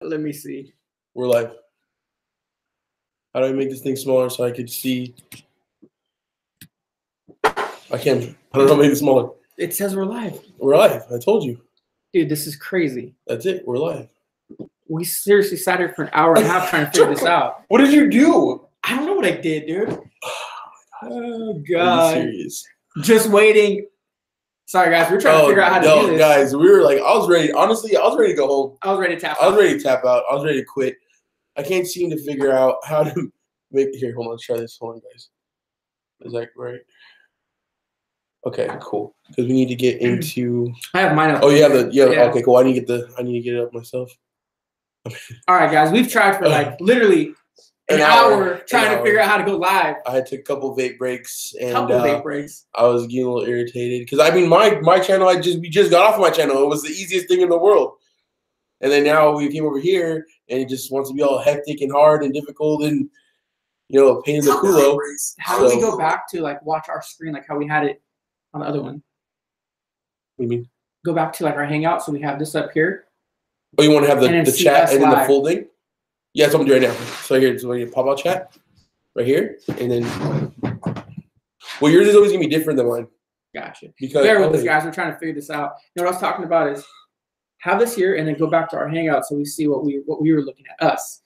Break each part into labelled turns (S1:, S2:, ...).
S1: Let me see.
S2: We're live. How do I make this thing smaller so I could see? I can't. I don't know how to make it smaller.
S1: It says we're live.
S2: We're live. I told you.
S1: Dude, this is crazy.
S2: That's it. We're live.
S1: We seriously sat here for an hour and a half trying to figure this out.
S2: What did you do?
S1: I don't know what I did, dude. Oh, God.
S2: Are you serious?
S1: Just waiting. Sorry, guys. We're trying to figure out how to do this.
S2: Guys, we were like, I was ready. Honestly, I was ready to go home.
S1: I was ready to tap out.
S2: I was ready to tap out. I was ready to quit. I can't seem to figure out how to make. Here, hold on. Let's try this. Hold on, guys. Is that right? Okay, cool. Because we need to get into.
S1: I have mine up.
S2: Oh, yeah. Okay, cool. I need to get it up myself.
S1: All right, guys. We've tried for like literally an hour trying to figure out how to go live.
S2: I took a couple vape breaks and I was getting a little irritated because I mean my channel we just got off my channel. It was the easiest thing in the world, and then now we came over here and it just wants to be all hectic and hard and difficult and a pain in the culo.
S1: How do we go back to like watch our screen like how we had it on the other one?
S2: What do you mean?
S1: Go back to like our Hangout, so we have this up here.
S2: Oh, you want to have the chat and then the full thing? Yeah, that's what I'm doing right now. So here, so you pop out chat right here, and then well, yours is always gonna be different than mine.
S1: Gotcha.
S2: Because
S1: bear with us, guys. We're trying to figure this out. What I was talking about is have this here, and then go back to our Hangout so we see what we were looking at us,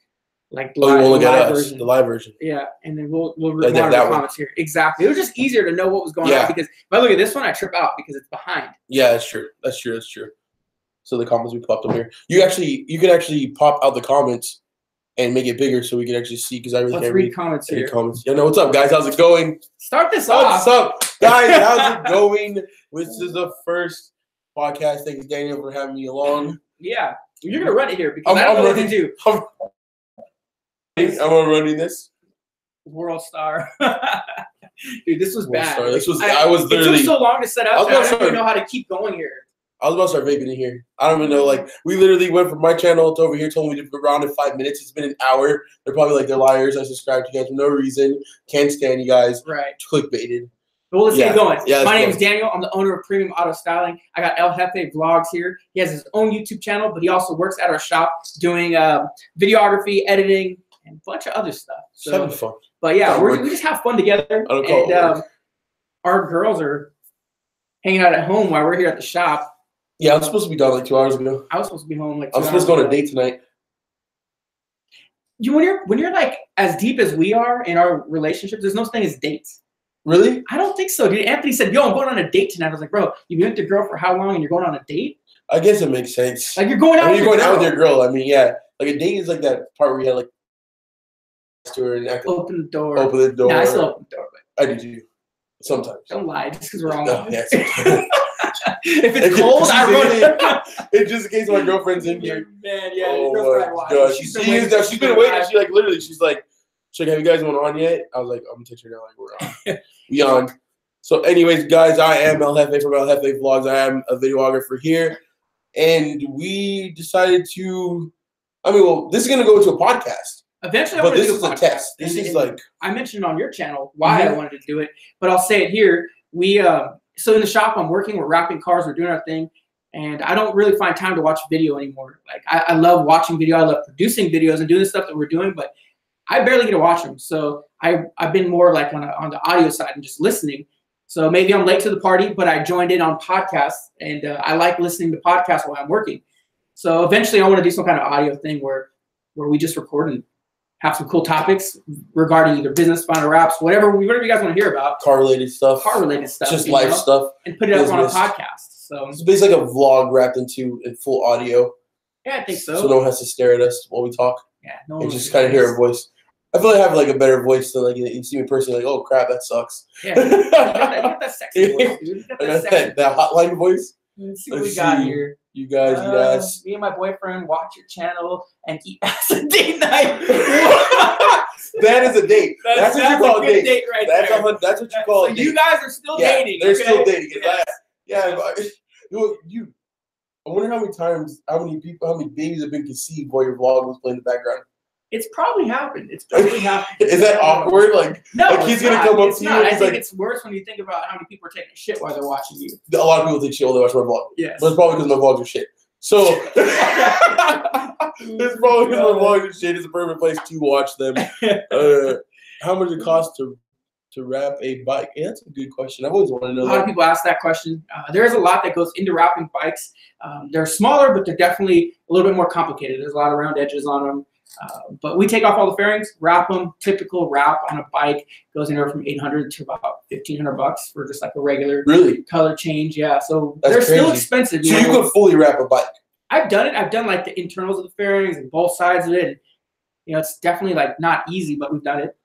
S1: like the live version.
S2: The live version.
S1: Yeah, and then we'll read the comments here. Exactly. It was just easier to know what was going on because if I look at this one, I trip out because it's behind.
S2: Yeah, that's true. That's true. That's true. So the comments we popped up here. You can actually pop out the comments and make it bigger so we can actually see because I really can't read
S1: comments here.
S2: Comments. Yeah, no, what's up, guys? How's it going?
S1: Start this off.
S2: What's up, guys? How's it going? This is the first podcast. Thanks, Daniel, for having me along.
S1: Yeah, you're gonna run it here because I don't know what to do.
S2: I'm running this.
S1: World star. Dude, this was bad.
S2: I was literally.
S1: It took so long to set up. I don't even know how to keep going here.
S2: I was about to start vaping in here. I don't even know. Like, we literally went from my channel to over here, told me to go around in 5 minutes. It's been an hour. They're probably like, they're liars. I subscribed to you guys for no reason. Can't stand you guys.
S1: Right.
S2: Clickbaited.
S1: But let's get going.
S2: Yeah,
S1: my name is Daniel. I'm the owner of Premium Auto Styling. I got El Jefe Vlogs here. He has his own YouTube channel, but he also works at our shop doing videography, editing, and a bunch of other stuff. So,
S2: having fun.
S1: But yeah, we just have fun together. And our girls are hanging out at home while we're here at the shop.
S2: Yeah, I was supposed to be done like 2 hours ago.
S1: I was supposed to be home like 2
S2: hours ago. I'm supposed to go on a date tonight.
S1: When you're like as deep as we are in our relationships, there's no such thing as dates.
S2: Really?
S1: I don't think so, dude. Anthony said, "Yo, I'm going on a date tonight." I was like, "Bro, you've been with your girl for how long and you're going on a date?"
S2: I guess it makes sense.
S1: Like you're going out.
S2: You're going out with your girl. I mean, yeah. Like a date is like that part where you had like to her and
S1: open the door.
S2: Open the door.
S1: No, I still open the door, but
S2: I do too. Sometimes.
S1: Don't lie, just because we're all.
S2: No, yeah,
S1: if it's cold, I run it.
S2: It's just in case my girlfriend's in here.
S1: Man, yeah.
S2: Oh my God, she's been waiting. She's like, have you guys went on yet? I was like, I'm gonna text her now. Like we're on. We on. So, anyways, guys, I am El Jefe from El Jefe Vlogs. I am a videographer here, and we decided to. I mean, well, this is gonna go into a podcast.
S1: Eventually,
S2: but this is a test. This is like
S1: I mentioned on your channel why I wanted to do it, but I'll say it here. We so in the shop I'm working, we're wrapping cars, we're doing our thing, and I don't really find time to watch video anymore. Like I love watching video, I love producing videos and doing the stuff that we're doing, but I barely get to watch them. So I've been more like on the audio side and just listening. So maybe I'm late to the party, but I joined in on podcasts, and I like listening to podcasts while I'm working. So eventually, I want to do some kind of audio thing where we just record and have some cool topics regarding either business, final wraps, whatever you guys want to hear about.
S2: Car-related stuff.
S1: Just
S2: life stuff.
S1: And put it up on a podcast. So
S2: it's basically like a vlog wrapped in full audio.
S1: Yeah, I think so.
S2: So no one has to stare at us while we talk.
S1: Yeah, no one.
S2: And just kind of hear our voice. I feel like I have like a better voice than like you see me personally, like, oh crap, that sucks.
S1: Yeah, you got that sexy voice, dude.
S2: That hotline voice.
S1: Let's see what we got here.
S2: You guys eat ass.
S1: Me and my boyfriend watch your channel and eat ass at date night.
S2: That is a date. That's what you call a date.
S1: Right
S2: that's
S1: there.
S2: That's what you call a date.
S1: You guys are still dating.
S2: They're still dating. Yeah. You. I wonder how many babies have been conceived while your vlog was playing in the background.
S1: It's probably happened. Is
S2: that awkward? Like,
S1: no,
S2: like he's gonna come up to you.
S1: I think it's worse when you think about how many people are taking shit while they're watching you.
S2: A lot of people take shit while they watch my vlog.
S1: Yes.
S2: But it's probably because my vlogs are shit. So This probably is Vlogs and Shit is a perfect place to watch them. How much it costs to wrap a bike? Yeah, that's a good question. I've always wanted to know.
S1: A lot of people ask that question. There's a lot that goes into wrapping bikes. They're smaller, but they're definitely a little bit more complicated. There's a lot of round edges on them. But we take off all the fairings, wrap them. Typical wrap on a bike goes anywhere from $800 to about $1,500 for just like a regular color change. Yeah, so they're still expensive.
S2: So you could fully wrap a bike.
S1: I've done it. I've done like the internals of the fairings and both sides of it. And, you know, it's definitely like not easy, but we've done it.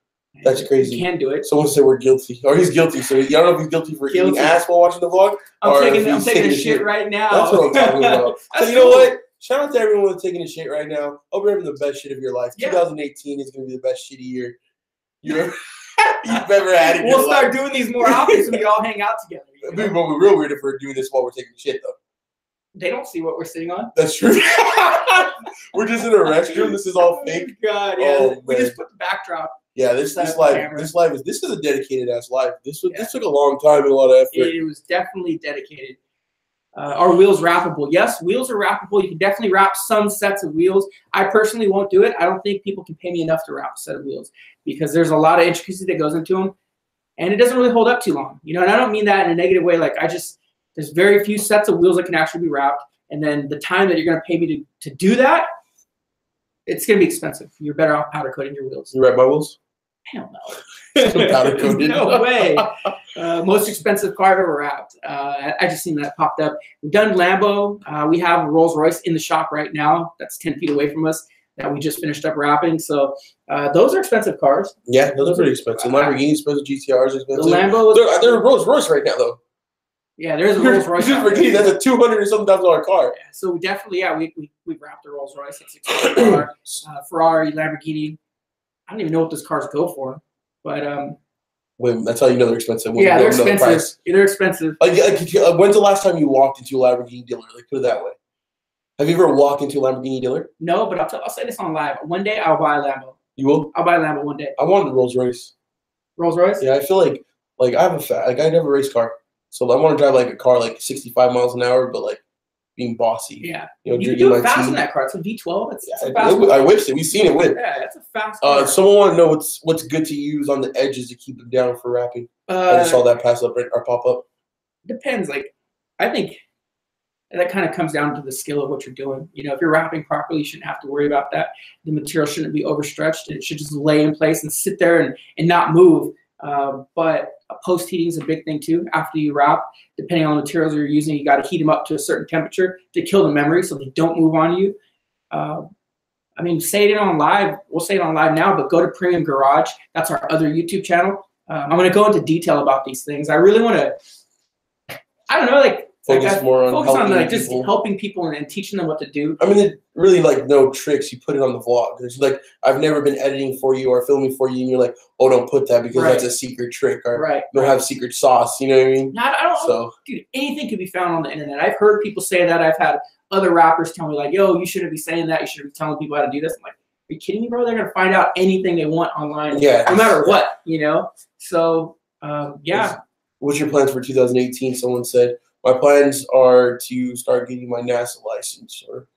S2: That's crazy.
S1: You can do it.
S2: Someone said we're guilty. Or he's guilty. So I don't know if he's guilty for eating ass while watching the vlog.
S1: I'm taking a shit right now.
S2: That's what I'm talking about. So you know what? Shout out to everyone that's taking a shit right now. Hope you're having the best shit of your life. Yeah. 2018 is going to be the best shitty year you've ever had in your life.
S1: We'll start doing these more often so we all hang out together.
S2: It'd be real weird if we're doing this while we're taking shit, though.
S1: They don't see what we're sitting on.
S2: That's true. We're just in a restroom. This is all fake.
S1: Oh God, yeah. Oh, we just put the backdrop.
S2: Yeah, this life is a dedicated ass life. This took a long time and a lot of effort.
S1: It was definitely dedicated. Are wheels wrappable? Yes, wheels are wrappable. You can definitely wrap some sets of wheels. I personally won't do it. I don't think people can pay me enough to wrap a set of wheels because there's a lot of intricacy that goes into them, and it doesn't really hold up too long. You know, and I don't mean that in a negative way. Like there's very few sets of wheels that can actually be wrapped, and then the time that you're going to pay me to do that, it's going to be expensive. You're better off powder coating your wheels.
S2: You wrap my wheels?
S1: Hell no.
S2: Powder coated.
S1: No way. Most expensive car I've ever wrapped. I just seen that popped up. We've done Lambo. We have a Rolls Royce in the shop right now. That's 10 feet away from us that we just finished up wrapping. So those are expensive cars.
S2: Yeah, those are pretty expensive. Lamborghini expensive, GTRs expensive.
S1: The Lambo.
S2: They're Rolls Royce right now though.
S1: Yeah, there's a Rolls Royce.
S2: That's a $200,000 car.
S1: Yeah, so we definitely, we wrapped the Rolls Royce. It's expensive car. Ferrari, Lamborghini. I don't even know what those cars go for, but
S2: wait, that's how you know they're expensive.
S1: Yeah, they're expensive. They're expensive.
S2: Like, when's the last time you walked into a Lamborghini dealer? Like, put it that way. Have you ever walked into a Lamborghini dealer?
S1: No, but I'll say this on live. One day I'll buy a Lambo.
S2: You will?
S1: I'll buy a Lambo one day.
S2: I wanted a Rolls Royce.
S1: Rolls Royce?
S2: Yeah, I feel like I have I have a race car, so I want to drive like a car like 65 miles an hour, but like being bossy.
S1: Yeah,
S2: you know,
S1: you can do it fast in that car. It's a V12. It's a fast
S2: I wish it. We've seen it with.
S1: Yeah, it's a fast car.
S2: Someone want to know what's good to use on the edges to keep them down for wrapping. I just saw that pass up or pop up.
S1: Depends. Like, I think that kind of comes down to the skill of what you're doing. You know, if you're wrapping properly, you shouldn't have to worry about that. The material shouldn't be overstretched. It should just lay in place and sit there and not move. But post heating is a big thing too. After you wrap, depending on the materials you're using, you got to heat them up to a certain temperature to kill the memory so they don't move on you. I mean, say it on live. We'll say it on live now, but go to Premium Garage. That's our other YouTube channel. I'm going to go into detail about these things. I really want to, I don't know, like,
S2: focus on
S1: like just helping people and teaching them what to do.
S2: I mean, there's really like no tricks. You put it on the vlog. There's like, I've never been editing for you or filming for you, and you're like, oh, don't put that because that's a secret trick, or don't have secret sauce. You know what I mean?
S1: I don't. Dude, anything could be found on the internet. I've heard people say that. I've had other rappers tell me like, yo, you shouldn't be saying that. You shouldn't be telling people how to do this. I'm like, are you kidding me, bro? They're gonna find out anything they want online, no matter what, you know. So, yeah.
S2: What's your plans for 2018? Someone said. My plans are to start getting my NASA license or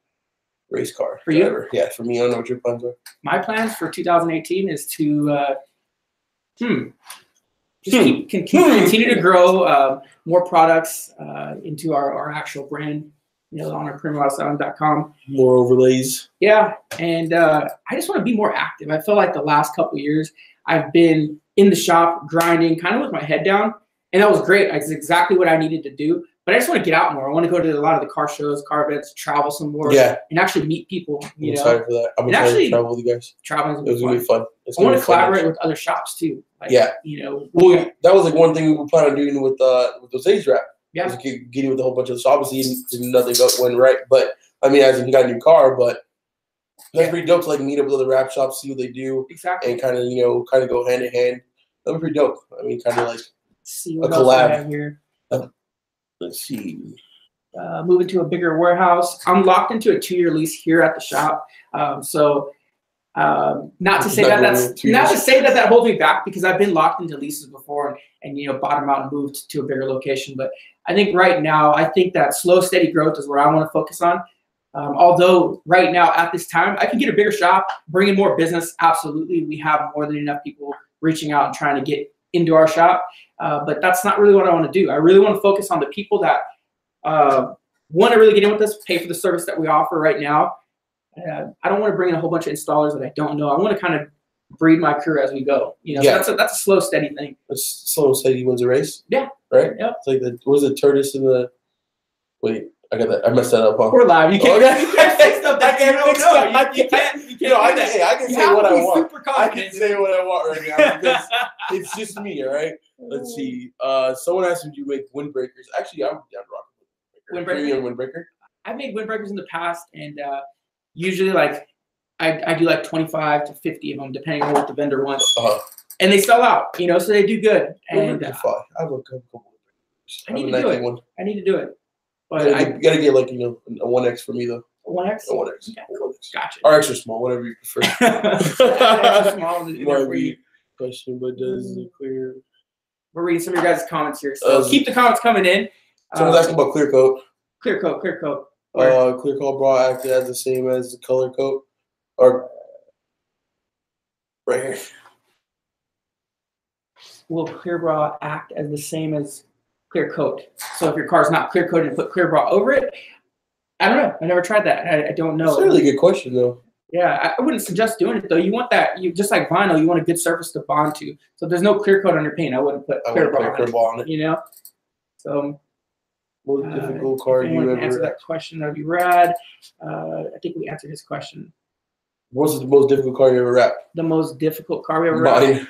S2: race car.
S1: For you?
S2: Yeah, for me. I don't know what your plans are.
S1: My plans for 2018 is to continue to grow more products into our actual brand, you know, on our PrimRossOwn.com.
S2: More overlays.
S1: Yeah, and I just want to be more active. I feel like the last couple of years I've been in the shop grinding, kind of with my head down, and that was great. It's exactly what I needed to do. But I just want to get out more. I want to go to a lot of the car shows, car events, travel some more, and actually meet people. I'm
S2: excited for that. I'm excited to travel with you guys.
S1: Traveling
S2: is going to be fun.
S1: I want to collaborate with other shops too. Like, you know.
S2: Well, that was like one thing we plan on doing with those age wrap.
S1: Yeah.
S2: Was getting with a whole bunch of. So obviously, nothing went right. But I mean, as in, you got a new car, but that's pretty dope to like meet up with other wrap shops, see what they do, and kind of go hand in hand. That would be pretty dope. I mean, kind of like
S1: see what else I have here.
S2: Let's see.
S1: Moving to a bigger warehouse. I'm locked into a 2-year lease here at the shop. Not to say that holds me back, because I've been locked into leases before and you know, bottom out and moved to a bigger location. But I think right now, I think that slow, steady growth is what I want to focus on. Although right now at this time, I can get a bigger shop, bring in more business. Absolutely. We have more than enough people reaching out and trying to get into our shop. But that's not really what I want to do. I really want to focus on the people that want to really get in with us, pay for the service that we offer right now. I don't want to bring in a whole bunch of installers that I don't know. I want to kind of breed my crew as we go. You know, so that's a slow, steady thing.
S2: It's slow and steady wins a race.
S1: Yeah.
S2: Right?
S1: Yeah.
S2: It's like what was it, tortoise in the wait, I got that. I messed that up. Huh?
S1: We're live. You can't say stuff that you don't know. You can't
S2: I can say what I want. I can say what I want right now because it's just me, all right? Let's see. Someone asked me to make windbreakers. Actually, I'm down to rock windbreaker.
S1: I've made windbreakers in the past, and usually like I do like 25 to 50 of them, depending on what the vendor wants. And they sell out, you know, so they do good. And
S2: I have a couple
S1: I need to do it. I need to do it. But
S2: you gotta get like, you know, a 1X for me though.
S1: A 1X?
S2: A 1X.
S1: Okay, cool. Gotcha.
S2: Or extra small, whatever you prefer.
S1: Extra small.
S2: Might be question, but does it clear?
S1: We're reading some of your guys' comments here, so keep the comments coming in.
S2: Someone's asking about clear coat.
S1: Clear coat. Clear
S2: coat bra acted as the same as the color coat, or right here.
S1: Will clear bra act as the same as clear coat? So if your car's not clear coated and put clear bra over it, I don't know. I never tried that. I don't know.
S2: That's a really good question, though.
S1: Yeah, I wouldn't suggest doing it though. You want that, just like vinyl, you want a good surface to bond to. So if there's no clear coat on your paint, I wouldn't put clear bra on it. You know. So.
S2: Most difficult car you ever
S1: answer that question? That'd be rad. I think we answered his question.
S2: What's the most difficult car you ever wrapped?
S1: The most difficult car we ever wrapped.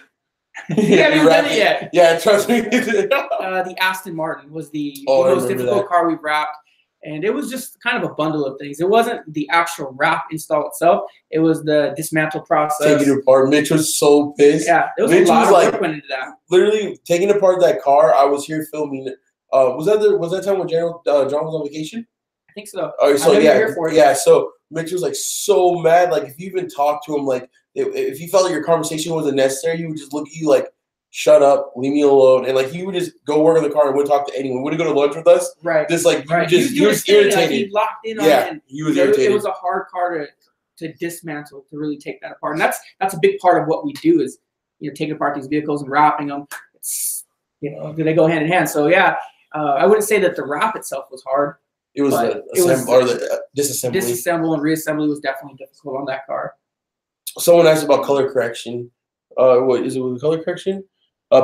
S2: You
S1: haven't even done it yet.
S2: Yeah, trust me.
S1: The Aston Martin was the most difficult car we've wrapped. And it was just kind of a bundle of things. It wasn't the actual wrap install itself. It was the dismantle process.
S2: Taking it apart. Mitch was so pissed.
S1: Yeah, there was a lot of work went into that.
S2: Literally taking apart that car. I was here filming it. Was that time when John was on vacation?
S1: I think so.
S2: Oh, so yeah. So Mitch was like so mad. Like if you even talked to him, like if you felt like your conversation wasn't necessary, he would just look at you like, "Shut up, leave me alone," and like he would just go work in the car and wouldn't talk to anyone. Wouldn't go to lunch with us.
S1: Right.
S2: Just like he was irritated.
S1: Like he locked in on it.
S2: He was irritated.
S1: It was a hard car to dismantle, to really take that apart, and that's a big part of what we do is, you know, taking apart these vehicles and wrapping them. It's, you know, they go hand in hand. So yeah. I wouldn't say that the wrap itself was hard.
S2: It was the disassembly.
S1: Disassemble and reassembly was definitely difficult on that car.
S2: Someone asked about color correction. What is it with color correction?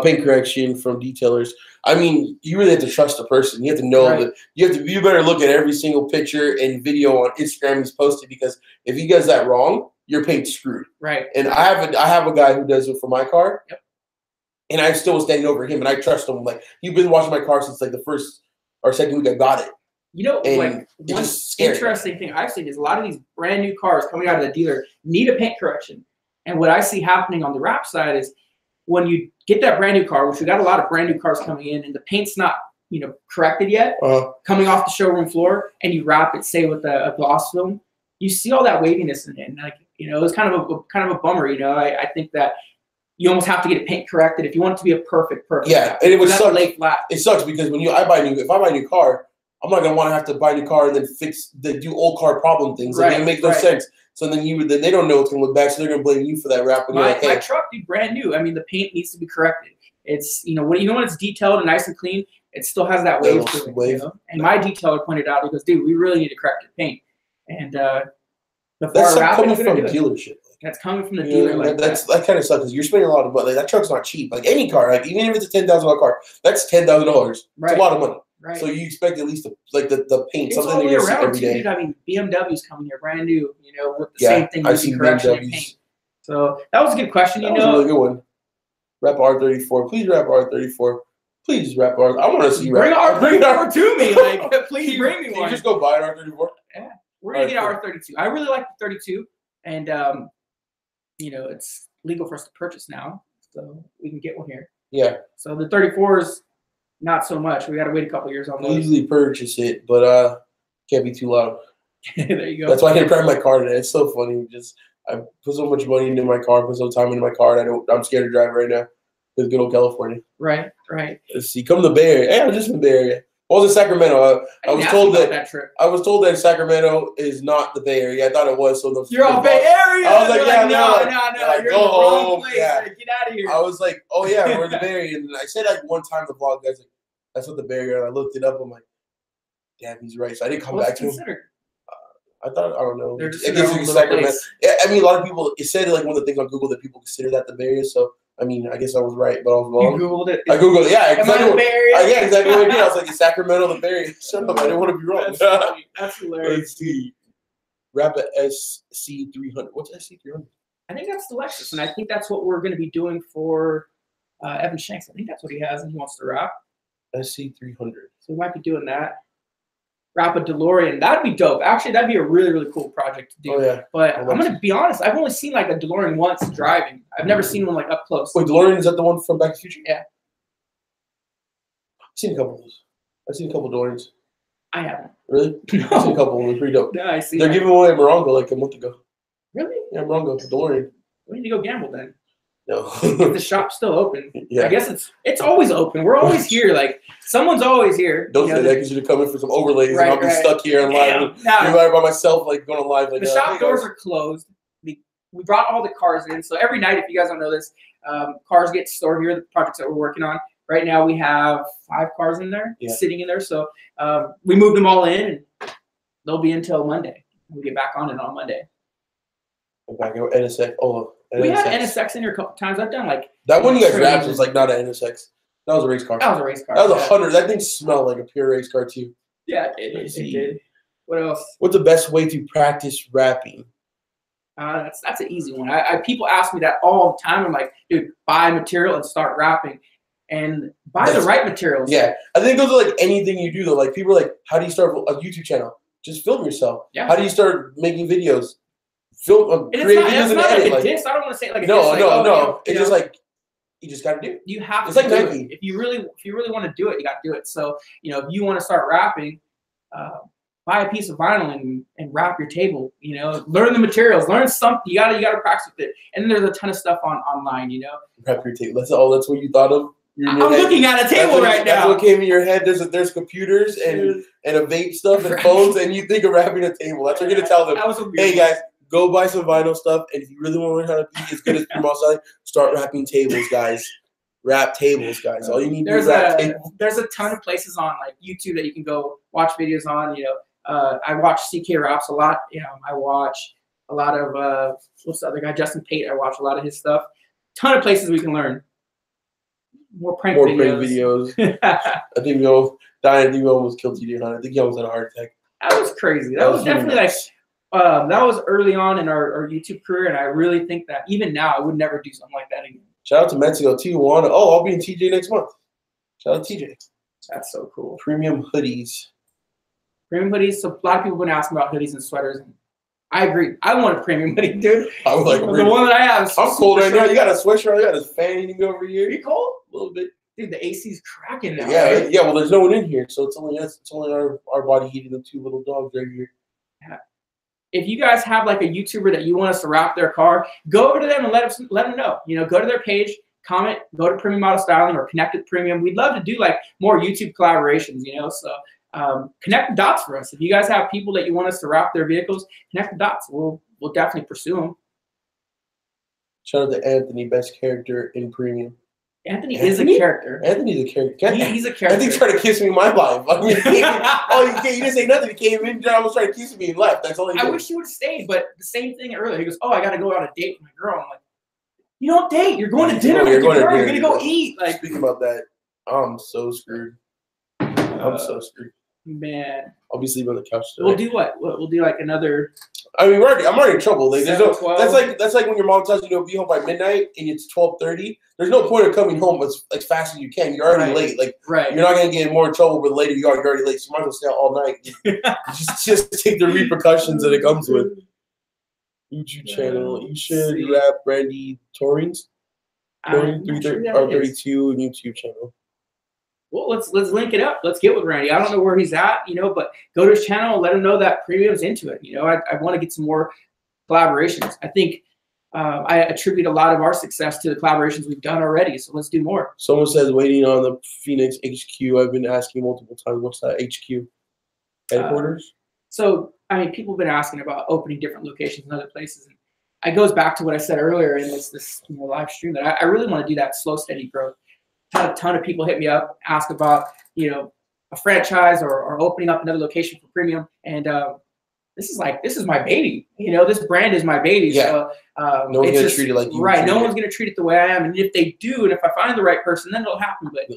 S2: Paint correction from detailers. I mean, you really have to trust the person. You have to know that you better look at every single picture and video on Instagram he's posted, because if he does that wrong, your paint's screwed. Right. And I have a guy who does it for my car. Yep. And I still was standing over him, and I trust him. Like, he's been watching my car since like the first or second week I got it. You know, and like one interesting thing I've seen is a lot of these brand new cars coming out of the dealer need a paint correction. And what I see happening on the wrap side is when you get that brand new car, which we got a lot of brand new cars coming in, and the paint's not, you know, corrected yet, coming off the showroom floor, and you wrap it, say with a gloss film, you see all that waviness in it. And like, you know, it was kind of a bummer. You know, I think that you almost have to get it paint corrected if you want it to be a perfect. Yeah, and it would suck. It sucks because when if I buy a new car, I'm not gonna want to have to buy a new car and then do old car problem things. Like, it makes no sense. So then they don't know what's gonna look back, so they're gonna blame you for that wrap. My truck, dude, brand new. I mean, the paint needs to be corrected. It's when it's detailed and nice and clean, it still has that wave to it. You know? And my detailer pointed out, he goes, "Dude, we really need to correct your paint." And that's coming from a dealership. That's coming from the dealer. Like that kind of sucks because you're spending a lot of money. Like, that truck's not cheap. Like any car, like even if it's a $10,000 car, that's $10,000. It's a lot of money. Right. So you expect at least the paint, it's something that you're seeing every day. Dude, I mean, BMW's coming here brand new, you know, with the same thing, with the correction and paint. So that was a good question. That was a really good one. Wrap R34. Please wrap R34. Please wrap R. I want to see bring R34 to me. Like, please bring me one. Can you just go buy an R34? Yeah, we're gonna get an R32. I really like the 32, and you know, it's legal for us to purchase now, so we can get one here. Yeah. So the 34s. Not so much. We got to wait a couple years on those. I usually purchase it, but can't be too loud. There you go. That's why I didn't drive my car today. It's so funny. I put so much money into my car, put so much time into my car, and I'm scared to drive right now. It's good old California. Right, right. Let's see. Come to the Bay Area. Hey, I'm just in the Bay Area. I was in Sacramento. I was told
S1: that trip.
S2: I was told that Sacramento is not the Bay Area. I thought it was. So
S1: you're all Bay Area.
S2: I was like, yeah,
S1: no.
S2: Like,
S1: you're
S2: go
S1: in the wrong
S2: home.
S1: place.
S2: Yeah.
S1: Like, get out of here.
S2: I was like, oh yeah, we're in the Bay Area. And I said like one time the vlog, guys, like, that's what the Bay Area. And I looked it up. I'm like, damn, he's right. So I didn't come back to him. I thought, I don't know.
S1: They're just
S2: I guess it's Sacramento. Yeah, I mean, a lot of people. It said like one of the things on Google that people consider that the Bay Area. So I mean, I guess I was right, but I was wrong.
S1: You Googled it.
S2: I Googled it. Yeah,
S1: exactly. Am I the Bay Area?
S2: Yeah, exactly what I did. I was like, is Sacramento the Bay Area? Shut up! I didn't want to be wrong.
S1: That's hilarious.
S2: Let's see. Rapid SC300. What's SC300?
S1: I think that's the Lexus, and I think that's what we're going to be doing for Evan Shanks. I think that's what he has, and he wants to wrap.
S2: SC300.
S1: So we might be doing that. Wrap a DeLorean. That'd be dope. Actually, that'd be a really, really cool project to do.
S2: Oh, yeah.
S1: But I'm going to be honest. I've only seen like a DeLorean once driving. I've never seen one like up close.
S2: Wait, DeLorean, is that the one from Back to the Future?
S1: Yeah.
S2: I've seen a couple of those. I've seen a couple of DeLoreans.
S1: I haven't.
S2: Really?
S1: No.
S2: I've seen a couple of them. It's pretty dope.
S1: Yeah, I see.
S2: They're giving away a Morongo like a month ago.
S1: Really?
S2: Yeah, Morongo, DeLorean.
S1: We need to go gamble then.
S2: No.
S1: The shop's still open.
S2: Yeah.
S1: I guess it's always open. We're always here. Like someone's always here.
S2: Don't say that because you're coming for some overlays and I'll be stuck here and live. You're by myself, like going live. Like
S1: the shop doors are closed. We brought all the cars in. So every night, if you guys don't know this, cars get stored here. The projects that we're working on right now, we have 5 cars in there, sitting in there. So we moved them all in, and they'll be until Monday. We get back on it on Monday.
S2: Back at NSX. Oh.
S1: We had NSX in here a couple times. I've done like
S2: that one you guys wrapped was like not an NSX. That was a race car.
S1: That was a race car.
S2: That was 100. That thing smelled like a pure race car too.
S1: Yeah, it did. What else?
S2: What's the best way to practice rapping?
S1: That's an easy one. People ask me that all the time. I'm like, dude, buy material and start rapping, and buy the right materials.
S2: Yeah, I think those are like anything you do though. Like people are like, how do you start a YouTube channel? Just film yourself.
S1: Yeah.
S2: How do you start making videos? Film, create videos and edit.
S1: Like a diss. I don't want to say it like a
S2: no,
S1: diss.
S2: No. It's just like you just got to do it.
S1: You have to.
S2: It's like
S1: do
S2: Nike.
S1: it. If you really want to do it, you got to do it. So if you want to start rapping, buy a piece of vinyl and wrap your table. Learn the materials. Learn something. You gotta practice with it. And then there's a ton of stuff online.
S2: Wrap your table. That's what you thought of.
S1: I'm looking at a table right now.
S2: That's what came in your head. There's computers and a vape stuff and phones, and you think of wrapping a table. That's what you're gonna tell them. Hey guys, go buy some vinyl stuff, and if you really want to learn how to be as good as Primo Sally, start wrapping tables, guys. Wrap tables, guys. All you need to do is wrap tables.
S1: There's a ton of places on like YouTube that you can go watch videos on. I watch CK Raps a lot. I watch a lot of what's the other guy, Justin Pate. I watch a lot of his stuff. Ton of places we can learn. More prank videos.
S2: I think we almost killed TJ Hunt. I think he almost had a heart attack.
S1: That was crazy. That was definitely like that was early on in our YouTube career, and I really think that even now I would never do something like that again.
S2: Shout out to Mexico, Tijuana. Oh, I'll be in TJ next month. Shout out to TJ.
S1: That's so cool.
S2: Premium hoodies.
S1: So a lot of people have been asking about hoodies and sweaters. And I agree. I want a premium hoodie, dude.
S2: I was like,
S1: the one that I have.
S2: I'm cold right now. You got a sweatshirt. You got a fan over here.
S1: You cold?
S2: A little bit.
S1: Dude, the AC's cracking now.
S2: Yeah,
S1: right?
S2: Yeah. Well, there's no one in here, so it's only us. It's only our body heat and the 2 little dogs right here.
S1: Yeah. If you guys have like a YouTuber that you want us to wrap their car, go over to them and let them know. Go to their page, comment, go to Premium Auto Styling or Connect with Premium. We'd love to do like more YouTube collaborations. So connect the dots for us. If you guys have people that you want us to wrap their vehicles, connect the dots. We'll definitely pursue them.
S2: Shout out to Anthony, best character in Premium.
S1: Anthony is a character.
S2: Anthony's a character.
S1: He's a character.
S2: Anthony tried to kiss me in my life. I mean, you didn't say nothing. He came in, almost tried to kiss me and left. That's all he did.
S1: I wish he would have stayed, but the same thing earlier. He goes, I got to go on a date with my girl. I'm like, you don't date. You're going to dinner with your girl. You're going to go eat. Like,
S2: speaking about that, I'm so screwed. I'm so screwed.
S1: Man,
S2: I'll be sleeping on the couch today.
S1: We'll do what? We'll do like another.
S2: I mean, I'm already in trouble. Like, there's
S1: 12.
S2: That's like when your mom tells you to be home by midnight and it's 12:30. There's no point of coming home as fast as you can. You're already late. Like, you're not gonna get in more trouble. But later you're already late. So you might as well stay out all night. just take the repercussions that it comes with. YouTube channel. You should rap Brandy Torrens. 32 YouTube channel.
S1: Well, let's link it up. Let's get with Randy. I don't know where he's at, but go to his channel and let him know that Premium's into it. I want to get some more collaborations. I think I attribute a lot of our success to the collaborations we've done already. So let's do more.
S2: Someone says waiting on the Phoenix HQ. I've been asking multiple times. What's that HQ? Headquarters?
S1: So, I mean, people have been asking about opening different locations in other places. And it goes back to what I said earlier in this live stream that I really want to do that slow, steady growth. A ton of people hit me up, ask about, a franchise or opening up another location for premium. And this is my baby. This brand is my baby.
S2: Yeah.
S1: So
S2: no one's going to treat it like you.
S1: Right. No one's going to treat it the way I am. And if they do, and if I find the right person, then it'll happen. But,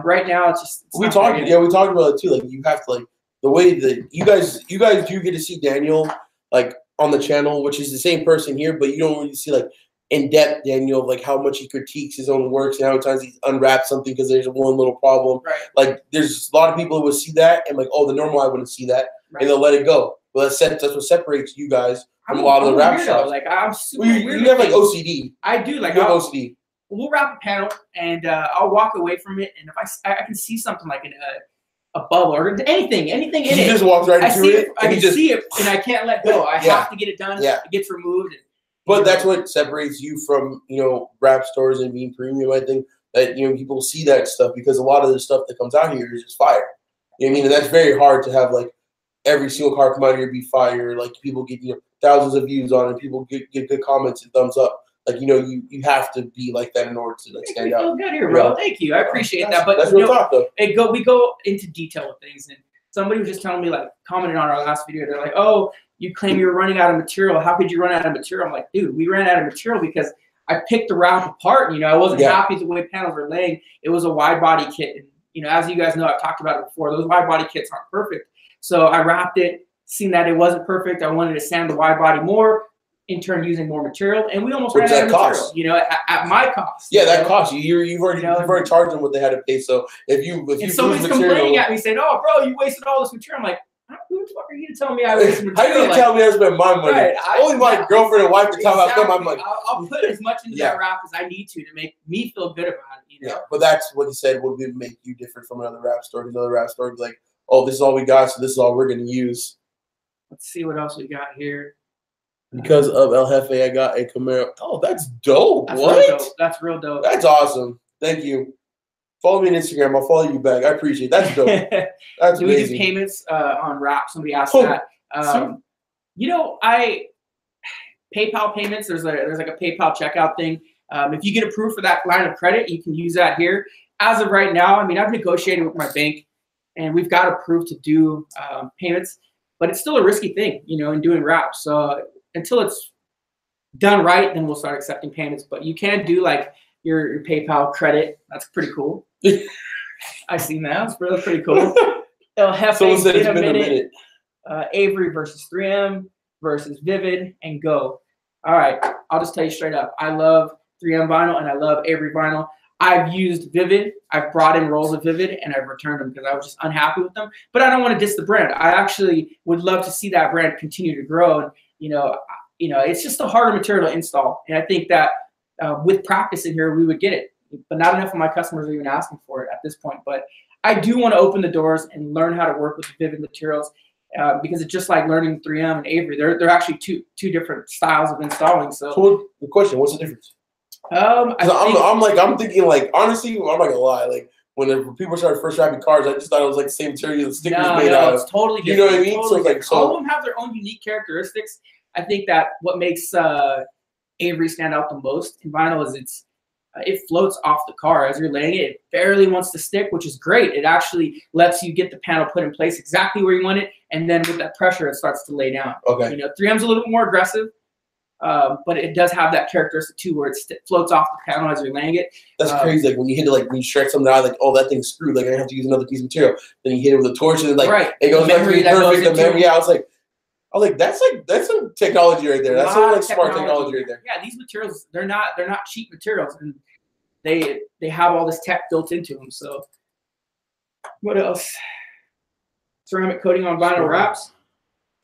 S1: right now it's
S2: we talked about it too. Like you have to the way that you guys do get to see Daniel on the channel, which is the same person here, but you don't really see in-depth Daniel of how much he critiques his own works and how many times he unwraps something because there's one little problem.
S1: Right.
S2: There's a lot of people who would see that and the normal I wouldn't see that, right, and they'll let it go. But that's what separates you guys from a lot of the wrap shops.
S1: I'm super weird.
S2: You have OCD.
S1: I do.
S2: You have OCD.
S1: We'll wrap a panel and I'll walk away from it, and if I can see something like a bubble or anything in it.
S2: He just walks right into it.
S1: I can see it, and I can't let go. I have to get it done.
S2: Yeah.
S1: It gets removed.
S2: But that's what separates you from, wrap stores and being premium. I think that, people see that stuff because a lot of the stuff that comes out here is just fire. You know what I mean? And that's very hard to have, every single car come out here be fire. People get, thousands of views on it. People get good comments and thumbs up. You have to be like that in order to stand out.
S1: Feel good here, bro. Thank you. I appreciate that. But
S2: that's real talk, though.
S1: We go into detail with things, and somebody was just telling me, commented on our last video. They're like, "Oh, you claim you're running out of material. How could you run out of material?" I'm like, dude, we ran out of material because I picked the wrap apart. I wasn't happy the way panels were laying. It was a wide body kit, and as you guys know, I've talked about it before. Those wide body kits aren't perfect. So I wrapped it, seen that it wasn't perfect. I wanted to sand the wide body more. In turn, using more material, and we almost ran out of material. At my cost.
S2: Yeah, that costs you. You've already charged them what they had to pay. So if you
S1: somebody's complaining at me saying, "Oh, bro, you wasted all this material," I'm like, "Who the fuck are you to tell me I wasted material?"
S2: How you gonna tell me I spent my money? Right, only my girlfriend and wife can tell me I spent my money.
S1: I'll put as much into that wrap as I need to make me feel good about it.
S2: Yeah, but that's what he said would make you different from another wrap store. Another wrap store would be like, "Oh, this is all we got, so this is all we're gonna use."
S1: Let's see what else we got here.
S2: Because of El Jefe, I got a Camaro. Oh, that's dope.
S1: That's
S2: what?
S1: Real dope. That's real dope.
S2: That's awesome. Thank you. Follow me on Instagram. I'll follow you back. I appreciate it. That's dope. That's
S1: do
S2: amazing.
S1: We do payments on wrap? Somebody asked that. I PayPal payments. There's a PayPal checkout thing. If you get approved for that line of credit, you can use that here. As of right now, I've negotiated with my bank, and we've got approved to do payments. But it's still a risky thing, in doing wraps. So until it's done right, then we'll start accepting payments. But you can do your PayPal credit. That's pretty cool. I've seen that. It's really pretty cool. El Jefe,
S2: someone said it's been a minute.
S1: Avery versus 3M versus Vivid and Go. All right, I'll just tell you straight up. I love 3M vinyl and I love Avery vinyl. I've used Vivid. I've brought in rolls of Vivid and I've returned them because I was just unhappy with them. But I don't want to diss the brand. I actually would love to see that brand continue to grow. And it's just a harder material to install. And I think that with practice in here, we would get it. But not enough of my customers are even asking for it at this point. But I do want to open the doors and learn how to work with the Vivid materials because it's just like learning 3M and Avery. They're actually two different styles of installing. So
S2: the question, what's the difference?
S1: I'm
S2: thinking honestly, I'm not gonna lie, when people started first wrapping cars, I just thought it was the same material the stickers made out of.
S1: It's totally different.
S2: You know what I mean?
S1: Totally
S2: so
S1: all of them have their own unique characteristics. I think that what makes Avery stand out the most in vinyl is it floats off the car as you're laying it. It barely wants to stick, which is great. It actually lets you get the panel put in place exactly where you want it, and then with that pressure, it starts to lay down.
S2: Okay.
S1: 3M's a little bit more aggressive. But it does have that characteristic too, where it floats off the panel as you're laying it.
S2: That's crazy. When you hit it, when you stretch something out, oh, that thing's screwed. I have to use another piece of material. Then you hit it with a torch, and it goes back to be perfect. The memory. Yeah, I was like, that's some technology right there. That's some smart technology right there.
S1: Yeah, these materials, they're not cheap materials, and they have all this tech built into them. So, what else? Ceramic coating on vinyl wraps.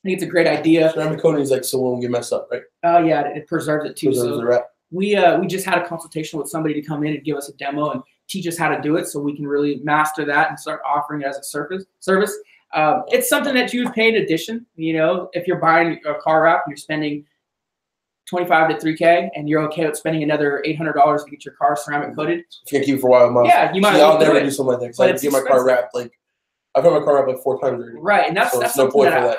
S1: I think it's a great idea.
S2: Ceramic coating is so it won't get messed up, right?
S1: Yeah, it preserves it too.
S2: Preserves the wrap.
S1: We just had a consultation with somebody to come in and give us a demo and teach us how to do it, so we can really master that and start offering it as a service. It's something that you would pay in addition. If you're buying a car wrap and you're spending $25 to $3K, and you're okay with spending another $800 to get your car ceramic coated.
S2: If you're gonna keep it for a while,
S1: yeah, you might.
S2: I'll never do something like that. Because I get my car wrapped like I've had my car wrapped like 4 times already.
S1: Right, and that's something that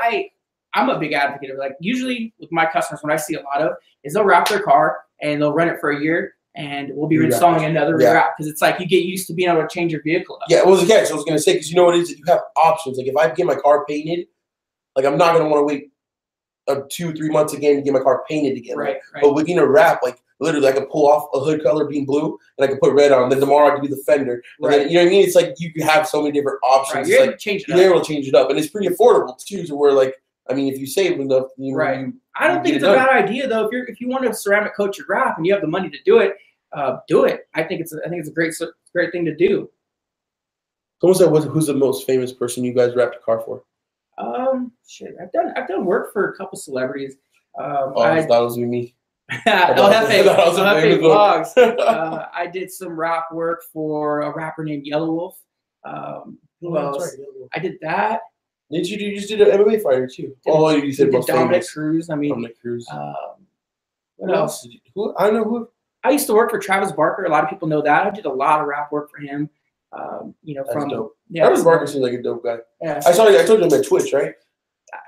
S1: I'm a big advocate of. Like usually with my customers, what I see a lot of is they'll wrap their car and they'll run it for a year, and we'll be installing another wrap because it's like you get used to being able to change your vehicle up.
S2: Yeah, it was a catch. I was gonna say because you know what it is, you have options. Like if I get my car painted, like I'm not gonna want to wait 2 or 3 months again to get my car painted again.
S1: Right.
S2: But with a wrap, like literally, I can pull off a hood color being blue, and I can put red on. Then tomorrow I can do the fender. And then, you know what I mean? It's like you can have so many different options.
S1: Right. You're able to change it up.
S2: You're able to change it up, and it's pretty affordable too. So where like, I mean, if you save enough,
S1: I don't think it's a bad idea though. If you want to ceramic coat your wrap and you have the money to do it, do it. I think it's a great thing to do.
S2: Someone said, "Who's the most famous person you guys wrapped a car for?"
S1: Shit, I've done work for a couple celebrities.
S2: I thought it was me.
S1: El Jefe Vlogs. I did some rap work for a rapper named Yellow Wolf. Who else? Right, I did that.
S2: Did you just did an MMA fighter too? You said most
S1: Dominic Cruz. I mean,
S2: Dominic Cruz.
S1: What else?
S2: Did you, I don't know who.
S1: I used to work for Travis Barker. A lot of people know that. I did a lot of rap work for him.
S2: That's dope. Travis Barker seems like a dope guy.
S1: Yeah,
S2: I told you him at Twitch, right?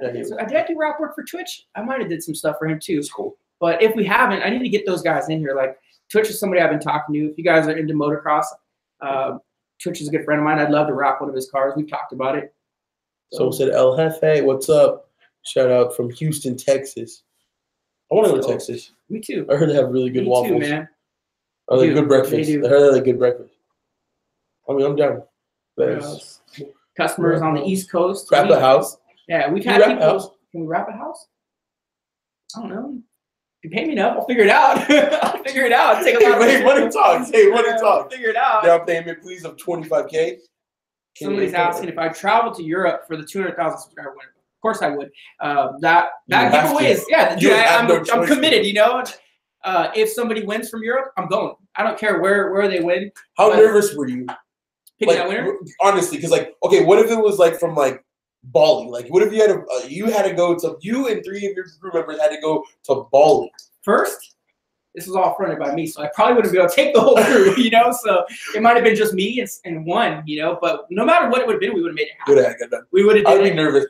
S1: I did do rap work for Twitch. I might have did some stuff for him too.
S2: It's cool.
S1: But if we haven't, I need to get those guys in here. Like Twitch is somebody I've been talking to. If you guys are into motocross, Twitch is a good friend of mine. I'd love to wrap one of his cars. We've talked about it.
S2: Someone said, El Jefe, what's up? Shout out from Houston, Texas. I want to go to Texas.
S1: Me too.
S2: I heard they have really good waffles.
S1: Me too, man.
S2: Oh, they good breakfast.
S1: They do.
S2: I heard they like good breakfast. I mean, I'm down.
S1: Customers on the East Coast.
S2: Wrap a house.
S1: Yeah, we've had people. Can we wrap a house? I don't know. If you pay me enough, I'll figure it out. I'll figure it out. Take a lot of
S2: money talks. Hey, money talks.
S1: Figure it out.
S2: Down payment, please, of $25K.
S1: Somebody's asking if I traveled to Europe for the 200,000 subscriber win. Of course I would. That giveaway is I'm committed. You know, if somebody wins from Europe, I'm going. I don't care where they win.
S2: How nervous were you?
S1: Picking that winner?
S2: Honestly, because okay, what if it was from Bali? Like, what if you had to go to, you and 3 of your crew members had to go to Bali
S1: first? This was all fronted by me, so I probably wouldn't be able to take the whole crew, you know. So it might have been just me and one, you know. But no matter what it would have been, we would have made it happen.
S2: Would have got done.
S1: We would have.
S2: I'd be nervous.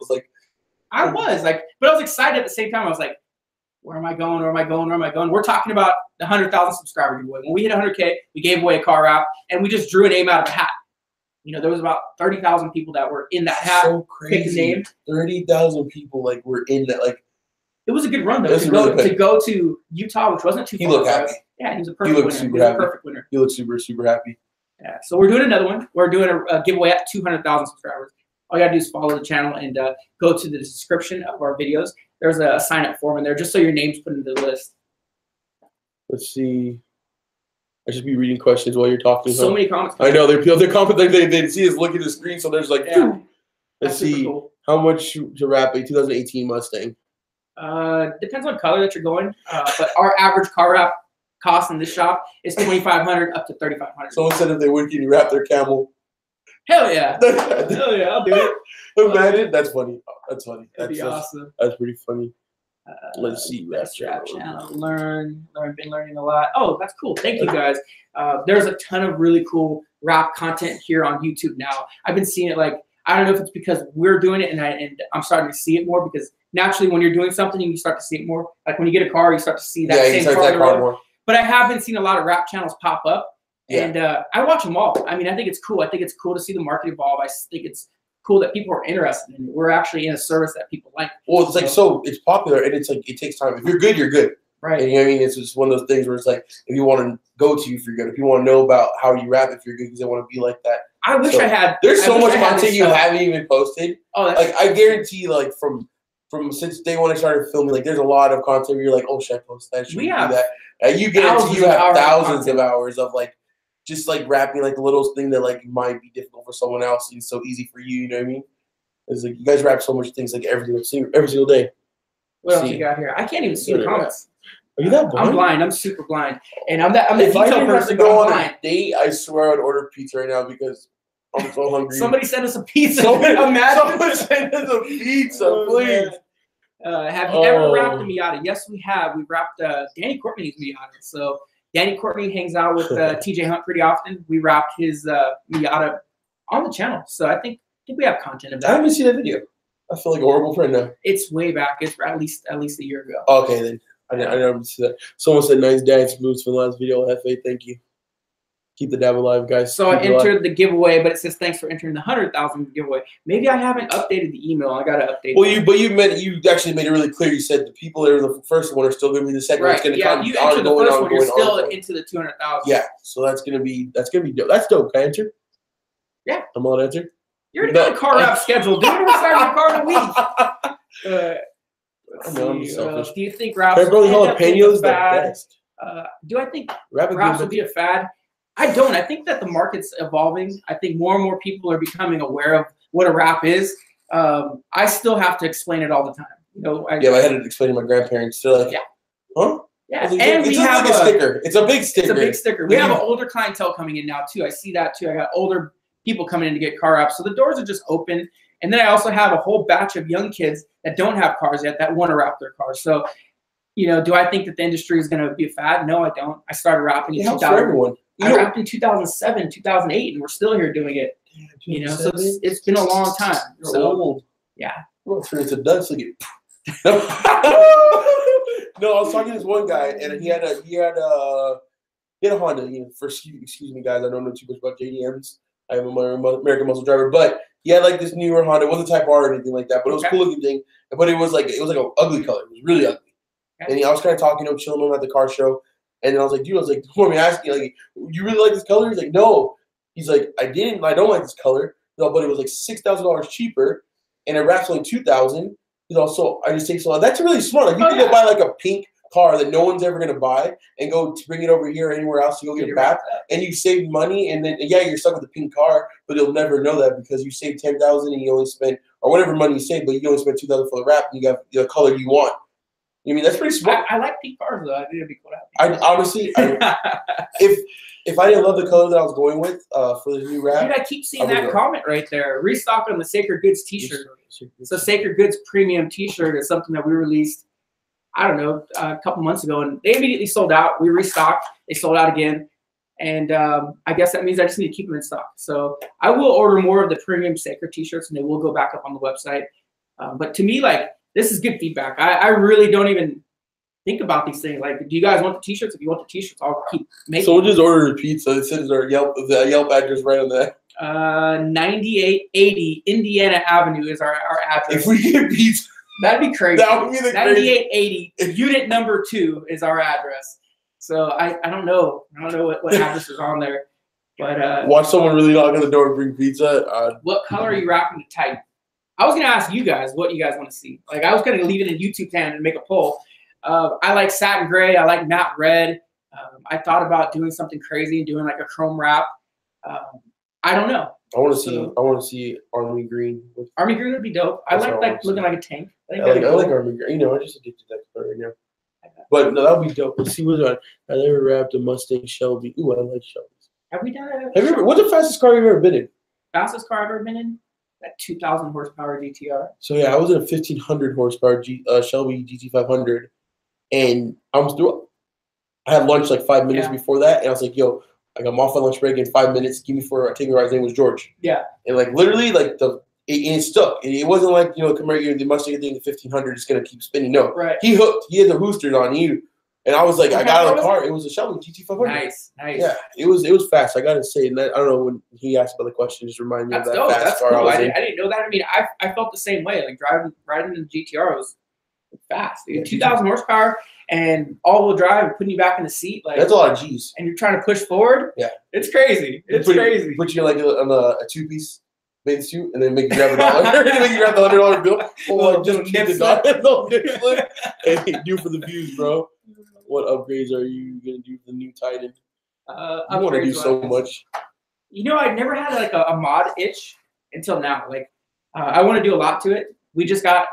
S1: I was but I was excited at the same time. I was like, where am I going? Where am I going? Where am I going? We're talking about the 100,000 subscriber giveaway. When we hit 100K, we gave away a car wrap, and we just drew a name out of a hat. You know, there was about 30,000 people that were in that hat.
S2: So crazy.
S1: Pick a name.
S2: 30,000 people were in that.
S1: It was a good run though. To go to Utah, which wasn't too far.
S2: He looked happy.
S1: Yeah, he was a perfect winner.
S2: Super happy.
S1: Perfect winner.
S2: He looked super, super happy.
S1: Yeah. So we're doing another one. We're doing a giveaway at 200,000 subscribers. All you gotta do is follow the channel and go to the description of our videos. There's a sign up form in there just so your name's put into the list.
S2: Let's see. I should be reading questions while you're talking.
S1: So many comments.
S2: I know they're commenting. They see us look at the screen, so there's let's see cool. How much to wrap a 2018 Mustang.
S1: Depends on color that you're going, but our average car wrap cost in this shop is $2,500 up to $3,500.
S2: Someone said if they would, can you wrap their camel?
S1: Hell yeah! Hell yeah! I'll do it.
S2: Imagine that's funny. That's funny.
S1: That'd be awesome.
S2: That's pretty funny. Let's see.
S1: Best rap channel. Been learning a lot. Oh, that's cool. Thank you guys. There's a ton of really cool rap content here on YouTube now. I've been seeing it. I don't know if it's because we're doing it and I'm starting to see it more because naturally when you're doing something you start to see it more. Like when you get a car, you start to see that same car more. But I have been seeing a lot of rap channels pop up, and I watch them all. I mean, I think it's cool. I think it's cool to see the market evolve. I think it's cool that people are interested in it. We're actually in a service that people like.
S2: Well, it's so it's popular, and it's it takes time. If you're good, you're good.
S1: Right.
S2: And you know what I mean? It's just one of those things where it's if you want to go to, if you're good. If you want to know about how you rap, if you're good, because they want to be like that.
S1: I wish I had.
S2: There's so much content you haven't even posted.
S1: Oh, that's
S2: I guarantee, from since day one I started filming, there's a lot of content where you're like, oh, should I post that? Should we do that? You guarantee you have thousands of hours of just rapping the little thing that might be difficult for someone else and it's so easy for you. You know what I mean? It's you guys rap so much things every single day.
S1: What else you got here? I can't even see the comments.
S2: Are you that blind?
S1: I'm blind. I'm super blind, and I'm the detail person.
S2: If I to go on a date, I swear I'd order pizza right now because I'm so hungry.
S1: Somebody send us a pizza.
S2: Someone send us a pizza, please.
S1: Have you ever wrapped a Miata? Yes, we have. We wrapped Danny Courtney's Miata. So Danny Courtney hangs out with TJ Hunt pretty often. We wrapped his Miata on the channel. So I think we have content of that.
S2: I haven't seen that video. I feel like a horrible friend now.
S1: It's way back. It's at least a year ago.
S2: Okay, then. I never see that. Someone said nice dance moves from the last video. Hefe, thank you. Keep the dab alive, guys.
S1: So I entered the giveaway, but it says thanks for entering the 100,000 giveaway. Maybe I haven't updated the email. I gotta update.
S2: Well, you actually made it really clear. You said the people that are the first one are still going to be the second.
S1: Right.
S2: It's going to
S1: come. You entered the first one. You're still into the 200,000.
S2: Yeah. So that's gonna be dope. That's dope. Can I enter?
S1: Yeah.
S2: I'm allowed to enter.
S1: You're already got a car wrap schedule. Dude, we're starting your car in a week.
S2: I know I'm selfish.
S1: Do you think wraps
S2: jalapenos the best?
S1: Do I think wraps will be a fad? I don't. I think that the market's evolving. I think more and more people are becoming aware of what a wrap is. I still have to explain it all the time. You know, I
S2: had to explain to my grandparents. They're like, huh?
S1: Yeah,
S2: like,
S1: and we have
S2: like a sticker. It's a big sticker.
S1: It's a big sticker. We have an older clientele coming in now too. I see that too. I got older people coming in to get car wraps. So the doors are just open. And then I also have a whole batch of young kids that don't have cars yet that want to wrap their cars. So, you know, do I think that the industry is going to be a fad? No, I don't. I started wrapping in 2000. I wrapped in 2007, 2008, and we're still here doing it. Yeah, you know, so it's been a long time.
S2: You're old.
S1: Yeah.
S2: Well, it's a dust. No, I was talking to this one guy, and he had a Honda. You know, excuse me, guys, I don't know too much about JDMs. I am a American muscle driver, but he had like this newer Honda. It wasn't Type R or anything like that, but it was a cool looking thing. But it was like an ugly color. It was really ugly. Okay. And I was kind of talking to him, chilling with him at the car show. And then I was like, dude, let me ask you, like, you really like this color? He's like, no. He's like, I don't like this color. No, but it was like $6,000 cheaper, and it wraps only $2,000. He's also, I just take so long. That's really smart. Like, you can go buy like a pink car that no one's ever gonna buy, and go to bring it over here or anywhere else to go get it back, and you save money. And then you're stuck with a pink car, but they'll never know that because you saved $10,000 and you only spent, or whatever money you saved, but you only spent $2,000 for the wrap, and you got the color you want. I mean, that's pretty smart.
S1: I like pink cars though. I think it'd be cool to have.
S2: Honestly, if I didn't love the color that I was going with for the new wrap,
S1: dude, I keep seeing that comment right there. Restock on the Sacred Goods T-shirt. So Sacred Goods premium T-shirt is something that we released, I don't know, a couple months ago, and they immediately sold out. We restocked. They sold out again, and I guess that means I just need to keep them in stock. So I will order more of the premium Sacred T-shirts, and they will go back up on the website. But to me, like, this is good feedback. I really don't even think about these things. Like, do you guys want the T-shirts? If you want the T-shirts, I'll keep making.
S2: So we'll just order a pizza. It says our Yelp address right on that.
S1: 9880 Indiana Avenue is our address.
S2: If we get pizza,
S1: that'd be crazy.
S2: That would be the
S1: 9880 Unit number 2 is our address. So I don't know. what address is on there. But
S2: watch someone really knock on the door and bring pizza.
S1: What color are you wrapping the type? I was gonna ask you guys what you guys want to see. Like, I was gonna leave it in YouTube channel and make a poll. I like satin gray. I like matte red. I thought about doing something crazy and doing like a chrome wrap. I don't know.
S2: I want to see army green.
S1: Army green would be dope. I like looking like a tank.
S2: I like army green. You know, I just addicted to that color right now. But no, that would be dope. Let's see what's on. I never wrapped a Mustang Shelby. Ooh, I like Shelbys.
S1: Have we done it?
S2: Have you ever? What's the fastest car you've ever been in?
S1: Fastest car I've ever been in? That 2,000 horsepower GTR.
S2: So yeah, I was in a 1,500 horsepower Shelby GT500, and I had lunch like 5 minutes before that, and I was like, "Yo, like, I'm off on lunch break in 5 minutes. Take me ride." His name was George. Yeah. And like literally, like it stuck. It wasn't like, you know, the Mustang thing, the 1,500 is gonna keep spinning. No,
S1: right.
S2: He hooked. He had the boosters on you. And I was like, I got out of the car. It was a Shelby GT500.
S1: Nice.
S2: Yeah, it was fast. I gotta say, and I don't know, when he asked about the question, just remind me of that
S1: dope.
S2: fast
S1: car.
S2: Cool.
S1: I didn't know that. I mean, I felt the same way. Like riding in the GTR was fast. 2,000 horsepower and all-wheel drive, and putting you back in the seat. Like,
S2: that's a lot of G's.
S1: And you're trying to push forward.
S2: Yeah,
S1: it's crazy. It's crazy.
S2: Put you like on a 2-piece bathing suit, and then make you grab $1, and then make you grab the $100 bill. Oh, just keep the dollar. Hey, do for the views, bro. What upgrades are you gonna do for the new Titan? I want to do so much.
S1: You know, I never had like a mod itch until now. Like, I want to do a lot to it. We just got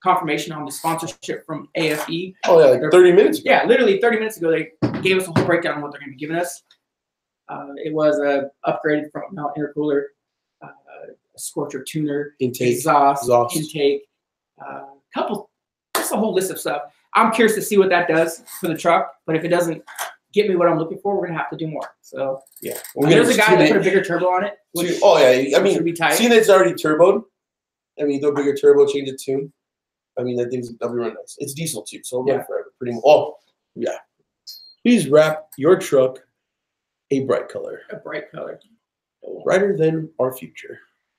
S1: confirmation on the sponsorship from AFE.
S2: Oh yeah, like 30 minutes ago.
S1: Yeah, literally 30 minutes ago, they gave us a whole breakdown of what they're going to be giving us. It was a upgraded front mount intercooler, a scorcher tuner,
S2: intake,
S1: exhaust. Intake, couple just a whole list of stuff. I'm curious to see what that does for the truck, but if it doesn't get me what I'm looking for, we're gonna have to do more. So
S2: yeah,
S1: there's a guy that put a bigger turbo on it. Which,
S2: I mean, seeing that it's already turboed, I mean, the bigger turbo, change it tune. I mean, that'll be really nice. It's diesel too, so it'll run forever. Pretty much. Oh, yeah. Please wrap your truck a bright color.
S1: A bright color.
S2: Brighter than our future.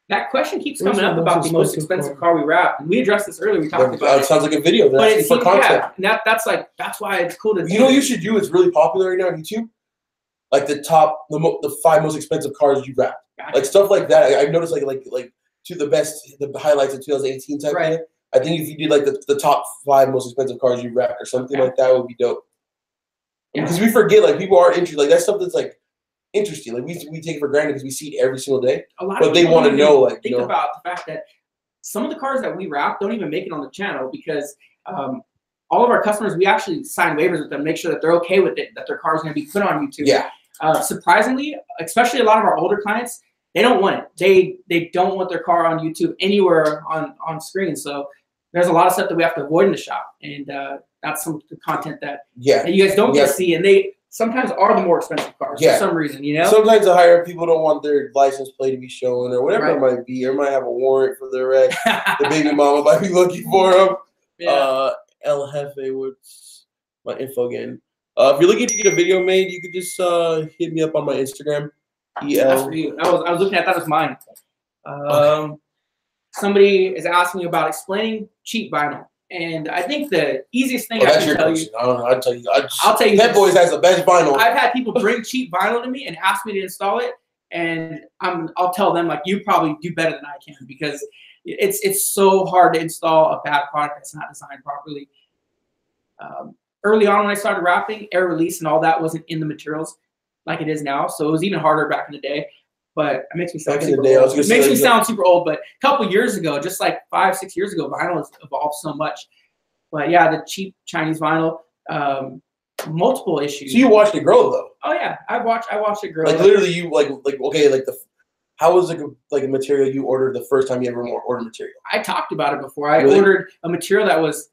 S1: That question keeps coming up about the most expensive car we wrap. And we addressed this earlier. We talked about it.
S2: It sounds like a video.
S1: But it seems, yeah, and that's why it's cool to do.
S2: You know what you should do? It's really popular right now on YouTube. Like the 5 most expensive cars you wrap. Gotcha. Like stuff like that. I've noticed like to the highlights of 2018 type thing. I think if you did like the top 5 most expensive cars you wrapped or something like that would be dope. Because we forget, like, people are interested. Like, that's stuff that's like interesting. Like we take it for granted because we see it every single day. But they want to know, like,
S1: think about the fact that some of the cars that we wrap don't even make it on the channel because all of our customers, we actually sign waivers with them, make sure that they're okay with it, that their car is going to be put on YouTube.
S2: Yeah.
S1: Surprisingly, especially a lot of our older clients, they don't want it. They don't want their car on YouTube anywhere on screen. So there's a lot of stuff that we have to avoid in the shop, and that's some of the content that you guys don't get to see, and they sometimes are the more expensive cars for some reason, you know?
S2: Sometimes the higher people don't want their license plate to be shown or whatever it might be, or might have a warrant for their wreck. The baby mama might be looking for them. El Jefe, what's my info again? If you're looking to get a video made, you could just hit me up on my Instagram.
S1: That's for you. I was looking at that as mine. Somebody is asking about explaining cheap vinyl. And I think the easiest thing I can tell you.
S2: I'll tell you.
S1: I'll tell you.
S2: Pet Boys has the best vinyl.
S1: I've had people bring cheap vinyl to me and ask me to install it, and I'll tell them, like, you probably do better than I can because it's so hard to install a bad product that's not designed properly. Early on when I started wrapping, air release and all that wasn't in the materials like it is now, so it was even harder back in the day. But it makes me sound super old. It makes me sound super old, but a couple years ago, just like 5-6 years ago, vinyl has evolved so much. But yeah, the cheap Chinese vinyl, multiple issues.
S2: So you watched it grow though?
S1: Oh yeah, I watched it grow.
S2: Like literally, you how was like a material you ordered the first time you ever ordered material?
S1: I talked about it before. I ordered a material that was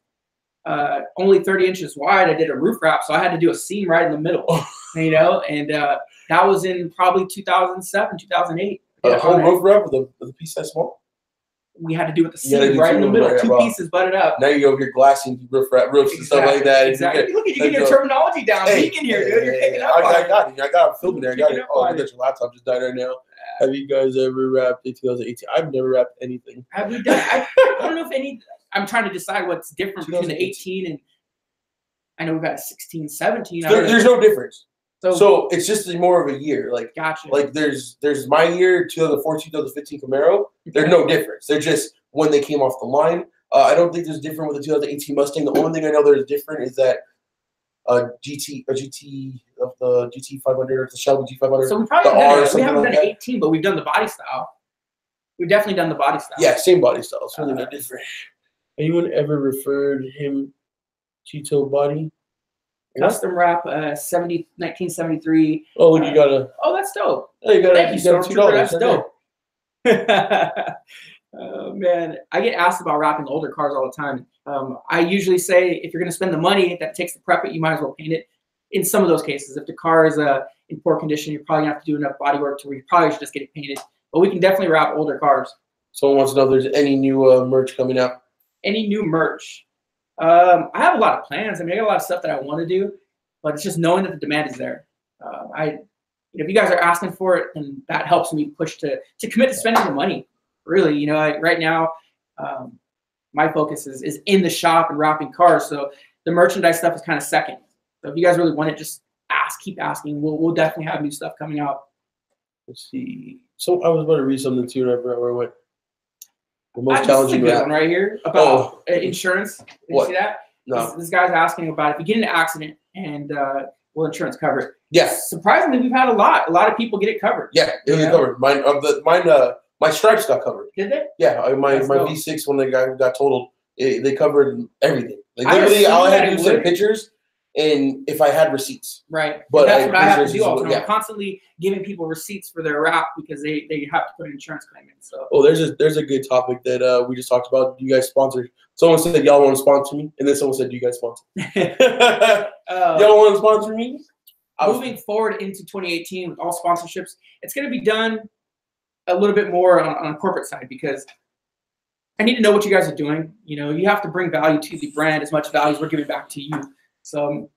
S1: only 30 inches wide. I did a roof wrap, so I had to do a seam right in the middle, you know, and that was in probably 2007, 2008.
S2: A whole roof wrap with a piece that small?
S1: We had to do with the seam right in the middle, two pieces butted up.
S2: Now you go over here glassing roofs and stuff like that.
S1: Exactly. Look at you getting your terminology down. Hey, in here, dude. You're picking up.
S2: I got it. I got it filming there. I got it. Oh, look at your laptop just died right now. Have you guys ever wrapped in 2018? I've never wrapped anything.
S1: Have we done? I don't know if any. I'm trying to decide what's different between the 18 and. I know we've got a 16, 17.
S2: There's no difference. So it's just more of a year. Like,
S1: gotcha.
S2: Like there's my year, 2014, 2015 Camaro. There's no difference. They're just when they came off the line. I don't think there's different with the 2018 Mustang. The only thing I know there's different is that GT of the GT 500 or the Shelby G500.
S1: So we probably haven't done 18, but we've done the body style. We've definitely done the body style.
S2: Yeah, same body style. It's really no different. Anyone ever referred him Cheeto body?
S1: Custom wrap 1973.
S2: Oh, you got a.
S1: Oh, that's dope.
S2: Oh, you got
S1: Thank you,
S2: $2.
S1: That's dope. Oh man, I get asked about wrapping older cars all the time. I usually say if you're going to spend the money that takes to prep it, you might as well paint it. In some of those cases, if the car is in poor condition, you're probably going to have to do enough body work to where you probably should just get it painted. But we can definitely wrap older cars.
S2: Someone wants to know if there's any new merch coming out.
S1: Any new merch? I have a lot of plans. I mean, I got a lot of stuff that I want to do, but it's just knowing that the demand is there. If you guys are asking for it, then that helps me push to commit to spending the money. Really, you know, right now, my focus is in the shop and wrapping cars. So the merchandise stuff is kind of second. So if you guys really want it, just keep asking. We'll definitely have new stuff coming out.
S2: Let's see. So I was about to read something too. Where I went. The most challenging
S1: one right here about insurance. Did you see that?
S2: No.
S1: This guy's asking about if you get in an accident and will insurance cover it?
S2: Yes.
S1: Surprisingly, we've had a lot of people get it covered.
S2: Yeah, it was covered. My stripes got covered.
S1: Did they?
S2: Yeah, my V6 when they got totaled, they covered everything. Like literally, all I had to do was send pictures, and if I had receipts.
S1: Right. But that's what I have to do also. I'm constantly giving people receipts for their wrap because they have to put an insurance claim in. So.
S2: Oh, there's a good topic that we just talked about. You guys sponsored Someone said y'all want to sponsor me, and then someone said, "Do you guys sponsor?" Y'all want to sponsor me?
S1: Moving forward into 2018 with all sponsorships, it's going to be done a little bit more on a corporate side because I need to know what you guys are doing. You know, you have to bring value to the brand as much value as we're giving back to you. So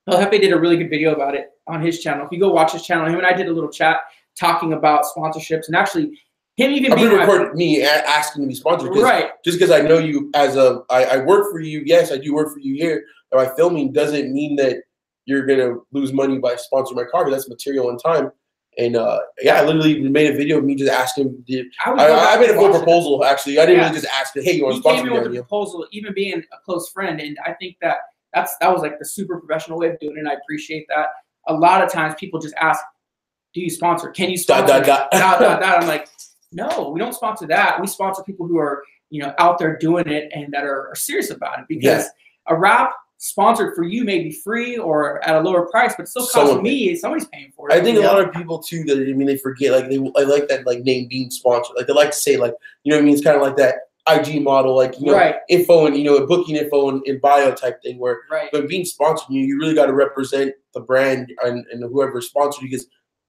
S1: El Jefe did a really good video about it on his channel. If you go watch his channel, him and I did a little chat talking about sponsorships and actually. Him even being
S2: recorded me asking to be sponsored,
S1: right?
S2: Just because I know you as I work for you. Yes, I do work for you here. But by filming doesn't mean that you're gonna lose money by sponsoring my car. That's material and time. And yeah, I literally made a video of me just asking. I made a full proposal. Actually, I didn't really just ask. Hey, you want to sponsor me?
S1: He came in with a proposal, even being a close friend, and I think that was like the super professional way of doing it. And I appreciate that. A lot of times people just ask, "Do you sponsor? Can you sponsor?" I'm like. No, we don't sponsor that. We sponsor people who are, you know, out there doing it and that are serious about it. Because a wrap sponsored for you may be free or at a lower price, but it still costs me. Somebody's paying for it.
S2: I think a lot of people too that they forget I like that name being sponsored. Like they like to say you know what I mean. It's kind of like that IG model, info and booking info and bio type thing. Where but being sponsored, you really got to represent the brand and whoever sponsored you because.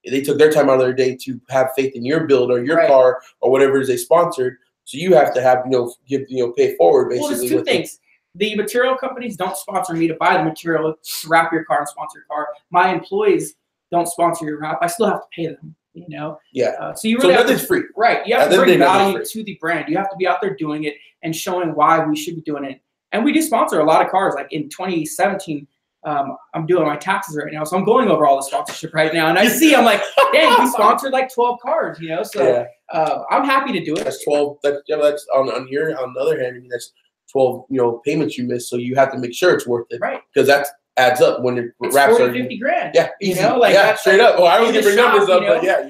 S2: They took their time out of their day to have faith in your build or your car or whatever it is they sponsored. So you have to have, pay forward basically.
S1: Well, there's two things. The material companies don't sponsor me to buy the material to wrap your car and sponsor your car. My employees don't sponsor your wrap. I still have to pay them, you know?
S2: Yeah.
S1: So you really
S2: nothing's free.
S1: Right. You have to bring value to the brand. You have to be out there doing it and showing why we should be doing it. And we do sponsor a lot of cars. Like in 2017, I'm doing my taxes right now, so I'm going over all the sponsorship right now, and I'm like, dang, we sponsored like 12 cars, you know. So I'm happy to do it.
S2: That's 12. That's on here. On the other hand, I mean, that's 12, payments you missed. So you have to make sure it's worth it,
S1: right?
S2: Because that adds up when it wraps
S1: 40, 50 grand.
S2: Yeah,
S1: easy. You know, that's
S2: straight up. Well, I always give numbers up, but yeah,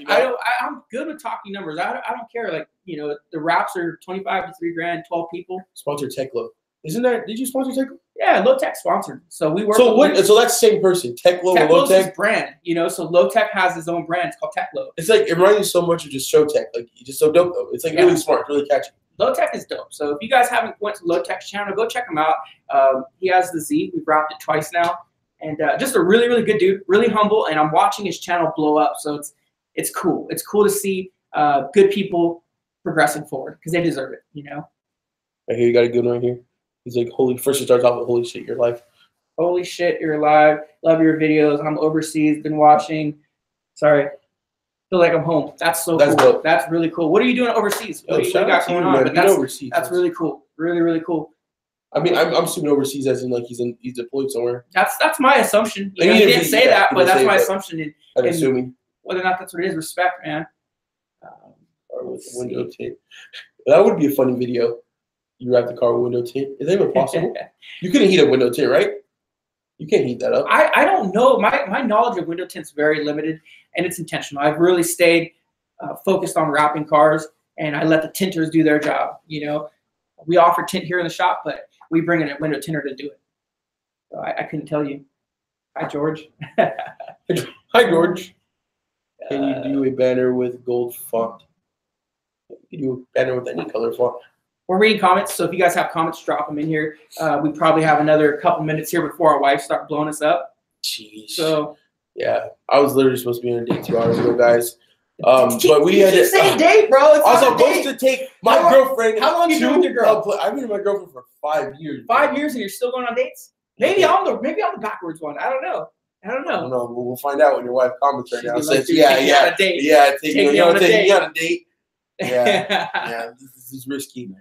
S1: I'm good with talking numbers. I don't care. Like, the wraps are 25 to 3 grand, 12 people.
S2: Sponsor Techlo. Isn't that? Did you sponsor Techlo?
S1: Yeah, Low Tech sponsored. So we work.
S2: So that's the same person. Techlo and Low Tech.
S1: His brand, So Low Tech has his own brand. It's called Techlo.
S2: It's like it reminds me so much of just Show Tech. Like you're just so dope though. It's like really smart, really catchy.
S1: Low Tech is dope. So if you guys haven't went to Low Tech's channel, go check him out. He has the Z. We've wrapped it twice now, and just a really, really good dude. Really humble, and I'm watching his channel blow up. So it's cool. It's cool to see good people progressing forward because they deserve it.
S2: Right here, you got a good one right here. He's like, first it starts off with, holy shit, you're alive.
S1: Holy shit, you're alive. Love your videos. I'm overseas, been watching. Sorry. Feel like I'm home. That's so cool.
S2: Dope.
S1: That's really cool. What are you doing overseas? What do you got going on? But that's really cool. Really, really cool.
S2: I mean, I'm assuming overseas as in like he's deployed somewhere.
S1: That's my assumption. He didn't say that, but that's my assumption.
S2: I'm assuming.
S1: Whether or not that's what it is, respect, man.
S2: Or with the window tint. That would be a funny video. You wrap the car with window tint. Is that even possible? You couldn't heat a window tint, right? You can't heat that up.
S1: I don't know. My knowledge of window tint is very limited, and it's intentional. I've really stayed focused on wrapping cars, and I let the tinters do their job. We offer tint here in the shop, but we bring in a window tinter to do it. So I couldn't tell you. Hi, George.
S2: Hi, George. Can you do a banner with gold font? You can do a banner with any color font.
S1: We're reading comments, so if you guys have comments, drop them in here. We probably have another couple minutes here before our wives start blowing us up.
S2: Jeez.
S1: So
S2: yeah, I was literally supposed to be on a date 2 hours ago, guys.
S1: But we had to say date, bro.
S2: I was supposed to take my girlfriend.
S1: How long you been with your girl?
S2: I've been with my girlfriend for 5 years.
S1: 5 years, and you're still going on dates? Maybe I'm the backwards one. I don't know.
S2: We'll find out when your wife comments right now. Says,
S1: take me on a date.
S2: Take me on a date. Yeah, this is risky.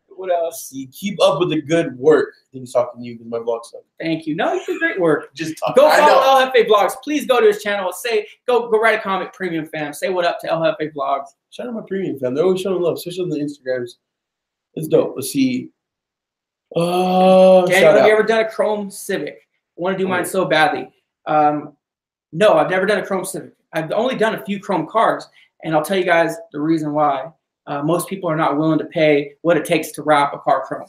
S1: What else?
S2: You keep up with the good work. I think he's talking to you because my vlog sucks.
S1: Thank you. No, you do great work.
S2: Just
S1: go follow El Jefe Vlogs. Please go to his channel. Go write a comment, Premium Fam. Say what up to El Jefe Vlogs.
S2: Shout out my Premium Fam. They're always showing love, especially on the Instagrams. It's dope. Let's see.
S1: Daniel, have you ever done a Chrome Civic? I want to do mine so badly. No, I've never done a Chrome Civic. I've only done a few Chrome cars, and I'll tell you guys the reason why. Most people are not willing to pay what it takes to wrap a car chrome.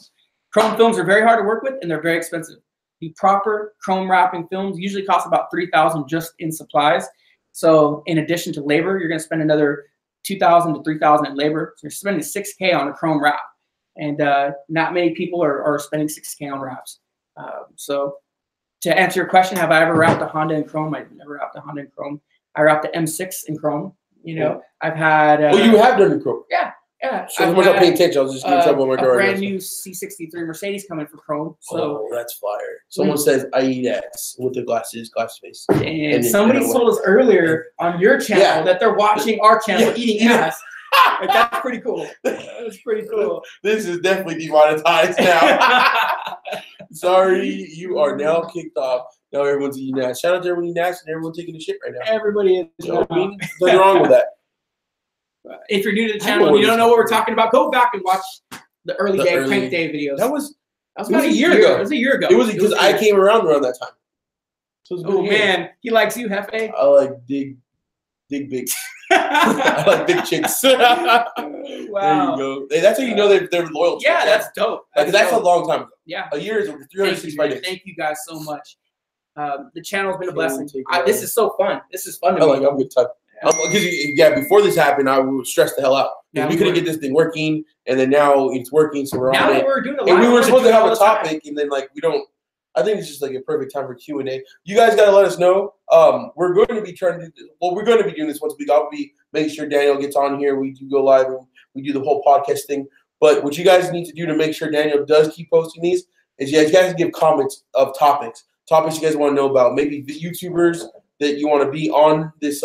S1: Chrome films are very hard to work with, and they're very expensive. The proper chrome wrapping films usually cost about $3,000 just in supplies. So in addition to labor, you're going to spend another $2,000 to $3,000 in labor. So you're spending $6K on a chrome wrap. and not many people are spending $6K on wraps. So to answer your question, have I ever wrapped a Honda in chrome? I've never wrapped a Honda in chrome. I wrapped the M6 in chrome. You know, I've had.
S2: You have done in chrome.
S1: Yeah. Yeah,
S2: so I'm not paying attention. I was just giving trouble with my door.
S1: A brand new C63 Mercedes coming for chrome. So
S2: that's fire. Someone says I eat ass with the glass face.
S1: And somebody told us earlier on your channel that they're watching our channel eating ass. Like, that's pretty cool. That's pretty cool.
S2: This is definitely demonetized now. Sorry, you are now kicked off. Now everyone's eating ass. Shout out to everyone eating ass and everyone taking the shit right now.
S1: Everybody is.
S2: You know what I mean? Nothing wrong with that.
S1: If you're new to the channel and you don't know what we're talking about, go back and watch the early Tank Day videos.
S2: That was
S1: about a year ago. It was a year ago.
S2: It was because I came around that time.
S1: So oh man, he likes you, Jefe.
S2: I like big. I like big chicks. Wow. There you go. Hey, that's how you know they're loyal.
S1: Yeah, that's dope.
S2: That's a long time ago.
S1: Yeah,
S2: a year is 365 days.
S1: Thank you guys so much. The channel's been a blessing. This is so fun. This is fun to me.
S2: I'm good time. Because before this happened, I was stressed the hell out. We couldn't get this thing working, and then now it's working. So we're on it.
S1: We're doing
S2: and we were supposed to have a topic, and then we don't. I think it's just like a perfect time for Q&A. You guys got to let us know. We're going to be we're going to be doing this once a week. I'll be making sure Daniel gets on here. We do go live and we do the whole podcast thing. But what you guys need to do to make sure Daniel does keep posting these is you guys give comments of topics you guys want to know about. Maybe the YouTubers that you want to be on this.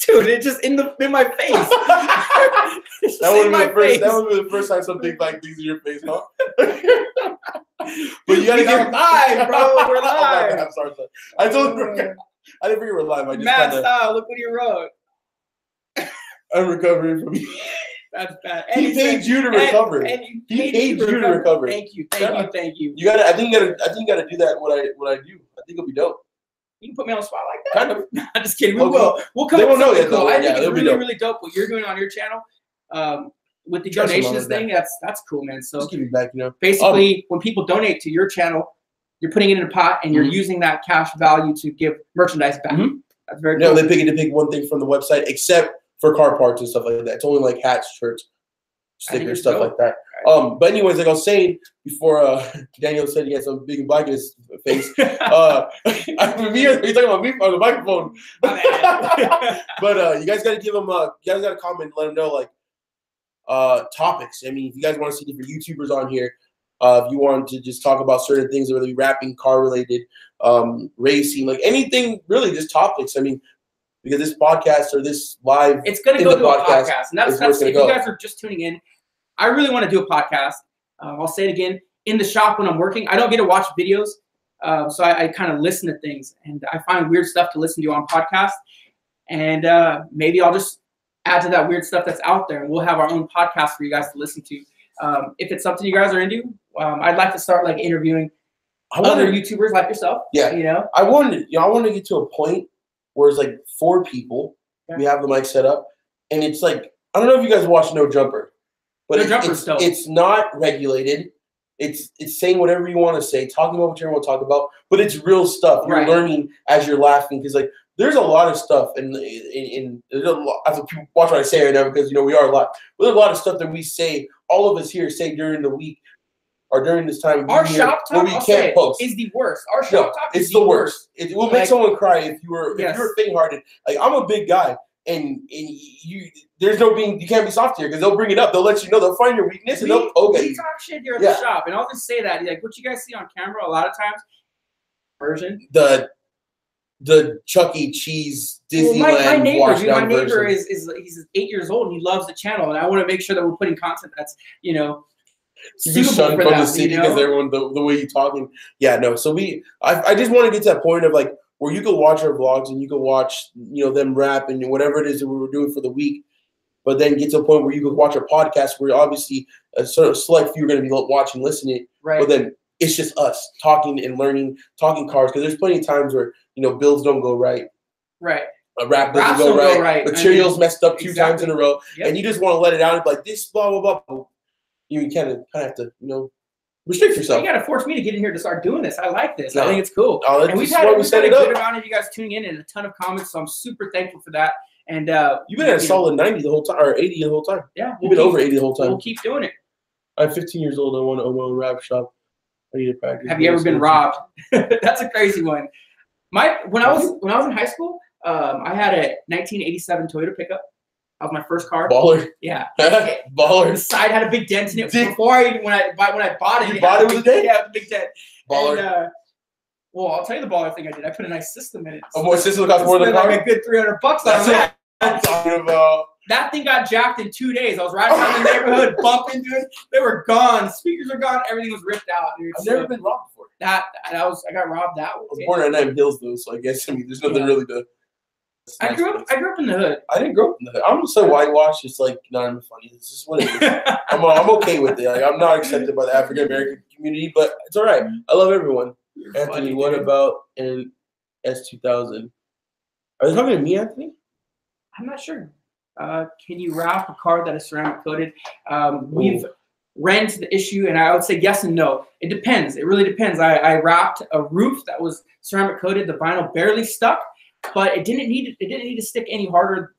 S1: Dude, it's just in my face.
S2: That would be the first time something like these in your face, huh? But you gotta get
S1: live, bro. We're live.
S2: I'm sorry. I told you. I didn't figure we were live. I just
S1: Mad style. Look what you wrote.
S2: I'm recovering from you.
S1: That's bad.
S2: He paid you to recover. He paid you to recover.
S1: Thank you.
S2: You gotta. I think you gotta do that. What I do. I think it'll be dope.
S1: You can put me on the spot like that.
S2: Kind of.
S1: No, I'm just kidding. We will. We'll come up with something cool. I think it's really dope what you're doing on your channel. With the donations thing, that's cool, man. So
S2: just give me back,
S1: basically, when people donate to your channel, you're putting it in a pot and you're using that cash value to give merchandise back. That's very cool.
S2: No, they pick one thing from the website, except for car parts and stuff like that. It's only like hats, shirts, stickers, stuff like that. But anyways, like I was saying before, Daniel said he had some big and black in his face. You're talking about me on the microphone. But you guys got to give them. You guys got to comment and let them know topics. I mean, if you guys want to see different YouTubers on here, if you want to just talk about certain things, whether it be rapping, car related, racing, like anything, really, just topics. I mean, because this podcast or this live,
S1: it's going to go to a podcast, and that's if you guys are just tuning in. I really want to do a podcast. I'll say it again. In the shop when I'm working, I don't get to watch videos, so I kind of listen to things, and I find weird stuff to listen to on podcasts. And maybe I'll just add to that weird stuff that's out there, and we'll have our own podcast for you guys to listen to. If it's something you guys are into, I'd like to start interviewing other YouTubers like yourself.
S2: Yeah, I want to get to a point where it's 4 people. Yeah. We have the mic set up, and it's I don't know if you guys watch No Jumper. But it's not regulated. It's saying whatever you want to say, talking about what you want to talk about, but it's real stuff. You're learning as you're laughing because there's a lot of stuff and there's a lot. I have to watch what I say right now because we are a lot. But there's a lot of stuff that we say. All of us here say during the week or during this time.
S1: Our shop talk is the worst. Our shop talk is the worst.
S2: It will make someone cry if you're faint-hearted. I'm a big guy. And there's no you can't be soft here because they'll bring it up. They'll let you know. They'll find your weakness and they'll poke at you.
S1: We talk shit here at the shop, and I'll just say that what you guys see on camera a lot of times. Version
S2: the Chuck E. Cheese Disneyland.
S1: My neighbor is he's 8 years old and he loves the channel, and I want to make sure that we're putting content that's
S2: You be shunned from the city because everyone the way you talking. Yeah, no. So I just want to get to that point of where you could watch our vlogs and you could watch, them rap and whatever it is that we were doing for the week, but then get to a point where you could watch our podcast where obviously a sort of select few are going to be watching, listening, but then it's just us talking and learning, talking cars, because there's plenty of times where, bills don't go right.
S1: Right.
S2: Rap doesn't go right. Materials messed up 2 times in a row, and you just want to let it out and be like, this, blah, blah, blah. You kind of have to, restrict yourself.
S1: You got to force me to get in here to start doing this. I like this. I think it's cool. And we've had a good amount of you guys tuning in and a ton of comments, so I'm super thankful for that. And
S2: you've been at a solid 90 the whole time, or 80 the whole time.
S1: Yeah,
S2: you've been over 80 the whole time.
S1: We'll keep doing it.
S2: I'm 15 years old. I want to own my own wrap shop. I need to practice.
S1: Have you ever been robbed? That's a crazy one. When I was in high school, I had a 1987 Toyota pickup. That was my first car.
S2: Baller.
S1: Yeah.
S2: Baller.
S1: The side had a big dent in it. Before when I bought it,
S2: you bought it with a dent?
S1: Yeah, with a big dent.
S2: Baller.
S1: And, well, I'll tell you the baller thing I did. I put a nice system in it.
S2: A more system cost more than a car?
S1: Like a good $300 on that.
S2: I'm talking about.
S1: That thing got jacked in 2 days. I was riding around the neighborhood, bumped into it. They were gone. Speakers are gone. Everything was ripped out, dude.
S2: I've never been robbed before.
S1: I got robbed that way.
S2: I was born at Nine Hills though, so I guess there's nothing really to.
S1: I grew up in the hood.
S2: I didn't grow up in the hood. I'm so whitewashed. It's like not even funny. It's just what it is. I'm okay with it. Like I'm not accepted by the African American community, but it's all right. I love everyone. You're Anthony, funny, what about an S2000? Are they talking to me, Anthony?
S1: I'm not sure. Can you wrap a car that is ceramic coated? We've ran into the issue, and I would say yes and no. It depends. It really depends. I wrapped a roof that was ceramic coated. The vinyl barely stuck, but it didn't need to stick any harder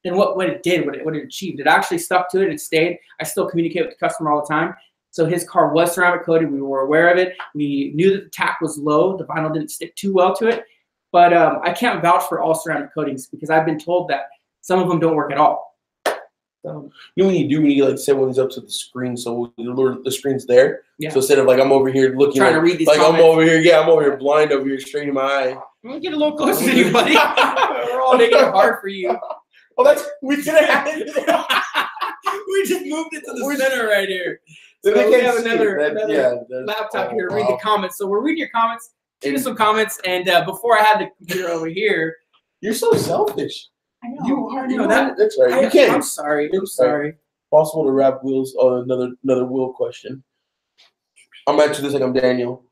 S1: than what it did, what it achieved. It actually stuck to it. It stayed. I still communicate with the customer all the time. So his car was ceramic coated. We were aware of it. We knew that the tack was low. The vinyl didn't stick too well to it. But I can't vouch for all ceramic coatings because I've been told that some of them don't work at all. So,
S2: you know when you like set one of these up to the screen so the screen's there?
S1: Yeah.
S2: So instead of like I'm over here looking
S1: trying to read these
S2: like
S1: comments.
S2: I'm over here blind over here straining my eye.
S1: I'm gonna get a little closer to you, buddy. We're all making it hard for you.
S2: Well, we just moved
S1: it to the center right here.
S2: So
S1: we have another laptop here to read the comments. So we're reading your comments. Give us some comments. And before I had the computer over here.
S2: You're so selfish.
S1: I know.
S2: You are.
S1: You know that.
S2: That's right. You can't.
S1: I'm sorry. I'm sorry.
S2: Possible to wrap wheels. Oh, another wheel question. I'm answering this like I'm Daniel.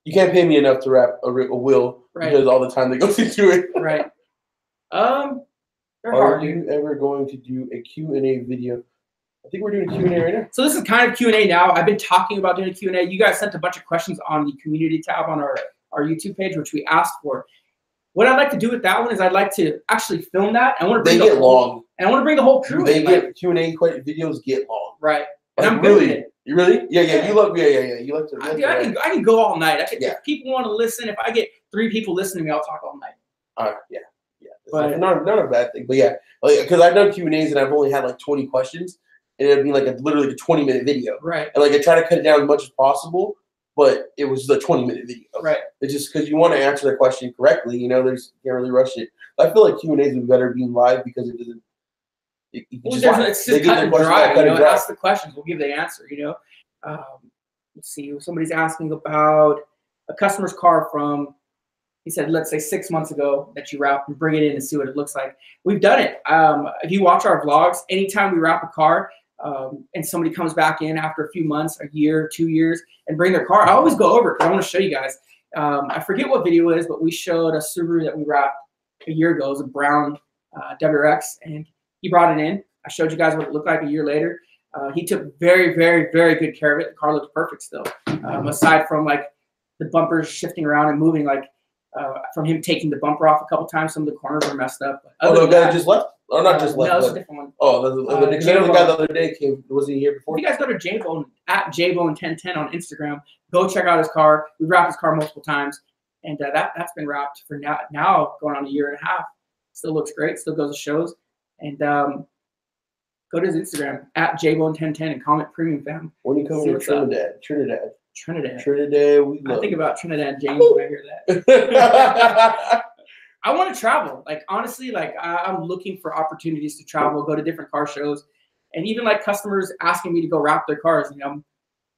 S2: You can't pay me enough to wrap a wheel because all the time that goes into it.
S1: Right.
S2: Are you ever going to do a Q&A video? I think we're doing a Q&A right now.
S1: So this is kind of Q&A now. I've been talking about doing a Q&A. You guys sent a bunch of questions on the community tab on our YouTube page, which we asked for. What I'd like to do with that one is I'd like to actually film that. I want to bring
S2: they get long.
S1: And I want to bring the whole crew.
S2: They get Q&A videos get long.
S1: Right.
S2: And
S1: I'm
S2: really. You really? Yeah. You love. Yeah. You like to.
S1: I can go all night. If people want to listen, if I get 3 people listening to me, I'll talk all night.
S2: Yeah.
S1: But
S2: not a bad thing. But yeah, because I've done Q&As and I've only had like 20 questions, and it'd be like literally a 20-minute video.
S1: Right.
S2: And like I try to cut it down as much as possible, but it was a 20-minute video.
S1: Right.
S2: It's just because you want to answer the question correctly. You can't really rush it. I feel like Q&As would be better being live because it doesn't.
S1: It's just cut and dry. Ask the questions, we'll give the answer. Let's see. Somebody's asking about a customer's car from. He said, let's say 6 months ago that you wrap and bring it in and see what it looks like. We've done it. If you watch our vlogs, anytime we wrap a car and somebody comes back in after a few months, a year, 2 years, and bring their car, I always go over it because I want to show you guys. I forget what video it is, but we showed a Subaru that we wrapped a year ago. It was a brown WRX, and he brought it in. I showed you guys what it looked like a year later. He took very, very, very good care of it. The car looks perfect still, aside from like the bumpers shifting around and moving like. From him taking the bumper off a couple times, some of the corners were messed up.
S2: The guy just left? Or not just left?
S1: No, it's a different one.
S2: Oh, the guy the other day came. Was he here before?
S1: If you guys go to J-Bone, at JBone1010 on Instagram, go check out his car. We've wrapped his car multiple times, and that's been wrapped for now going on a year and a half. Still looks great. Still goes to shows. And go to his Instagram, at JBone1010, and comment Premium Fam.
S2: When you come to Trinidad.
S1: We love. I think about Trinidad James when I hear that. I want to travel. Like honestly, like I'm looking for opportunities to travel, go to different car shows, and even like customers asking me to go wrap their cars.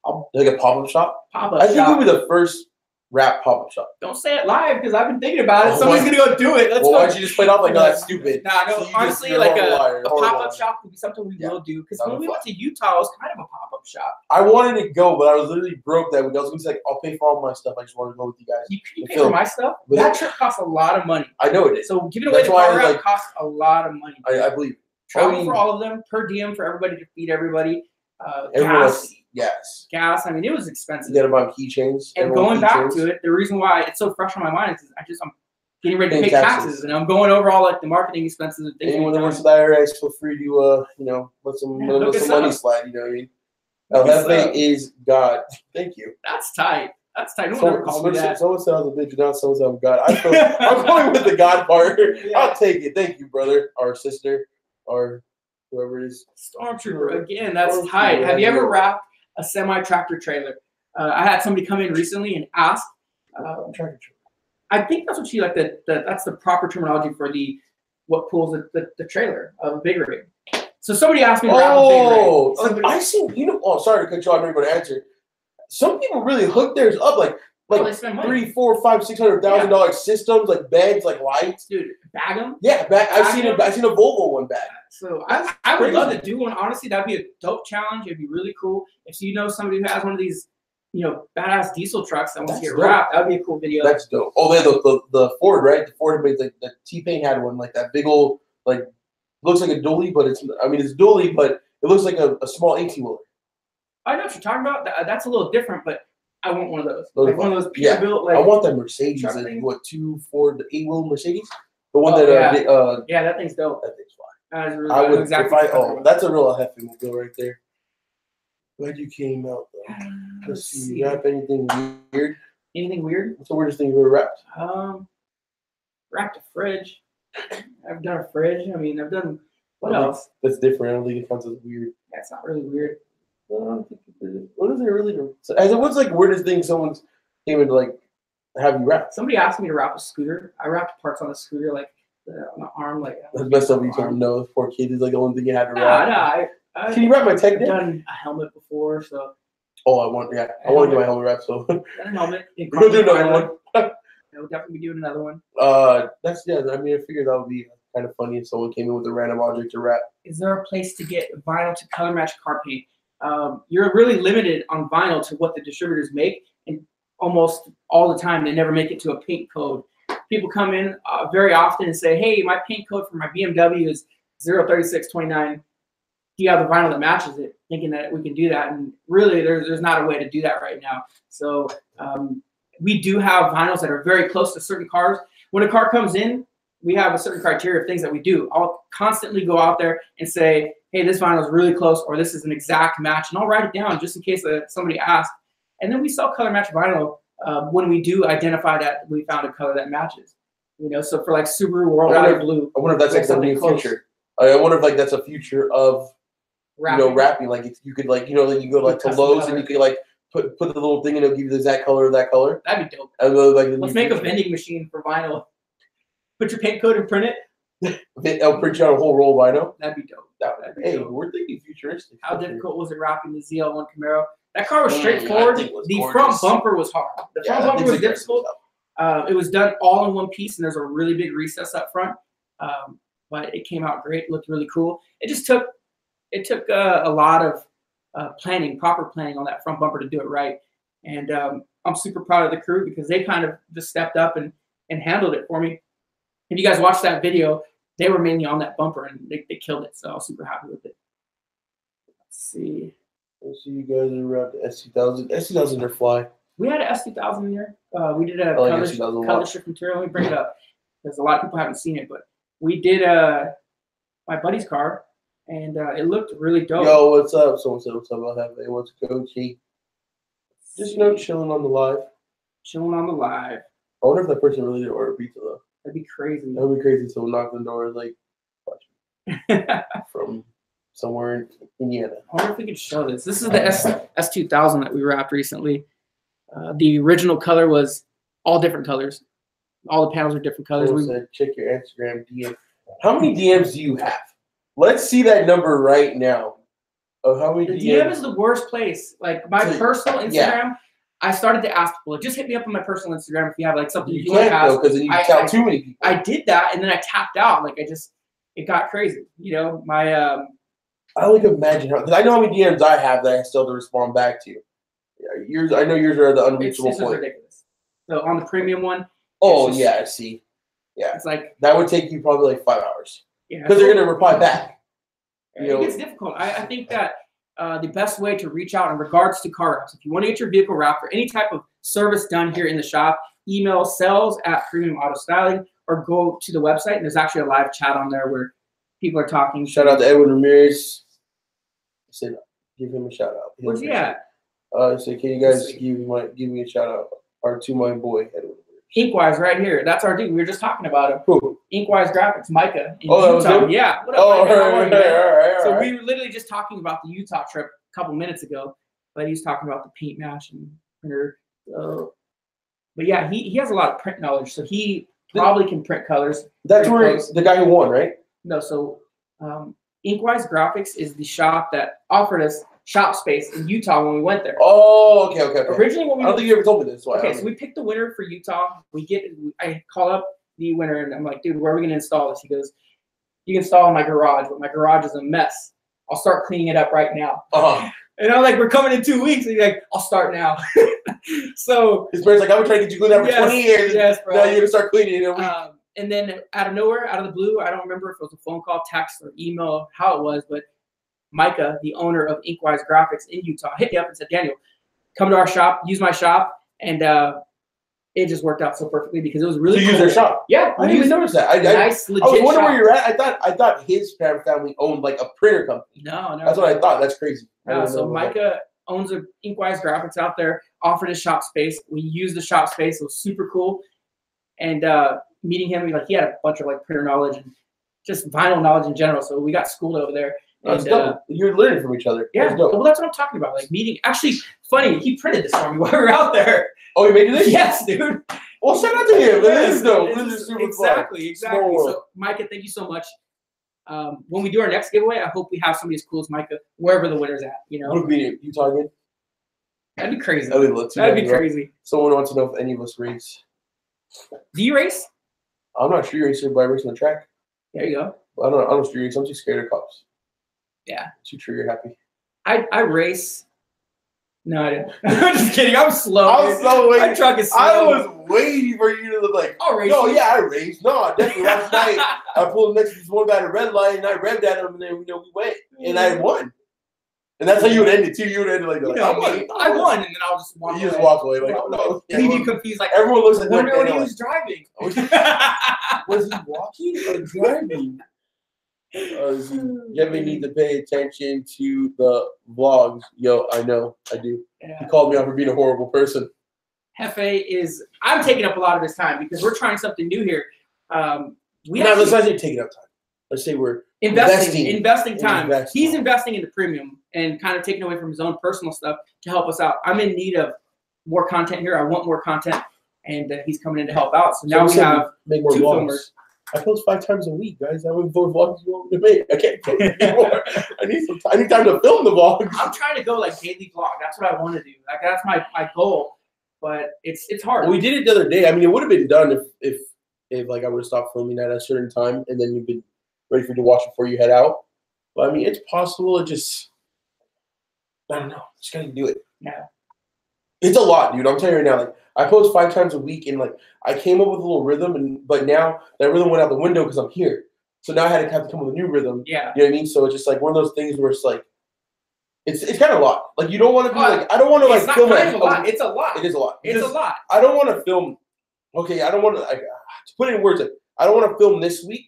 S1: I'll
S2: like a pop-up shop.
S1: I
S2: think we'll be the first wrap pop-up shop.
S1: Don't say it live because I've been thinking about it. Somebody's gonna go do it. Let's go.
S2: Why don't you just play it off like, no, that's stupid?
S1: Nah, no. So honestly, like a pop-up shop would be something we will do. Because when we went to Utah, it was kind of a pop-up shop.
S2: I wanted to go, but I was literally broke that week. I was gonna say, like, I'll pay for all my stuff. I just wanted to go with you guys.
S1: You pay for my stuff? That trip costs a lot of money.
S2: I know it is.
S1: So giving away the car wrap costs a lot of money.
S2: I believe.
S1: Travel for all of them, per diem for everybody to feed everybody. Gas. I mean, it was expensive.
S2: You gotta buy keychains.
S1: And going back to it, the reason why it's so fresh on my mind is I'm getting ready to pay taxes, and I'm going over all like the marketing expenses and things.
S2: Anyone that works with the IRS, feel free to let some money slide. You know what I mean? El Jefe is God. Thank you.
S1: That's tight. That's tight. No one ever called me that.
S2: Someone said I was a bitch, now someone said I'm God. I'm going with the God part. Yeah. I'll take it. Thank you, brother, or sister, or whoever it is.
S1: Stormtrooper. Again, that's tight. Have you ever wrapped a semi-tractor trailer? I had somebody come in recently and ask.
S2: Tractor trailer.
S1: I think that's what she like. That's the proper terminology for what pulls the trailer of a big rig. So somebody asked me to wrap a big rig.
S2: I seen Oh, sorry to cut you off. I'm going to answer. Some people really hook theirs up like $300,000, $400,000, $500,000, $600,000 systems, like beds, like lights.
S1: Dude, bag them.
S2: Yeah, I've seen a Volvo one bag.
S1: So I would love to do one. Honestly, that'd be a dope challenge. It'd be really cool. If you know somebody who has one of these, badass diesel trucks that wants to get wrapped, that'd be a cool video.
S2: That's dope. Oh, yeah, the Ford, right? The Ford made the T-Pain had one, like that big old, like, looks like a dually, but it's dually, but it looks like a small 18-wheeler.
S1: I know what you're talking about. That's a little different, but I want one of those. Like one of those Peterbilt. Like,
S2: I want that Mercedes. Two Ford 8-wheel Mercedes? The one that
S1: yeah, that thing's dope.
S2: That thing's fine.
S1: That is really exactly.
S2: That's a real hefty mobile right there. Glad you came out though. Let's see. You wrap anything weird?
S1: Anything weird?
S2: What's the weirdest thing you ever wrapped?
S1: Wrapped a fridge. I've done a fridge. I mean, I've done what else?
S2: That's different. I don't think it counts as weird.
S1: That's not really weird.
S2: What is it really? What's like weirdest thing someone's came in to like have you wrap?
S1: Somebody asked me to wrap a scooter. I wrapped parts on a scooter, like on the arm, like.
S2: That's messed up. You told me no. 4 kids is like the only thing you had to wrap.
S1: No.
S2: Can you wrap my tech?
S1: I've done a helmet before, so.
S2: Oh, I want to get my helmet wrap. So.
S1: A helmet.
S2: We'll do another one.
S1: We'll definitely be doing another one.
S2: I figured that would be kind of funny if someone came in with a random object to wrap.
S1: Is there a place to get vinyl to color match car paint? You're really limited on vinyl to what the distributors make, and almost all the time they never make it to a paint code. People come in very often and say, "Hey, my paint code for my BMW is 03629. Do you have the vinyl that matches it?" Thinking that we can do that, and really, there's not a way to do that right now. So we do have vinyls that are very close to certain cars. When a car comes in, we have a certain criteria of things that we do. I'll constantly go out there and say, hey, this vinyl is really close, or this is an exact match, and I'll write it down just in case somebody asks. And then we sell color match vinyl when we do identify that we found a color that matches. So for like Subaru World Out of Blue.
S2: I wonder if that's like something in the future. I wonder if like that's a future of wrapping. Like if you could like then you go like to Lowe's and you could like put the little thing and it'll give you the exact color of that color.
S1: That'd be dope.
S2: Let's
S1: make a vending machine for vinyl. Put your paint code and print it.
S2: I'll print you out a whole roll of vinyl.
S1: That'd be dope.
S2: We're thinking futuristic.
S1: How difficult was it wrapping the ZL1 Camaro? That car was straightforward. The front bumper was hard. The front bumper was difficult. It was done all in one piece, and there's a really big recess up front. But it came out great. It looked really cool. It took a lot of proper planning on that front bumper to do it right. And I'm super proud of the crew because they kind of just stepped up and handled it for me. If you guys watched that video, they were mainly on that bumper and they killed it. So I was super happy with it. Let's see.
S2: Let's see, you guys are around the S2000. S2000 are fly.
S1: We had an S2000 in there. We did a color shift material. Let me bring it up because a lot of people haven't seen it. But we did my buddy's car, and it looked really dope.
S2: Yo, what's up? Someone said what's up about that. Hey, what's Coachy? Just chilling on the live.
S1: Chilling on the live.
S2: I wonder if that person really did order pizza though.
S1: That'd be crazy.
S2: That would be crazy. So we'll knock on the door like from somewhere in Indiana.
S1: I wonder if we could show this. This is the S2000 that we wrapped recently. The original color was all different colors. All the panels are different colors.
S2: Check your Instagram DM. How many DMs do you have? Let's see that number right now. Of how many DMs?
S1: DM is the worst place. Like my personal Instagram. Yeah. I started to ask people, just hit me up on my personal Instagram if you have like something you want to ask.
S2: Because then you count too many people.
S1: I did that and then I tapped out. Like it got crazy. My
S2: I don't even imagine how, because I know how many DMs I have that I still have to respond back to. Yours, I know yours are at the unreachable point. It's
S1: ridiculous. So on the premium one.
S2: Oh yeah, I see. Yeah,
S1: it's like
S2: that would take you probably like 5 hours.
S1: Yeah,
S2: because they're gonna reply back.
S1: It gets difficult. I think that the best way to reach out in regards to car wraps, if you want to get your vehicle wrapped or any type of service done here in the shop, email sales@Premium Auto Styling or go to the website. And there's actually a live chat on there where people are talking.
S2: Shout out to Edwin Ramirez. give him a shout out.
S1: Where's he at?
S2: So can you guys give me a shout out or to my boy Edwin?
S1: Inkwise right here. That's our dude. We were just talking about him.
S2: Who?
S1: Inkwise Graphics, Micah. In
S2: Utah.
S1: That was him? Yeah. What up,
S2: all
S1: right. So
S2: right.
S1: we were literally just talking about the Utah trip a couple minutes ago, but he's talking about the paint match and printer. But yeah, he has a lot of print knowledge, so he probably can print colors.
S2: That's where the guy who won, right?
S1: No, so Inkwise Graphics is the shop that offered us shop space in Utah when we went there.
S2: Oh, okay.
S1: Originally, when we
S2: I don't think you ever told me this.
S1: Okay, so we picked the winner for Utah. I call up the winner and I'm like, dude, where are we gonna install this? He goes, you can install in my garage, but my garage is a mess. I'll start cleaning it up right now. And I'm like, we're coming in 2 weeks. And he's like, I'll start now. So
S2: his brother's like, I've been trying to get you cleaned up for 20 years.
S1: Yes, bro.
S2: Now you're gonna start cleaning it in a week.
S1: And then out of nowhere, out of the blue, I don't remember if it was a phone call, text, or email, how it was, but Micah, the owner of Inkwise Graphics in Utah, hit me up and said, Daniel, come to our shop, use my shop, and it just worked out so perfectly because it was really cool.
S2: Use their shop?
S1: Yeah.
S2: I didn't even notice that. I was wondering where you're at. I thought his parent family owned like a printer company.
S1: No.
S2: That's what I thought. That's crazy.
S1: So Micah owns a Inkwise Graphics out there, offered his shop space. We used the shop space. It was super cool. And meeting him, he had a bunch of like printer knowledge and just vinyl knowledge in general. So we got schooled over there.
S2: You're learning from each other.
S1: Yeah, well, that's what I'm talking about. Like meeting. Actually, funny, he printed this for me while we were out there.
S2: Oh, he made you this?
S1: Yes, dude.
S2: Well, shout out to him. This is dope.
S1: This is super exactly. So, Micah, thank you so much. When we do our next giveaway, I hope we have somebody as cool as Micah, wherever the winner's at.
S2: What would be Utah again?
S1: That'd be crazy.
S2: That'd
S1: be crazy.
S2: Someone wants to know if any of us race.
S1: Do you race?
S2: I'm not sure you race, but I race on the track.
S1: There you go.
S2: I don't street race. I'm too scared of cops.
S1: Yeah.
S2: Too trigger happy.
S1: I race. No, I didn't. I'm just kidding. I'm slow.
S2: I was so waiting.
S1: My truck is slow.
S2: I was waiting for you to look like,
S1: I'll race.
S2: No, yeah, I raced. No, definitely. Last night, I pulled next to this one guy at a red light, and I revved at him, and then we went, and I won. And that's how you would end it too. You would end it like,
S1: I won, and then I'll just walk away.
S2: You just walk away like, oh no.
S1: Leave you confused. Like
S2: everyone looks at
S1: wonder when he was driving.
S2: Was he walking or driving? You ever need to pay attention to the vlogs? Yo, I know, I do. Yeah. He called me out for being a horrible person.
S1: Jefe I'm taking up a lot of his time because we're trying something new here.
S2: Let's not say taking up time. Let's say we're investing time. He's investing in the premium and kind of taking away from his own personal stuff to help us out. I'm in need of more content here. I want more content, and he's coming in to help out. So now we have make more
S1: 2 filmers.
S2: I post 5 times a week, guys. How many more vlogs you want me to make? I can't post anymore. I need time to film the vlogs.
S1: I'm trying to go like daily vlog. That's what I want to do. Like that's my goal, but it's hard.
S2: Well, we did it the other day. I mean, it would have been done if like I would have stopped filming at a certain time, and then you've been ready for you to watch before you head out. But I mean, it's possible. It just, I don't know. Just gotta do it.
S1: Yeah.
S2: It's a lot, dude. I'm telling you right now. Like I post 5 times a week, and like I came up with a little rhythm, but now that rhythm went out the window because I'm here. So now I had to have to come with a new rhythm.
S1: Yeah.
S2: You know what I mean? So it's just like one of those things where it's like, it's kind of a lot. Like you don't want to be like, I don't want to like film it.
S1: It's a lot.
S2: It is a lot.
S1: It's a lot.
S2: I don't want to film. Okay, I don't want to put it in words. Like, I don't want to film this week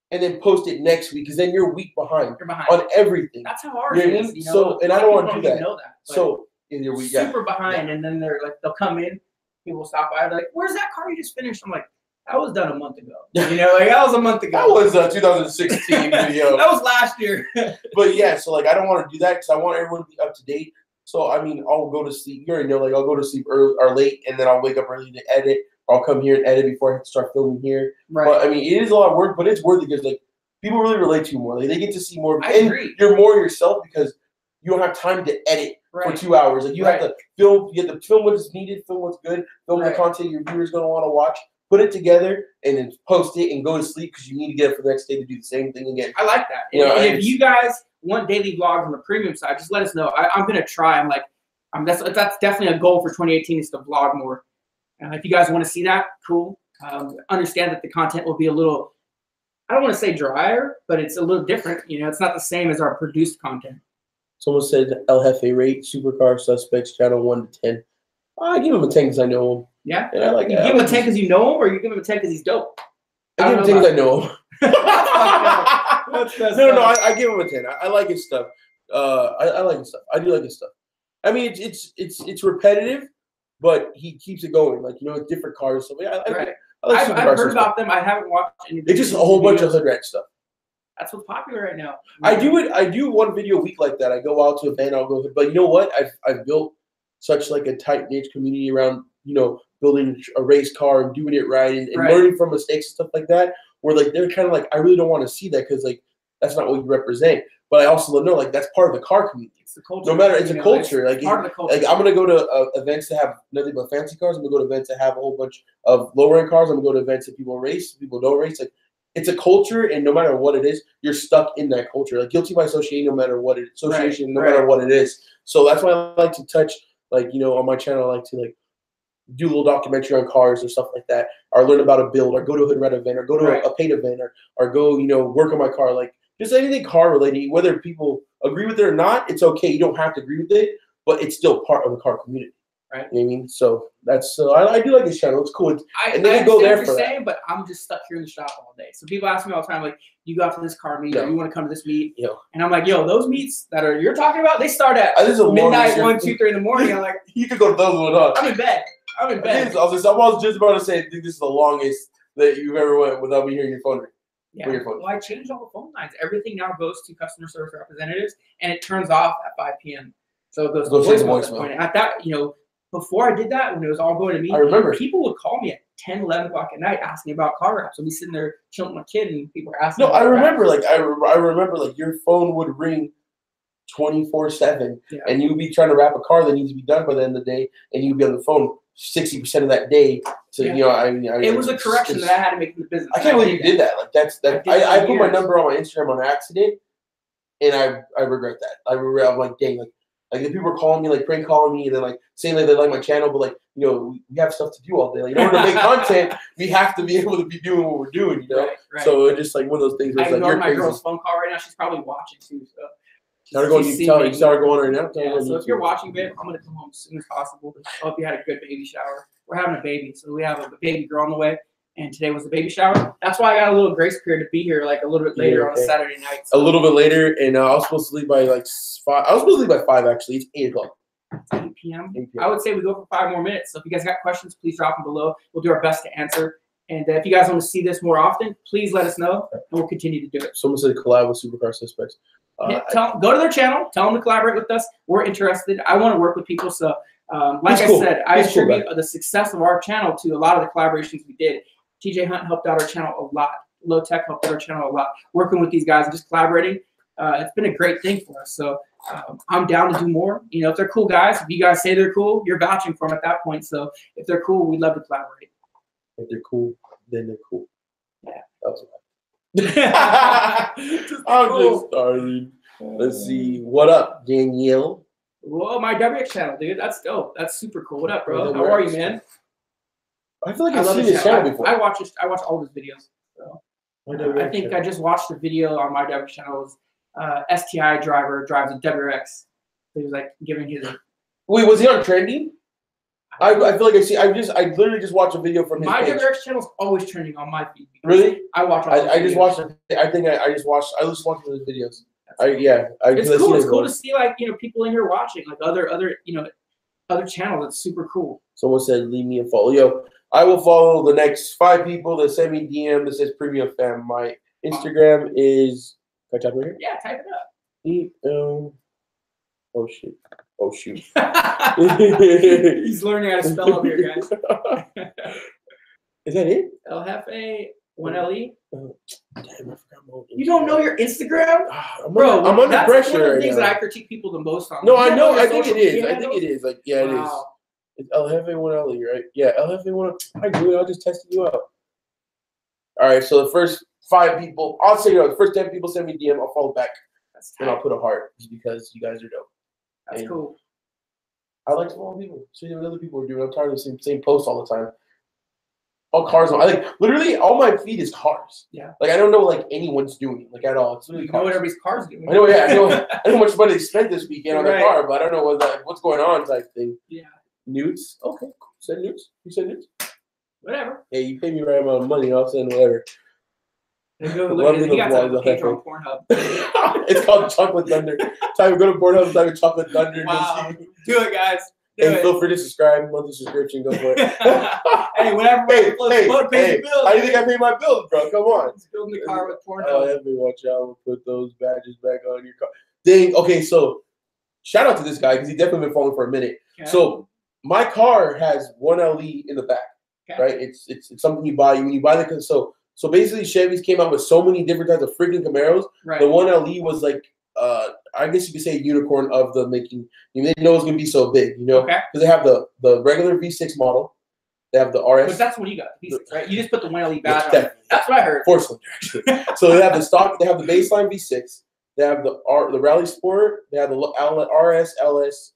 S2: and then post it next week because then you're a week behind.
S1: You're behind
S2: on everything.
S1: That's how hard it is. You know?
S2: So, and I don't want to do that.
S1: Know that
S2: so in your week,
S1: super behind, and then they'll come in. People will stop by. They're like, "Where's that car you just finished?" I'm like, "That was done a month ago." You know, like that was a month ago.
S2: That was a 2016 video.
S1: That was last year.
S2: But yeah, so like I don't want to do that because I want everyone to be up to date. So I mean, I'll go to sleep. You already know, like I'll go to sleep early or late, and then I'll wake up early to edit. Or I'll come here and edit before I have to start filming here. Right. But I mean, it is a lot of work, but it's worth it because like people really relate to you more. Like they get to see more.
S1: I agree.
S2: You're more yourself because you don't have time to edit for 2 hours. Like you have to film. You have to film what is needed, film what's good, film the content your viewers gonna want to watch. Put it together and then post it and go to sleep because you need to get up for the next day to do the same thing again.
S1: I like that. And if you guys want daily vlogs on the premium side, just let us know. I'm gonna try. That's definitely a goal for 2018 is to vlog more. If you guys want to see that, cool. Understand that the content will be a little, I don't want to say drier, but it's a little different. You know, it's not the same as our produced content.
S2: Someone said El Jefe rate Supercar Suspects channel 1 to 10. I give him a 10 because I know him.
S1: Yeah?
S2: And I like
S1: you give him a 10 because you know him, or you give him a 10 because he's dope?
S2: I give him 10 because I know him. No, I give him a 10. I like his stuff. I like his stuff. I do like his stuff. I mean, it's repetitive, but he keeps it going. Like, you know, with different cars. So yeah,
S1: I've heard about them. I haven't watched any.
S2: It's just a whole bunch of hood rat stuff.
S1: That's what's popular right now.
S2: I do one video a week like that. I go out to a van. I'll go. But you know what? I've built such like a tight knit community around, you know, building a race car and doing it right and learning from mistakes and stuff like that. Where like they're kind of like, I really don't want to see that because like that's not what you represent. But I also know like that's part of the car community. It's the culture. No matter, it's a culture. Like part of the culture. Like I'm gonna go to events that have nothing but fancy cars. I'm gonna go to events that have a whole bunch of lower end cars. I'm gonna go to events that people race, people don't race. Like it's a culture, and no matter what it is, you're stuck in that culture. Like guilty by association, no matter what it matter what it is. So that's why I like to touch, like, you know, on my channel, I like to like do a little documentary on cars or stuff like that, or learn about a build, or go to a hood rat event, or go to a paint event, or go, you know, work on my car. Like just anything car related, whether people agree with it or not, it's okay. You don't have to agree with it, but it's still part of the car community. Right. You know what I mean? So that's I do like this channel. It's cool. And then I go there for that. But I'm just stuck here in the shop all day. So people ask me all the time, like, you go out to this car meet, or you want to come to this meet? And I'm like, yo, those meets that you're talking about, they start at midnight, 1, 2, 3 in the morning. I'm like, you could go to those ones, huh? I'm in bed. I'm in bed. I was just about to say, I think this is the longest that you've ever went without me hearing your phone ring.
S1: Yeah. Well, I changed all the phone lines. Everything now goes to customer service representatives, and it turns off at 5 p.m. So it goes to voicemail. At that, you know, before I did that, when it was all going to me, I remember people would call me at 10, 11 o'clock at night asking about car wraps. So I'd be sitting there chilling with my kid, and people were asking. No, I remember, like, I remember, like, your phone would ring 24/7, and you'd be trying to wrap a car that needs to be done by the end of the day, and you'd be on the phone 60% of that day. So you know, it was a correction that I had to make in the business. I can't believe you did that. Like I put my number on my Instagram on accident, and I regret that. I'm like, dang, like the people were calling me, like prank calling me, and then like saying that they like my channel, but like, you know, we have stuff to do all day. Like in order to make content, we have to be able to be doing what we're doing, you know. Right. So it's just like one of those things. Where it's like, you're my girl's phone call right now. She's probably watching too. So. You started going right now. Yeah, so if you're watching, babe, I'm gonna come home as soon as possible. I hope you had a good baby shower. We're having a baby, so we have a baby girl on the way, and today was the baby shower. That's why I got a little grace period to be here, like a little bit later on a Saturday night. So. A little bit later, and I was supposed to leave by like 5. I was supposed to leave by 5 actually. It's 8 o'clock. 8 p.m. I would say we go for 5 more minutes. So if you guys got questions, please drop them below. We'll do our best to answer. And if you guys want to see this more often, please let us know, and we'll continue to do it. Someone said collab with Supercar Suspects. Go to their channel. Tell them to collaborate with us. We're interested. I want to work with people. So, like I said, I attribute the success of our channel to a lot of the collaborations we did. TJ Hunt helped out our channel a lot. Low Tech helped out our channel a lot. Working with these guys and just collaborating, it's been a great thing for us. So I'm down to do more. You know, if they're cool guys, if you guys say they're cool, you're vouching for them at that point. So if they're cool, we'd love to collaborate. If they're cool, then they're cool. Yeah, that was I'm just starting. Let's see. What up, Danielle? Whoa, my WX channel, dude. That's dope. That's super cool. What up, bro? How are you, man? I feel like I've seen his channel before. I watch all his videos. So. I think I just watched a video on my WX channel. STI driver drives a WX. He was like giving his. Wait, was he on trending? I feel like I literally just watched a video from his page. My WX channel is always trending on my feed. Really? I watch all I just watched it. I just watched his videos. It's cool. It's cool to see, like, you know, people in here watching, like other you know, other channels. It's super cool. Someone said leave me a follow. Yo, I will follow the next 5 people that send me DM that says premium fam. My Instagram is, can I type it here? Yeah, type it up. Oh shit. Oh shoot. He's learning how to spell up here, guys. Is that it? LFA 1LE. Damn, I forgot. You don't know your Instagram? Bro, I'm under pressure. One of the things that I critique people the most on. No, I know. I think it is. I think it is. Like, yeah, it is. It's LFA 1LE, right? Yeah, LFA 1LE. I do it. I'll just test you out. All right. So the first 5 people, I'll say, the first 10 people send me DM. I'll follow back, and I'll put a heart just because you guys are dope. That's cool. I like to follow people. See what other people are doing. I'm tired of the same posts all the time. All cars. I like literally all my feed is cars. Yeah. Like I don't know like anyone's doing like at all. It's literally cars. Know what everybody's cars doing. I know. Yeah. I know how much money they spent this weekend on their car, but I don't know what's going on type thing. Yeah. Nudes. Okay. Cool. Send nudes. You send nudes. Whatever. Hey, you pay me right amount of money. I'll send whatever. Look at it. He got a page on Pornhub.
S2: It's called Chocolate Thunder. Time to go to Pornhub, type in Chocolate Thunder.
S1: Wow. Do it, guys.
S2: Feel free to subscribe. Monthly subscription. Go for it.
S1: Hey, whatever.
S2: Hey, how do you think I pay my bills, bro? Come on.
S1: Just building the car with Pornhub.
S2: Oh, let me watch out. We'll put those badges back on your car. Dang. Okay, so shout out to this guy because he definitely been following for a minute. Okay. So my car has one LE in the back, right? It's something you buy when you buy the so basically Chevys came out with so many different types of freaking Camaros. Right. The one LE was like I guess you could say a unicorn of the making. You didn't know it was gonna be so big, you know? Because they have the regular V6 model. They have the RS.
S1: But that's when you got the V6, right? You just put the one LE badge on. That's what I heard.
S2: 4-cylinder, actually. So they have the stock. They have the baseline V6. They have the Rally Sport. They have the RS, LS,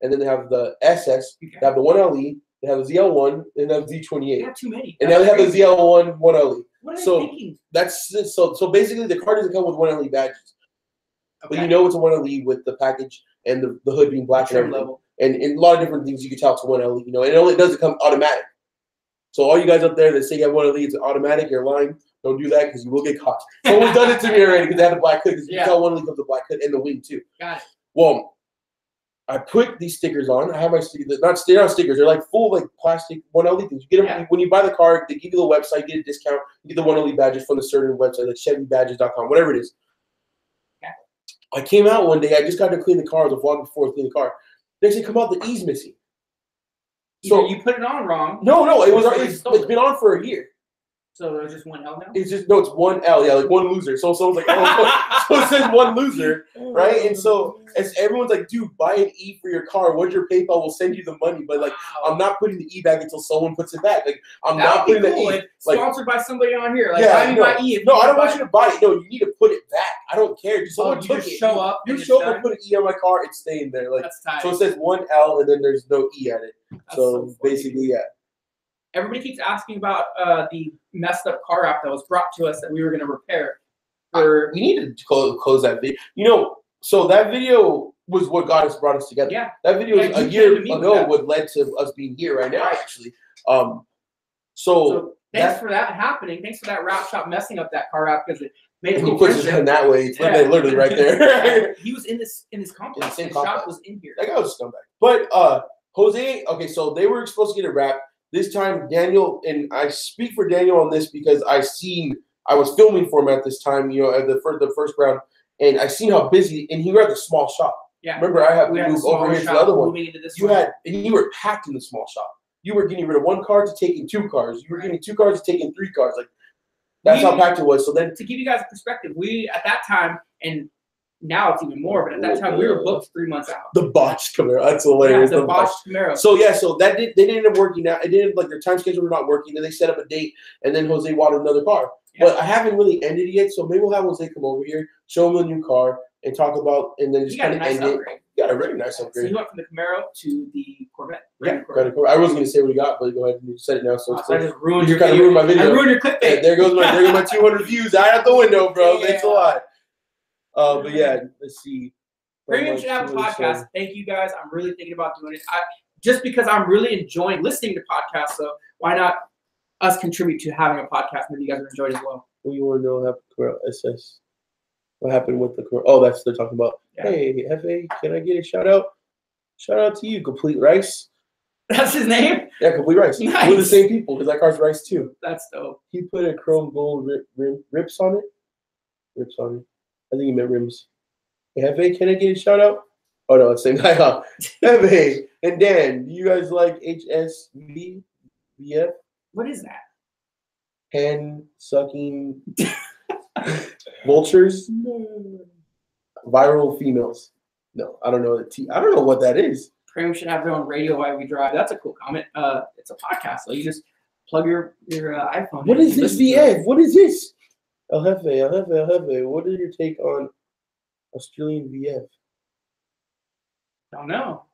S2: and then they have the SS. Okay. They have the 1LE. They have the ZL1, and they have the Z28.
S1: They have too many.
S2: And now they have the ZL1 1LE.
S1: What are they thinking?
S2: That's so basically the car doesn't come with 1LE badges. Okay. But you know it's a 1LE with the package and the hood being black and everything. Level. And a lot of different things you can tell it's 1LE, you know, and it doesn't come automatic. So all you guys up there that say you have 1LE, it's automatic, you're lying. Don't do that because you will get caught. Someone's done it to me already because they have the black hood. Because you can tell 1LE comes with the black hood and the wing too. Got it. Well, I put these stickers on. I have my stickers. Not stickers. They're like full like plastic 1LE things. You get them when you buy the car. They give you the website. You get a discount. You get the 1LE badges from the certain website like ChevyBadges.com, whatever it is. I came out one day. I just got to clean the car. I was vlogging before I cleaned the car. They said, "Come out, the E's missing."
S1: So you put it on wrong.
S2: No, it's been on for a year.
S1: So there's just one L now?
S2: It's just, no, it's one L, yeah, like one loser. So someone's like, oh, so it says one loser, right? And so everyone's like, dude, buy an E for your car. Once your PayPal will send you the money. But like, I'm not putting the E back until someone puts it back. Like, I'm not putting the E.
S1: Like, sponsored by somebody on here. Like, buy me my E.
S2: No, I don't want you to buy it. No, you need to put it back. I don't care. Someone took it.
S1: Show up.
S2: You show up and put an E on my car, it's staying there. Like, so it says one L and then there's no E at it. So basically, yeah.
S1: Everybody keeps asking about the messed up car wrap that was brought to us that we were going to repair.
S2: We need to close that video. You know, so that video was what brought us together. Yeah. That video was a year ago what led to us being here right now, actually. So
S1: thanks for that happening. Thanks for that wrap shop messing up that car wrap because it made it
S2: he puts it in that way. It's literally right there.
S1: He was in this complex. The shop was in here.
S2: That guy was a scumbag. But Jose, okay, so they were supposed to get a wrap. This time, Daniel, and I speak for Daniel on this because I was filming for him at this time, you know, at the first round, and I seen how busy, and you were at the small shop. Yeah. Remember, I had to move over here to the other one. And you were packed in the small shop. You were getting rid of one car to taking 2 cars. You were getting 2 cars to taking 3 cars. Like, that's how packed it was. So then,
S1: to give you guys a perspective, we at that time, and now it's even more, but at that time we were booked 3 months out.
S2: The botched Camaro, that's hilarious.
S1: Yeah, the botched Camaro.
S2: So yeah, so they didn't end up working out. It didn't, like, their time schedule was not working. Then they set up a date, and then Jose wanted another car. Yeah. But I haven't really ended it yet, so maybe we'll have Jose come over here, show him the new car, and talk about, and then just kind of end it. You got a really nice upgrade.
S1: So you went from the Camaro to the Corvette.
S2: Yeah, I wasn't gonna say what he got, but go ahead and say it now. So
S1: I just ruined
S2: your video. Ruined my video.
S1: I ruined your clickbait.
S2: Yeah, there goes my 200 views out the window, bro. Yeah. Thanks a lot. But yeah, let's see.
S1: Premium should have a podcast. Thank you guys. I'm really thinking about doing it. Just because I'm really enjoying listening to podcasts, so why not us contribute to having a podcast? Maybe you guys will enjoy it as well.
S2: What you want to know what happened to SS? What happened with the Camaro? Oh, that's they're talking about. Yeah. Hey, Jefe, can I get a shout out? Shout out to you, Complete Rice.
S1: That's his name?
S2: Yeah, Complete Rice. Nice. We're the same people because that car's rice too.
S1: That's dope.
S2: He put a chrome gold rips on it. Rips on it. I think he meant rims. Hey, Jefe, can I get a shout out? Oh no, it's the same guy. Jefe and Dan, do you guys like HSVF?
S1: What is that?
S2: Hand sucking vultures. Viral females. No, I don't know I don't know what that is.
S1: Premium should have their own radio while we drive. That's a cool comment. It's a podcast, so you just plug your iPhone.
S2: What is this VF? What is this? El Jefe. What is your take on Australian VF?
S1: Don't know.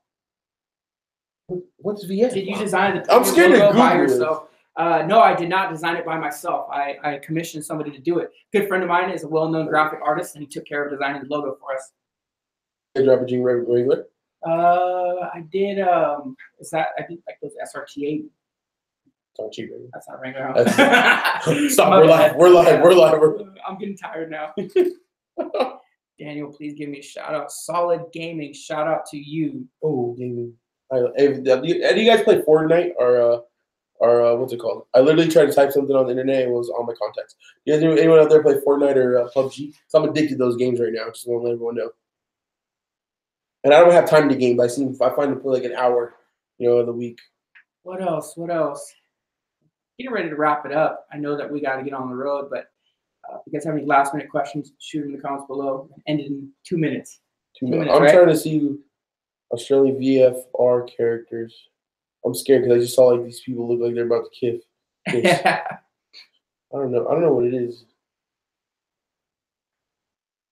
S2: What's VF?
S1: Did you design the
S2: I'm scared to Google
S1: by yourself? No, I did not design it by myself. I commissioned somebody to do it. A good friend of mine is a well-known graphic artist, and he took care of designing the logo for us.
S2: Did you drop a Jean regular?
S1: I did. I did like those SRT8.
S2: not cheap.
S1: That's not right now.
S2: Stop. We're live.
S1: I'm getting tired now. Daniel, please give me a shout out. Solid Gaming, shout out to you.
S2: Oh, gaming. Do you guys play Fortnite or what's it called? I literally tried to type something on the internet and it was on my contacts. You guys, anyone out there play Fortnite or PUBG? So I'm addicted to those games right now. Just want to let everyone know. And I don't have time to game, but I find to play like an hour, of the week.
S1: What else? Getting ready to wrap it up. I know that we got to get on the road, but if you guys have any last minute questions, shoot them in the comments below. Ended in 2 minutes. 2 minutes.
S2: I'm trying to see Australian VFR characters. I'm scared because I just saw like these people look like they're about to kiss. I don't know what it is.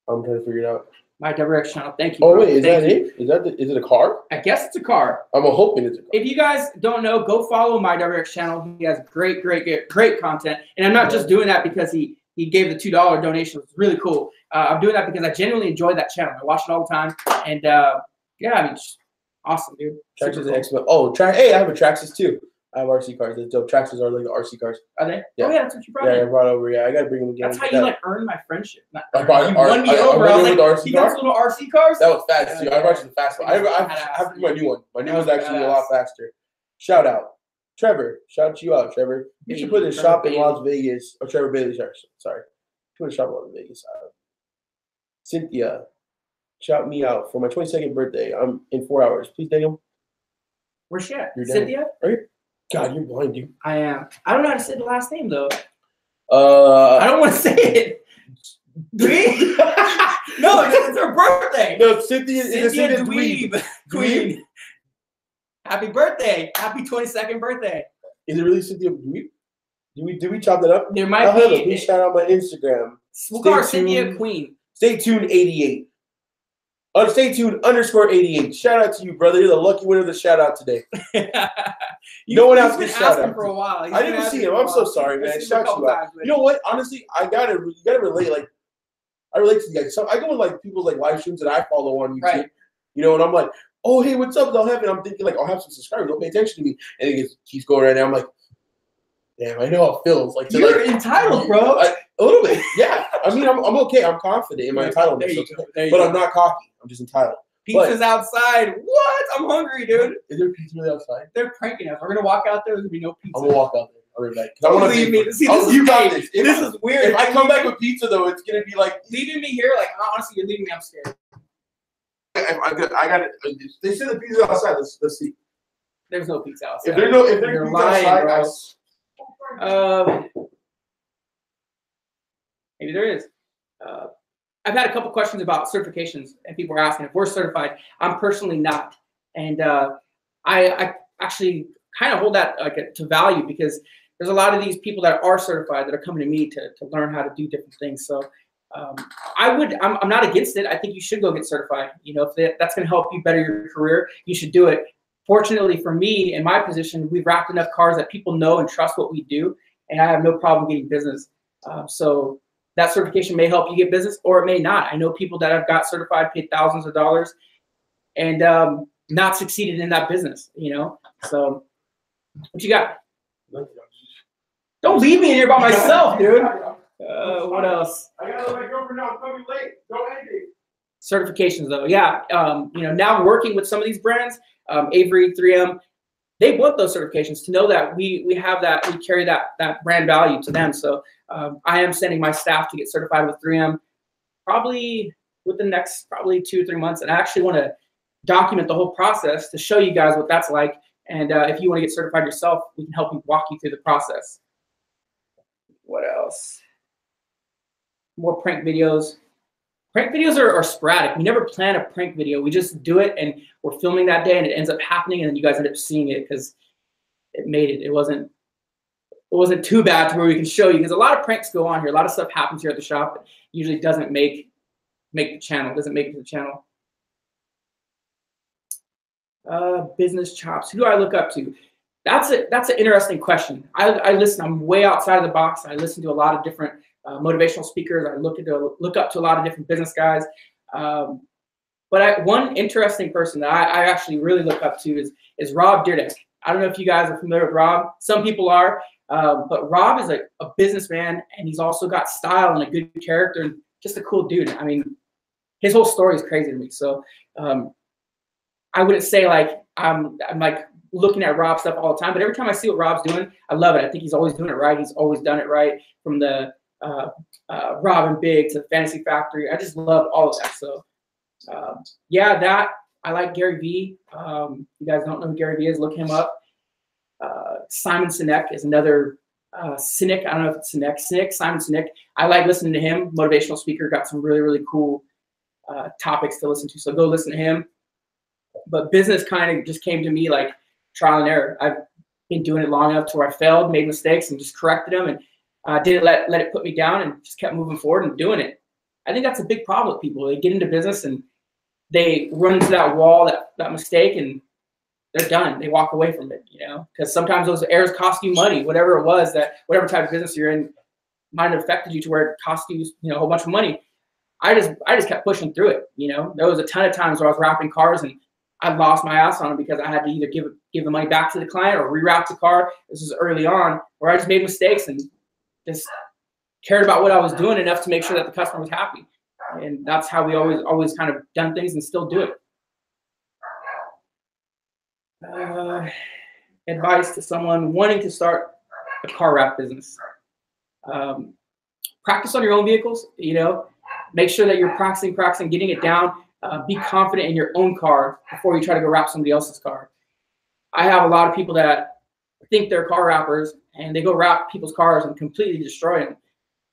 S2: I'm trying to figure it out.
S1: My direct channel. Thank you.
S2: Oh wait, is that it? Is it a car?
S1: I guess it's a car.
S2: I'm hoping it's a car.
S1: If you guys don't know, go follow my direct channel. He has great content. And I'm not just doing that because he gave the $2 donation. It's really cool. I'm doing that because I genuinely enjoy that channel. I watch it all the time. And yeah, I mean, just awesome, dude.
S2: Traxxas X-Men. Oh, hey, I have a Traxxas too. I have RC cars. The dope Traxxas are like the RC cars.
S1: Are they?
S2: Yeah.
S1: Oh yeah, that's what you brought.
S2: Yeah, I brought over. Yeah, I gotta bring them again.
S1: That's how you like earn my friendship.
S2: You won
S1: me over. I was like, he got little RC cars.
S2: That was fast too. I brought you the fast one. I have to do my new one. My new one's actually a lot faster. Shout out, Trevor. Shout you out, Trevor. You should put a shop in Las Vegas. Or Trevor Bailey. Sorry. Put a shop in Las Vegas. Cynthia, shout me out for my 22nd birthday. I'm in 4 hours. Please, Daniel.
S1: Where's she at? Cynthia?
S2: Are you? God, you're blind, dude.
S1: I am. I don't know how to say the last name though. I don't want to say it. No, it's her birthday.
S2: No, Cynthia Dweeb.
S1: Queen. Happy birthday. Happy 22nd birthday.
S2: Is it really Cynthia Dweeb? Did we chop that up?
S1: There might be.
S2: Please shout out my Instagram.
S1: We'll call her Cynthia Queen.
S2: Stay tuned 88. Stay tuned _88. Shout out to you, brother. You're the lucky winner of the shout out today. No one else can shout out.
S1: For a while.
S2: I didn't see him. I'm so sorry, man. Shout you out. You know what? Honestly, you gotta relate. Like, I relate to you guys. So I go in like people's like live streams that I follow on YouTube.
S1: Right.
S2: And I'm like, oh hey, what's up? They'll have it. I'm thinking like, I'll have some subscribers. They'll pay attention to me, and it keeps going right now. I'm like, damn, I know how it feels. Like
S1: you're entitled, bro.
S2: A little bit, yeah. I mean, I'm okay. I'm confident in my entitlement, but I'm not cocky. I'm just entitled.
S1: Pizza's outside. What? I'm hungry, dude.
S2: Is there pizza really outside?
S1: They're pranking us. We're gonna walk out there. There's gonna be no pizza.
S2: I'm gonna walk out there. I'll be back.
S1: Don't leave me. See,
S2: you got this.
S1: This is weird.
S2: If I come back with pizza, though, it's gonna be like
S1: leaving me here. Like honestly, you're leaving me. I'm scared.
S2: I got it. They said the pizza outside. Let's see.
S1: There's no pizza outside.
S2: If there's pizza outside,
S1: maybe there is. I've had a couple questions about certifications, and people are asking if we're certified. I'm personally not, and I actually kind of hold that to value because there's a lot of these people that are certified that are coming to me to learn how to do different things. So I'm not against it. I think you should go get certified. If that's going to help you better your career, you should do it. Fortunately for me, in my position, we've wrapped enough cars that people know and trust what we do, and I have no problem getting business. So that certification may help you get business, or it may not. I know people that have got certified, paid thousands of dollars, and not succeeded in that business. So what you got? Don't leave me in here by myself, dude. What else?
S2: I gotta let my girlfriend know I'm coming late. Don't end it.
S1: Certifications, though, yeah. Now working with some of these brands, Avery, 3M, they want those certifications to know that we have that, we carry that brand value to them. So I am sending my staff to get certified with 3M probably within the next 2 or 3 months. And I actually want to document the whole process to show you guys what that's like. And if you want to get certified yourself, we can help you walk you through the process. What else? More prank videos. Prank videos are sporadic. We never plan a prank video. We just do it, and we're filming that day, and it ends up happening, and then you guys end up seeing it because it made it. It wasn't too bad to where we can show you, because a lot of pranks go on here. A lot of stuff happens here at the shop that usually doesn't make the channel. Doesn't make it to the channel. Business chops. Who do I look up to? That's an interesting question. I listen. I'm way outside of the box. I listen to a lot of different motivational speakers. I look up to a lot of different business guys. But one interesting person that I actually really look up to is Rob Dyrdek. I don't know if you guys are familiar with Rob. Some people are, but Rob is a businessman, and he's also got style and a good character and just a cool dude. I mean, his whole story is crazy to me. So I wouldn't say like I'm like looking at Rob's stuff all the time, but every time I see what Rob's doing, I love it. I think he's always doing it right. He's always done it right, from the Rob and Big to the Fantasy Factory. I just love all of that. So yeah, that I like Gary Vee. You guys don't know who Gary Vee is, look him up. Simon Sinek is another Sinek. I don't know if it's Sinek. Simon Sinek. I like listening to him. Motivational speaker, got some really, really cool topics to listen to. So go listen to him. But business kind of just came to me like trial and error. I've been doing it long enough to where I failed, made mistakes, and just corrected them, and didn't let it put me down, and just kept moving forward and doing it. I think that's a big problem with people. They get into business and they run into that wall, that mistake, and they're done. They walk away from it, you know, because sometimes those errors cost you money, whatever it was, that whatever type of business you're in might have affected you to where it cost you, you know, a whole bunch of money. I just kept pushing through it. You know, there was a ton of times where I was wrapping cars and I lost my ass on them because I had to either give the money back to the client or rewrap the car. This was early on, where I just made mistakes and just cared about what I was doing enough to make sure that the customer was happy. And that's how we always kind of done things and still do it. Advice to someone wanting to start a car wrap business. Practice on your own vehicles, you know, make sure that you're practicing, getting it down. Be confident in your own car before you try to go wrap somebody else's car. I have a lot of people that think they're car wrappers and they go wrap people's cars and completely destroy them.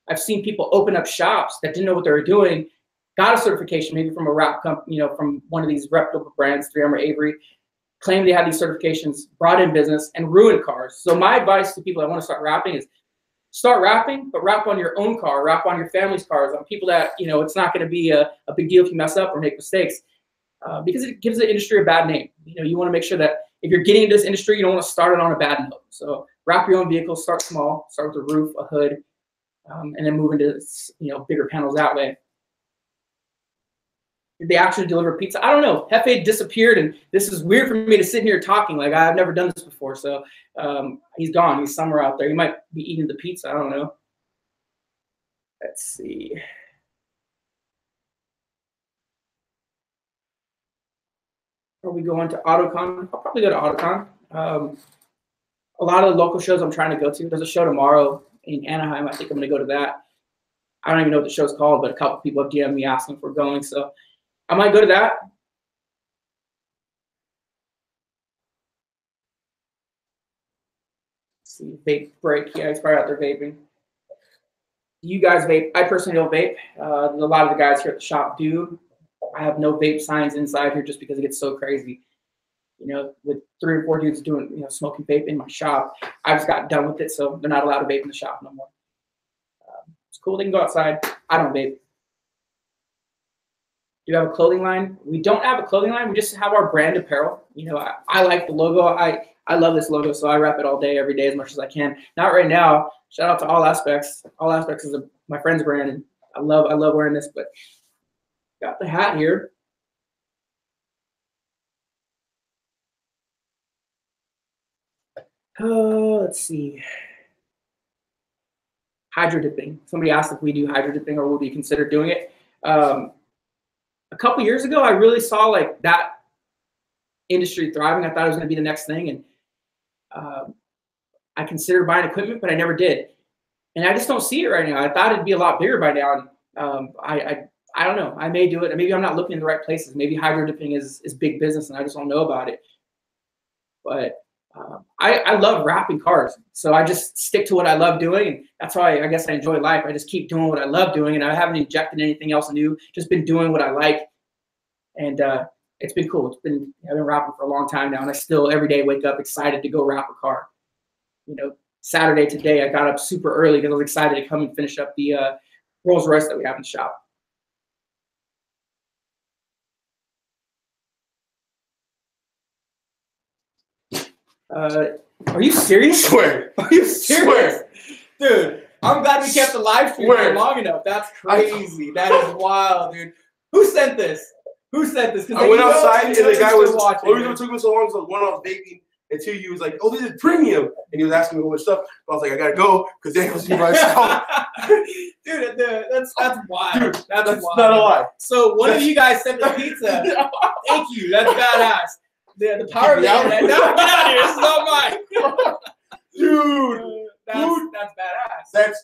S1: I've seen people open up shops that didn't know what they were doing, got a certification, maybe from a wrap company, you know, from one of these reputable brands, 3M or Avery, claimed they had these certifications, brought in business, and ruined cars. So my advice to people that want to start wrapping is start wrapping, but wrap on your own car, wrap on your family's cars, on people that, you know, it's not going to be a big deal if you mess up or make mistakes, because it gives the industry a bad name. You know, you want to make sure that if you're getting into this industry, you don't want to start it on a bad note. So wrap your own vehicle, start small, start with a roof, a hood, and then move into, you know, bigger panels that way. Did they actually deliver pizza? I don't know. Jefe disappeared, and this is weird for me to sit here talking. Like, I've never done this before. So he's gone. He's somewhere out there. He might be eating the pizza. I don't know. Let's see. Are we going to AutoCon? I'll probably go to AutoCon. A lot of the local shows I'm trying to go to. There's a show tomorrow in Anaheim. I think I'm going to go to that. I don't even know what the show's called, but a couple people have DM'd me asking if we're going. So I might go to that. Let's see, vape break. Yeah, he's probably out there vaping. You guys vape? I personally don't vape. A lot of the guys here at the shop do. I have no vape signs inside here just because it gets so crazy. You know, with 3 or 4 dudes doing, you know, smoking vape in my shop, I just got done with it, so they're not allowed to vape in the shop no more. It's cool. They can go outside. I don't vape. Do you have a clothing line? We don't have a clothing line. We just have our brand apparel. You know, I like the logo. I love this logo, so I wrap it all day, every day, as much as I can. Not right now. Shout out to All Aspects. All Aspects is my friend's brand, and I love wearing this. But got the hat here. Let's see. Hydro dipping. Somebody asked if we do hydro dipping or would we consider doing it. A couple years ago, I really saw like that industry thriving. I thought it was going to be the next thing, and I considered buying equipment, but I never did. And I just don't see it right now. I thought it'd be a lot bigger by now. And I don't know. I may do it. Maybe I'm not looking in the right places. Maybe hydro dipping is big business, and I just don't know about it. But I love wrapping cars, so I just stick to what I love doing, and that's why I guess I enjoy life. I just keep doing what I love doing, and I haven't injected anything else new. Just been doing what I like, and it's been cool. I've been wrapping for a long time now, and I still every day wake up excited to go wrap a car. You know, Saturday today I got up super early because I was excited to come and finish up the Rolls Royce that we have in the shop. Are you serious?
S2: Swear.
S1: Are you serious? Swear. Dude, I'm glad we kept the live stream for long enough. That's crazy. That is wild, dude. Who sent this? Who sent this?
S2: I went outside and the guy was watching. What reason it took me so long? So one, I was vaping. until you was like, oh, this is premium. And he was asking me a whole bunch of stuff. I was like, I gotta go because Daniel's by myself.
S1: Dude, that's wild.
S2: Dude,
S1: that's
S2: wild.
S1: Not
S2: a lie.
S1: So one of you guys sent the pizza. Thank you. That's badass. The power of the internet. No, get out of here. This is all mine.
S2: Dude.
S1: That's badass.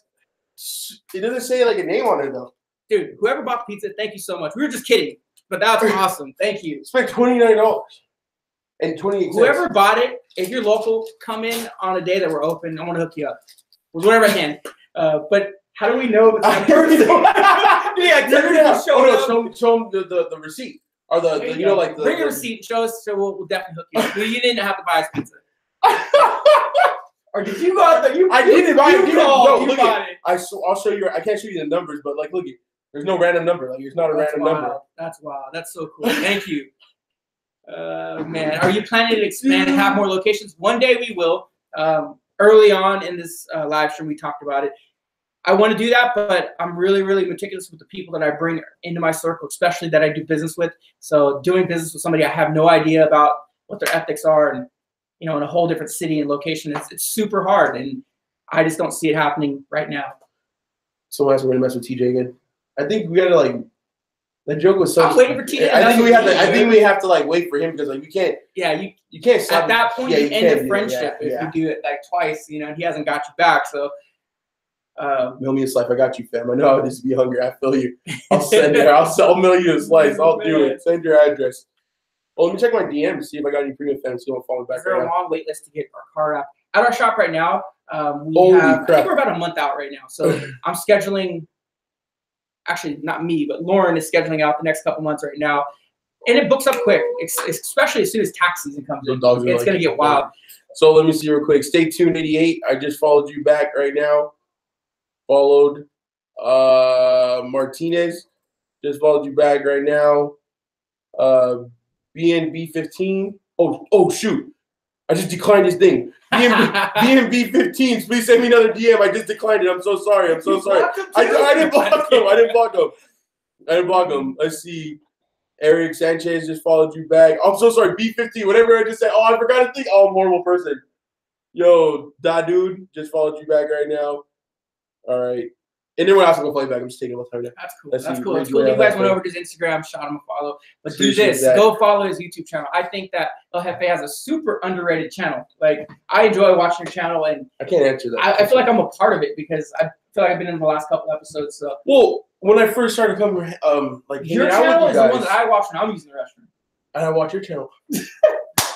S2: It doesn't say like a name on it though.
S1: Dude, whoever bought pizza, thank you so much. We were just kidding, but that's awesome. Thank you.
S2: Spent $29 and 28 cents.
S1: Whoever bought it, if you're local, come in on a day that we're open. I want to hook you up with whatever I can. But how do we know if it's that person?
S2: Show them the receipt or the you know like the
S1: bring a receipt. Show us, so we'll definitely hook you up. You didn't have to buy us pizza. Or did you go out there?
S2: I didn't buy it.
S1: No, you bought it.
S2: I'll show you. I can't show you the numbers, but like, look it. There's no random number. Like, it's not a random number.
S1: That's wild. That's so cool. Thank you. Man, are you planning to expand and have more locations? One day we will. Early on in this live stream, we talked about it. I want to do that, but I'm really, really meticulous with the people that I bring into my circle, especially that I do business with. So doing business with somebody I have no idea about what their ethics are, and in a whole different city and location, it's super hard, and I just don't see it happening right now.
S2: Someone else, we're gonna mess with TJ again. I think we gotta like. The joke was so.
S1: I'm waiting for TJ.
S2: I think we have to like wait for him because like you can't.
S1: Yeah,
S2: you can't.
S1: At that point, you end the friendship if you do it like twice. And he hasn't got you back, so.
S2: Mail me a slice. I got you, fam. I know how it is to be hungry. I feel you. I'll send it. I'll mail you a slice. I'll do it. Send your address. Well, let me check my DM to see if I got any premium fans who don't follow back.
S1: Is there a long wait list to get our car wrap at our shop right now? I think we're about a month out right now. So I'm scheduling. Actually, not me, but Lauren is scheduling out the next couple months right now, and it books up quick, especially as soon as tax season comes in. It's gonna get wild.
S2: So let me see real quick. Stay tuned, 88. I just followed you back right now. Followed Martinez. Just followed you back right now. BNB15. Oh shoot. I just declined his thing. BNB15. Please send me another DM. I just declined it. I'm so sorry. I didn't block him. Let's see. Eric Sanchez just followed you back. I'm so sorry. B15. Whatever I just said. Oh, I forgot to think. Oh, I'm a horrible person. Yo, that dude just followed you back right now. All right. And then we're also going to follow you back. I'm just taking a little time now. That's cool. That's cool. It's cool. You guys went over to his Instagram, shot him a follow. But do this. Go follow his YouTube channel. I think that El Jefe has a super underrated channel. Like, I enjoy watching your channel. And I can't answer that.
S1: I feel like I'm a part of it because I feel like I've been in the last couple episodes. So.
S2: Well, when I first started coming, like,
S1: your channel is the one that I watch when I'm using the restroom.
S2: And I watch your channel.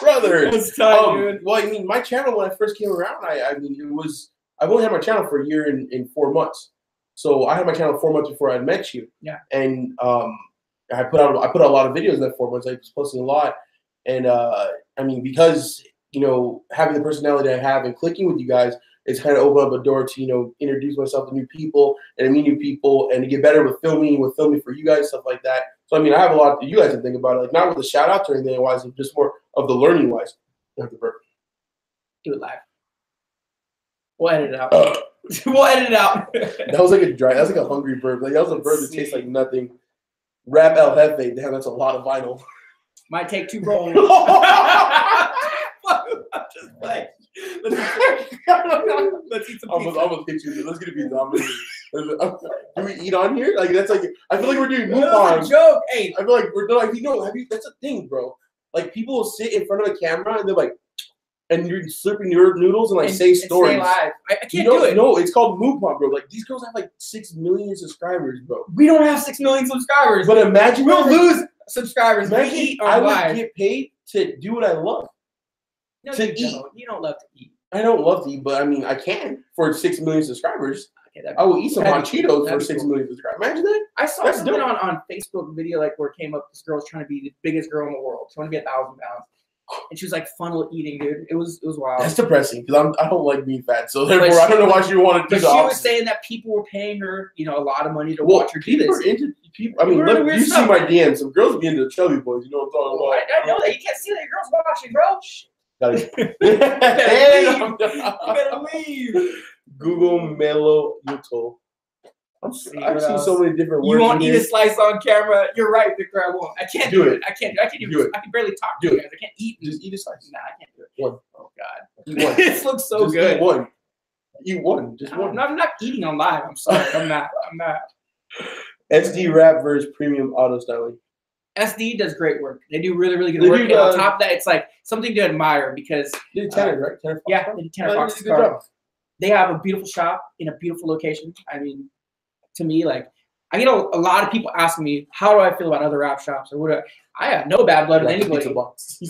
S2: Brother. Well, I mean, my channel, when I first came around, I mean, it was, I've only had my channel for a year and 4 months. So I had my channel 4 months before I met you. Yeah. And I put out a lot of videos in that 4 months. I was posting a lot. And I mean, because, having the personality I have and clicking with you guys, it's kind of opened up a door to, introduce myself to new people and to meet new people and to get better with filming for you guys, stuff like that. So, I mean, I have a lot that you guys can think about it. Like, not with the shout out or anything wise, but just more of the learning wise. You have to burp.
S1: Do it live. We'll edit it out. We'll edit it out.
S2: That was like a hungry burp. Like, that was a burp that tastes like nothing. Rap El Jefe. Damn, that's a lot of vinyl.
S1: Might take 2 rolls. I'm just like, let's eat some pizza.
S2: I'm gonna hit you. Let's get a pizza. Do we eat on here? Like, that's like, I feel like we're doing MUFON.
S1: That's a joke. Hey,
S2: I feel like we're like, that's a thing, bro. Like, people will sit in front of a camera and they're like, and you're slurping your noodles and say stories.
S1: Stay live. I can't do it.
S2: No, it's called MUFON, bro. Like, these girls have like 6 million subscribers, bro.
S1: We don't have 6 million subscribers.
S2: But imagine
S1: we'll lose subscribers.
S2: Imagine I would get paid to do what I love.
S1: No, you don't love to eat.
S2: I don't love to eat, but I mean, I can for 6 million subscribers. Okay, I will eat some hot Cheetos for 6 million subscribers. Imagine that.
S1: I saw something on Facebook video where it came up. This girl's trying to be the biggest girl in the world. She wanted to be 1,000 pounds. And she was like funnel eating, dude. It was wild.
S2: That's depressing because I don't like being fat, so therefore I don't know why she wanted to do that.
S1: She was saying that people were paying her, a lot of money to watch her do this.
S2: I mean, you see my DMs. Some girls be into chubby boys. You know what I'm talking
S1: about? I know that. You can't see that. Your girls watching, bro. You gotta leave.
S2: Google Melo Yuto. I've seen so many different words.
S1: You won't eat a slice on camera. You're right, Victor. I won't. I can't do it. I can barely talk to you guys. I can't eat.
S2: Just eat a slice.
S1: Nah, I can't do it.
S2: One.
S1: God. This looks so good.
S2: You won. Just one.
S1: I'm not eating on live. I'm sorry. I'm not.
S2: SD wrap versus premium auto styling.
S1: SD does great work. They do really, really good work. And on top of that, it's like something to admire because
S2: they did Tanner, right? Tanner Fox.
S1: Yeah, they did Tanner Fox's car. They have a beautiful shop in a beautiful location. I mean, to me, like, I get a lot of people asking me, how do I feel about other wrap shops? Or what? I have no bad blood with anybody.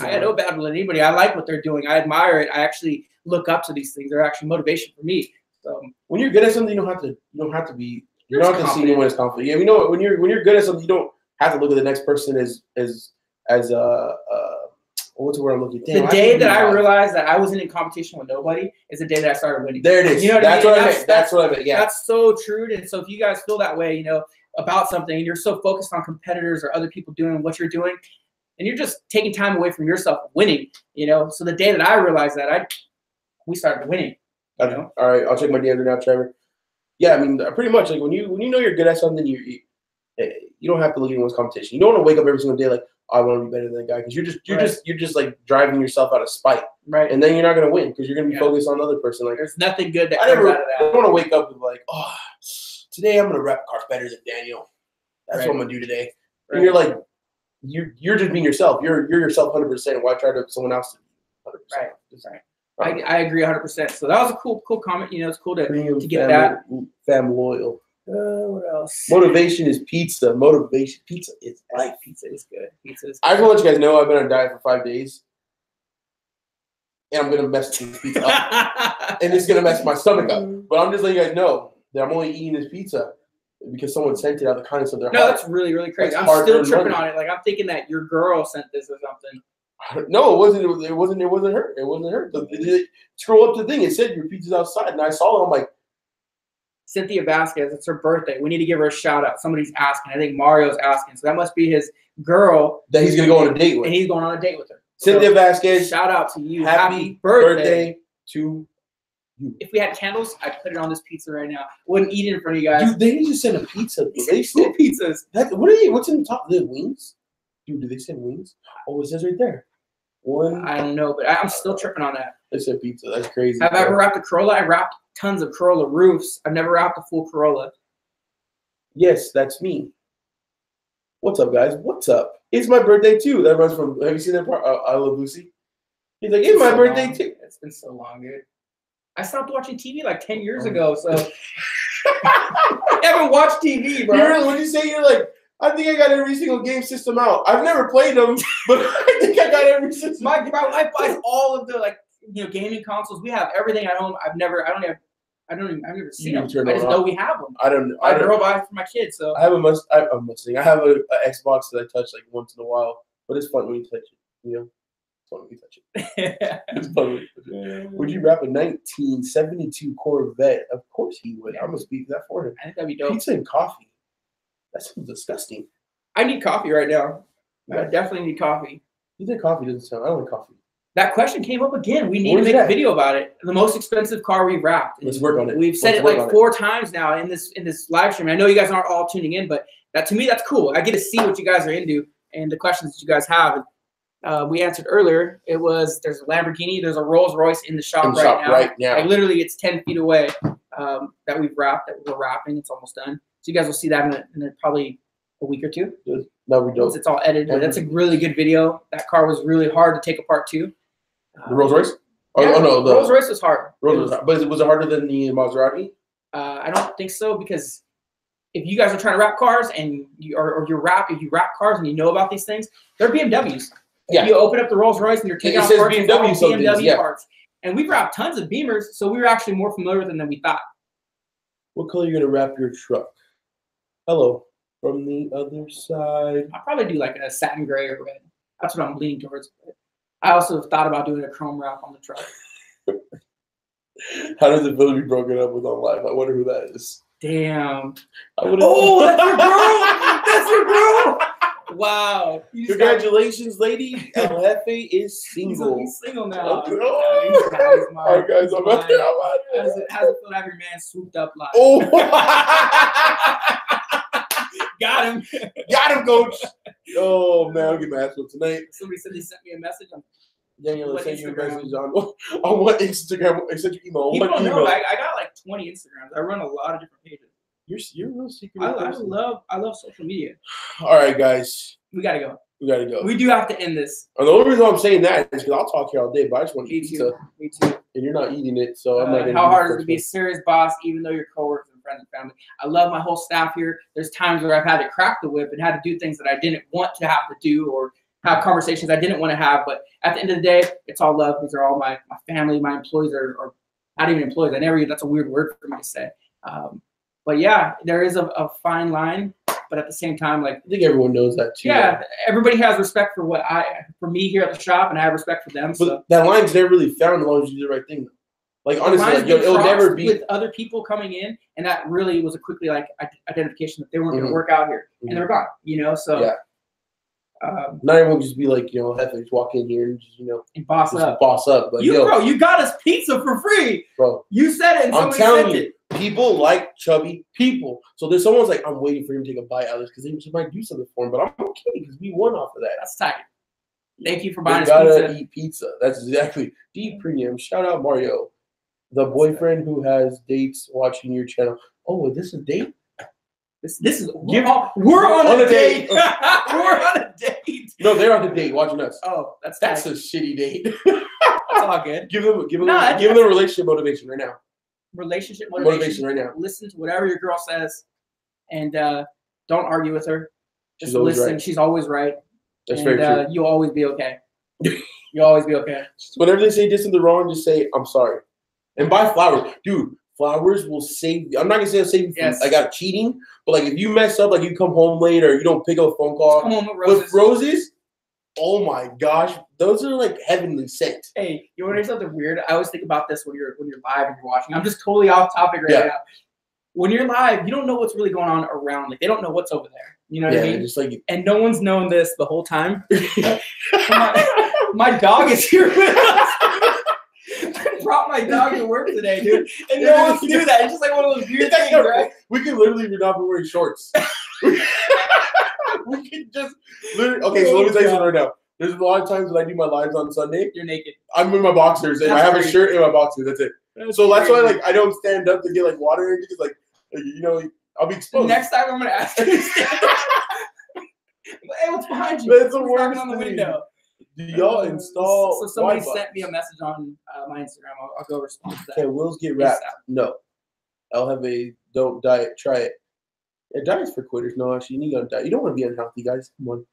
S1: I have no bad blood with anybody. I like what they're doing. I admire it. I actually look up to these things. They're actually motivation for me. So
S2: when you're good at something, you don't have to see anyone as confident. Yeah, you know, when you're good at something, you don't have to look at the next person as what's the word I'm looking at?
S1: The day that I realized that I wasn't in competition with nobody is the day that I started winning.
S2: There it is.
S1: You know what I mean?
S2: That's what I meant. Yeah.
S1: That's so true. And so if you guys feel that way, you know, about something, and you're so focused on competitors or other people doing what you're doing, and you're just taking time away from yourself winning, you know. So the day that I realized that, we started winning. You know? All
S2: right, I'll check my DMs now, Trevor. Yeah, I mean, pretty much like when you know you're good at something, you don't have to look at anyone's competition. You don't want to wake up every single day like, I want to be better than that guy, because you're just like driving yourself out of spite,
S1: right?
S2: And then you're not gonna win because you're gonna be focused on the other person. Like,
S1: there's nothing good that comes out of that.
S2: I don't want to wake up with like, oh, today I'm gonna rep cars better than Daniel. That's what I'm gonna do today. Right. And you're like, you're just being yourself. You're yourself 100%. Why try to someone else to be 100%?
S1: Right. I agree 100%. So that was a cool comment. You know, it's cool to get that.
S2: Fam loyal.
S1: What else?
S2: Motivation is pizza. Pizza is life.
S1: Pizza is good.
S2: I just want to let you guys know I've been on a diet for 5 days. And I'm going to mess this pizza up. And it's going to mess my stomach up. But I'm just letting you guys know that I'm only eating this pizza because someone sent it out of the kindness of their heart.
S1: No, that's really, really crazy. I'm still tripping on it. Like, I'm thinking that your girl sent this or something.
S2: No, it wasn't her. It wasn't her. Scroll up to the thing. It said your pizza's outside. And I saw it. I'm like,
S1: Cynthia Vasquez, it's her birthday. We need to give her a shout out. Somebody's asking. I think Mario's asking. So that must be his girl
S2: that he's going to go on a date with.
S1: And he's going on a date with her.
S2: Cynthia Vasquez.
S1: Shout out to you.
S2: Happy birthday to you.
S1: If we had candles, I'd put it on this pizza right now. Wouldn't eat it in front of you guys.
S2: Dude, they need to send a pizza.
S1: They send pizzas.
S2: What's in the top? The wings? Dude, do they send wings? Oh, it says right there. One.
S1: I don't know, but I'm still tripping on that.
S2: They said pizza. That's crazy.
S1: Have I ever wrapped a Corolla? I wrapped tons of Corolla roofs. I've never wrapped a full Corolla.
S2: Yes, that's me. What's up, guys? What's up? It's my birthday too. That runs from. Have you seen that part? I Love Lucy. He's like, it's my birthday too.
S1: It's been so long, dude. I stopped watching TV like 10 years ago, so I haven't watched TV, bro.
S2: When you say you're like, I think I got every single game system out. I've never played them, but I think I got every system.
S1: My wife buys all of the gaming consoles. We have everything at home. I've never seen them. I just know we have them. My girl buys for my kids. So
S2: I have a Mustang. I have a Xbox that I touch like once in a while, but it's fun when you touch it. You know, it's fun when you touch it. It's fun when you touch it. Would you wrap a 1972 Corvette? Of course he would. I'm gonna speak that for him.
S1: I think that'd be dope.
S2: Pizza and coffee. That sounds disgusting.
S1: I need coffee right now. Yeah. I definitely need coffee.
S2: You think coffee doesn't sound? I don't like coffee.
S1: That question came up again. We need to make a video about it. The most expensive car we've wrapped.
S2: Let's work on it.
S1: We've said it like 4 times now in this live stream. I know you guys aren't all tuning in, but to me that's cool. I get to see what you guys are into and the questions that you guys have. We answered earlier. It was there's a Lamborghini, there's a Rolls Royce in the shop right now. Like literally, it's 10 feet away that we've wrapped. That we're wrapping. It's almost done. So you guys will see that in probably a week or two.
S2: No, we don't.
S1: Once it's all edited. That's a really good video. That car was really hard to take apart too.
S2: The Rolls Royce?
S1: Yeah, the Rolls Royce was hard.
S2: Was it harder than the Maserati?
S1: I don't think so, because if you guys are trying to wrap cars and if you wrap cars and you know about these things, they're BMWs. If you open up the Rolls Royce and you're taking out parts, BMW parts. And we've wrapped tons of Beamers, so we were actually more familiar with them than we thought.
S2: What color are you gonna wrap your truck? Hello. From the other side.
S1: I'll probably do like a satin gray or red. That's what I'm leaning towards. I also thought about doing a chrome wrap on the truck.
S2: How does it feel to be broken up with on live? I wonder who that is.
S1: Damn.
S2: Oh,
S1: that's your girl! That's your girl! Wow.
S2: Congratulations, lady. El Jefe is single.
S1: He's single now.
S2: Oh, all right, guys. I'm out there.
S1: How's it feel to have your man swooped up live?
S2: Oh.
S1: Got him.
S2: Got him, coach. Oh, man. I'll get my ass whipped tonight.
S1: Somebody said they sent me a message.
S2: Daniel, send you a message on what Instagram, send you email.
S1: People don't know. I got like 20 Instagrams. I run a lot of different pages.
S2: You're a real secret.
S1: I love social media.
S2: All right, guys.
S1: We gotta go.
S2: We
S1: do have to end this.
S2: And the only reason I'm saying that is because I'll talk here all day, but I just want to eat pizza.
S1: Me too.
S2: And you're not eating it, so I'm not going to.
S1: How hard is it to be a serious boss, even though you're coworkers and friends and family? I love my whole staff here. There's times where I've had to crack the whip and had to do things that I didn't want to have to do, or have conversations I didn't want to have. But at the end of the day, it's all love. These are all my family. My employees are not even employees. That's a weird word for me to say. But yeah, there is a fine line. But at the same time, like,
S2: I think everyone knows that too.
S1: Yeah, everybody has respect for for me here at the shop, and I have respect for them.
S2: But so that line's never really found as long as you do the right thing. Like honestly, like, it'll never be
S1: with other people coming in, and that really was a quickly like identification that they weren't going to work out here, and they're gone. So
S2: yeah. Not everyone just be like, just walk in here and just
S1: and boss up.
S2: Like,
S1: you got us pizza for free,
S2: bro.
S1: You said it, and
S2: I'm telling you. People like chubby people. So there's someone's like, I'm waiting for him to take a bite out of this because they might do something for him. But I'm okay because we won off of that.
S1: That's tight. Thank you for buying us
S2: pizza.
S1: Gotta
S2: eat pizza. That's exactly. Deep premium. Shout out Mario. The boyfriend who has dates watching your channel. Oh, is this a date?
S1: This is we're on a date. We're on a date.
S2: No, they're on a date watching us.
S1: Oh, that's
S2: a shitty date.
S1: That's all good.
S2: Give them a relationship motivation right now.
S1: Relationship motivation
S2: right now.
S1: Listen to whatever your girl says, and don't argue with her. Just
S2: listen.
S1: Right. She's always right.
S2: That's very true.
S1: You'll always be okay. You'll always be okay.
S2: Whenever they say this in the wrong, just say I'm sorry, and buy flowers, dude. Flowers will save you. I'm not gonna say it'll save you from I got cheating, but like if you mess up, like you come home late or you don't pick up a phone call
S1: come home with
S2: roses. Oh my gosh, those are like heavenly sent.
S1: Hey, you want to hear something weird? I always think about this when you're live and you're watching. I'm just totally off topic right now. When you're live, you don't know what's really going on around. Like they don't know what's over there. You know what I mean?
S2: Just like
S1: and no one's known this the whole time. my dog is here with us. I brought my dog to work today, dude. And no one knew that. It's just like one of those weird things, right?
S2: We can literally not be wearing shorts. We can just literally. Okay, so let me tell you something right now. There's a lot of times when I do my lives on Sunday.
S1: You're naked.
S2: I'm in my boxers and I have a shirt and my boxers. That's it. So that's why like I don't stand up to get like water because like I'll be exposed.
S1: Next time I'm gonna ask you to stand up. Hey, what's behind you?
S2: That's the worst
S1: on the window.
S2: Do y'all install?
S1: So somebody sent me a message on my Instagram. I'll go respond to that.
S2: Can wheels get wrapped? No. I'll have a don't diet. Try it. Yeah, diet's for quitters. No, actually, you need to diet. You don't want to be unhealthy, guys. Come on.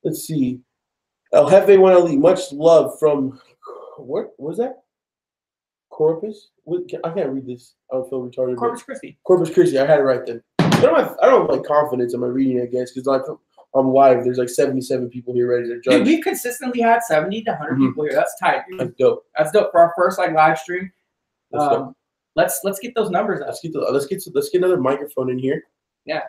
S2: Let's see. El Jefe 1LE. Much love from what was that? Corpus? I can't read this. I don't feel retarded.
S1: Corpus Christi.
S2: Corpus Christi. I had it right then. I don't have like confidence in my reading, I guess, because I'm live. There's like 77 people here ready to judge.
S1: Dude, we've consistently had 70 to 100 people here. That's tight. Dude.
S2: That's dope.
S1: That's dope for our first like live stream. Let's get those numbers up.
S2: Let's get another microphone in here.
S1: Yeah.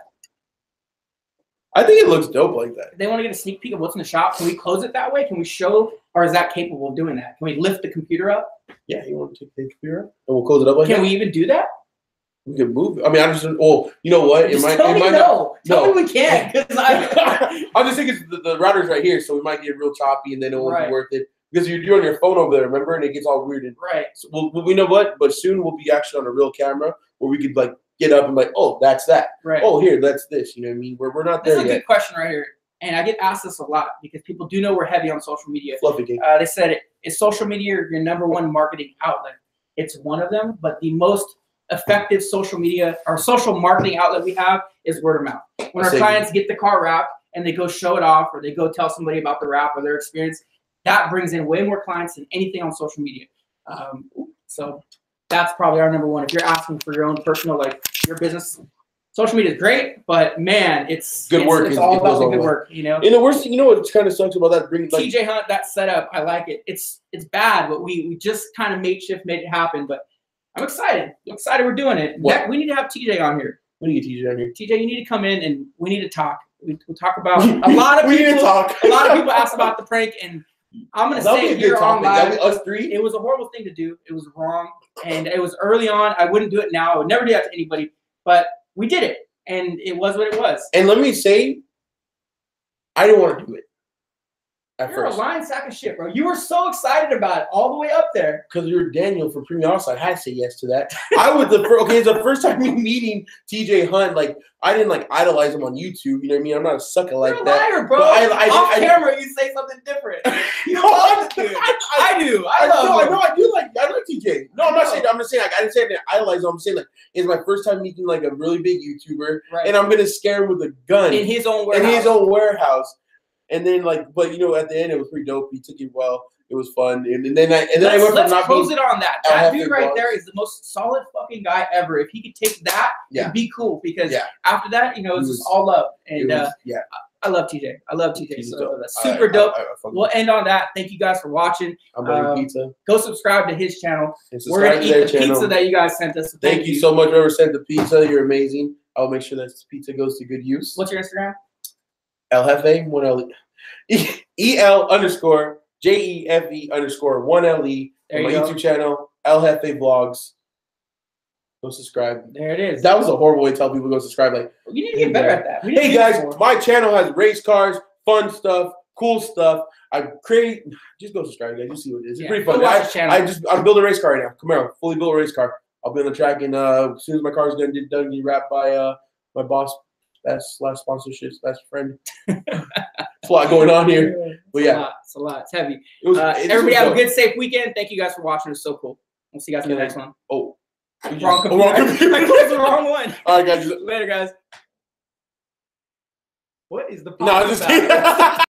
S2: I think it looks dope like that.
S1: They want to get a sneak peek of what's in the shop. Can we close it that way? Can we show, or is that capable of doing that? Can we lift the computer up?
S2: Yeah, you want to take the computer up? And we'll close it up like that?
S1: Can we even do that?
S2: We can move it. I mean, I just, you know what?
S1: Tell me we can't.
S2: I'm just thinking the router's right here, so we might get real choppy and then it won't be worth it. Because you're on your phone over there, remember? And it gets all weird.
S1: Right.
S2: So we know what? But soon we'll be actually on a real camera where we could like get up and like, oh, that's that.
S1: Right.
S2: Oh, here, that's this. You know what I mean? We're not there yet.
S1: This is a good question right here. And I get asked this a lot because people do know we're heavy on social media.
S2: Fluffy cake.
S1: They said, is social media your number one marketing outlet? It's one of them, but the most effective social media or social marketing outlet we have is word of mouth. When our clients get the car wrap and they go show it off or they go tell somebody about the wrap or their experience, that brings in way more clients than anything on social media. So that's probably our number one. If you're asking for your own personal, like your business, social media is great, but man, it's
S2: good work.
S1: It's all about the good work, you know.
S2: And the worst thing, you know what kind of sucks about that? Bringing like,
S1: TJ Hunt, that setup, I like it. It's bad, but we just kind of made it happen. But I'm excited. I'm excited we're doing it. We need to have TJ on here.
S2: We need to get TJ on here.
S1: TJ, you need to come in and we need to talk. We'll talk about a lot of people.
S2: We need to talk.
S1: A lot of people asked about the prank, and I'm gonna say it here on live.
S2: Us three.
S1: It was a horrible thing to do. It was wrong, and it was early on. I wouldn't do it now. I would never do that to anybody. But we did it, and it was what it was.
S2: And let me say, I didn't want to do it.
S1: You're a lying sack of shit, bro. You were so excited about it all the way up there.
S2: Because you're Daniel from Premium Also. I had to say yes to that. I was it's the first time me meeting TJ Hunt. Like, I didn't like idolize him on YouTube. You know what I mean? I'm not a sucker like
S1: you're
S2: that.
S1: You're a liar, bro. Off camera, you say something different. You don't love the dude. I do. I love him.
S2: I like TJ. No, I'm not saying. I'm just saying. Like, I didn't say that I idolize him. I'm saying like it's my first time meeting like a really big YouTuber, and I'm gonna scare him with a gun
S1: in his own warehouse.
S2: And then like, but you know, at the end it was pretty dope. He took it well. It was fun. And then I went from not
S1: close it on that. That dude right there is the most solid fucking guy ever. If he could take that, it'd be cool. Because after that, you know, it's just all love. And I love TJ. I love TJ. So that's super dope. We'll end on that. Thank you guys for watching.
S2: I'm eating pizza.
S1: Go subscribe to his channel. We're gonna eat the pizza that you guys sent us. So
S2: thank you so much. Whoever sent the pizza, you're amazing. I'll make sure that this pizza goes to good use.
S1: What's your Instagram?
S2: El Jefe 1L EL_JEFE_1LE. My YouTube channel, El Jefe Vlogs. Go subscribe.
S1: There it is.
S2: That was a horrible way to tell people to go subscribe. Like,
S1: you need to get better at that.
S2: Hey guys, my channel has race cars, fun stuff, cool stuff. Just go subscribe, guys. You see what it is. It's pretty fun. I'm building a race car right now. Camaro, fully built a race car. I'll be on the track, and as soon as my car is done, get wrapped by my boss. That's last sponsorships, best friend. There's a lot going on here. But
S1: it's a lot. It's heavy. Everybody have a good, safe weekend. Thank you guys for watching. It's so cool. We'll see you guys in the next one. Wrong computer. I closed the wrong one.
S2: All right, guys.
S1: Later, guys. What is the
S2: problem? No, I'm just kidding.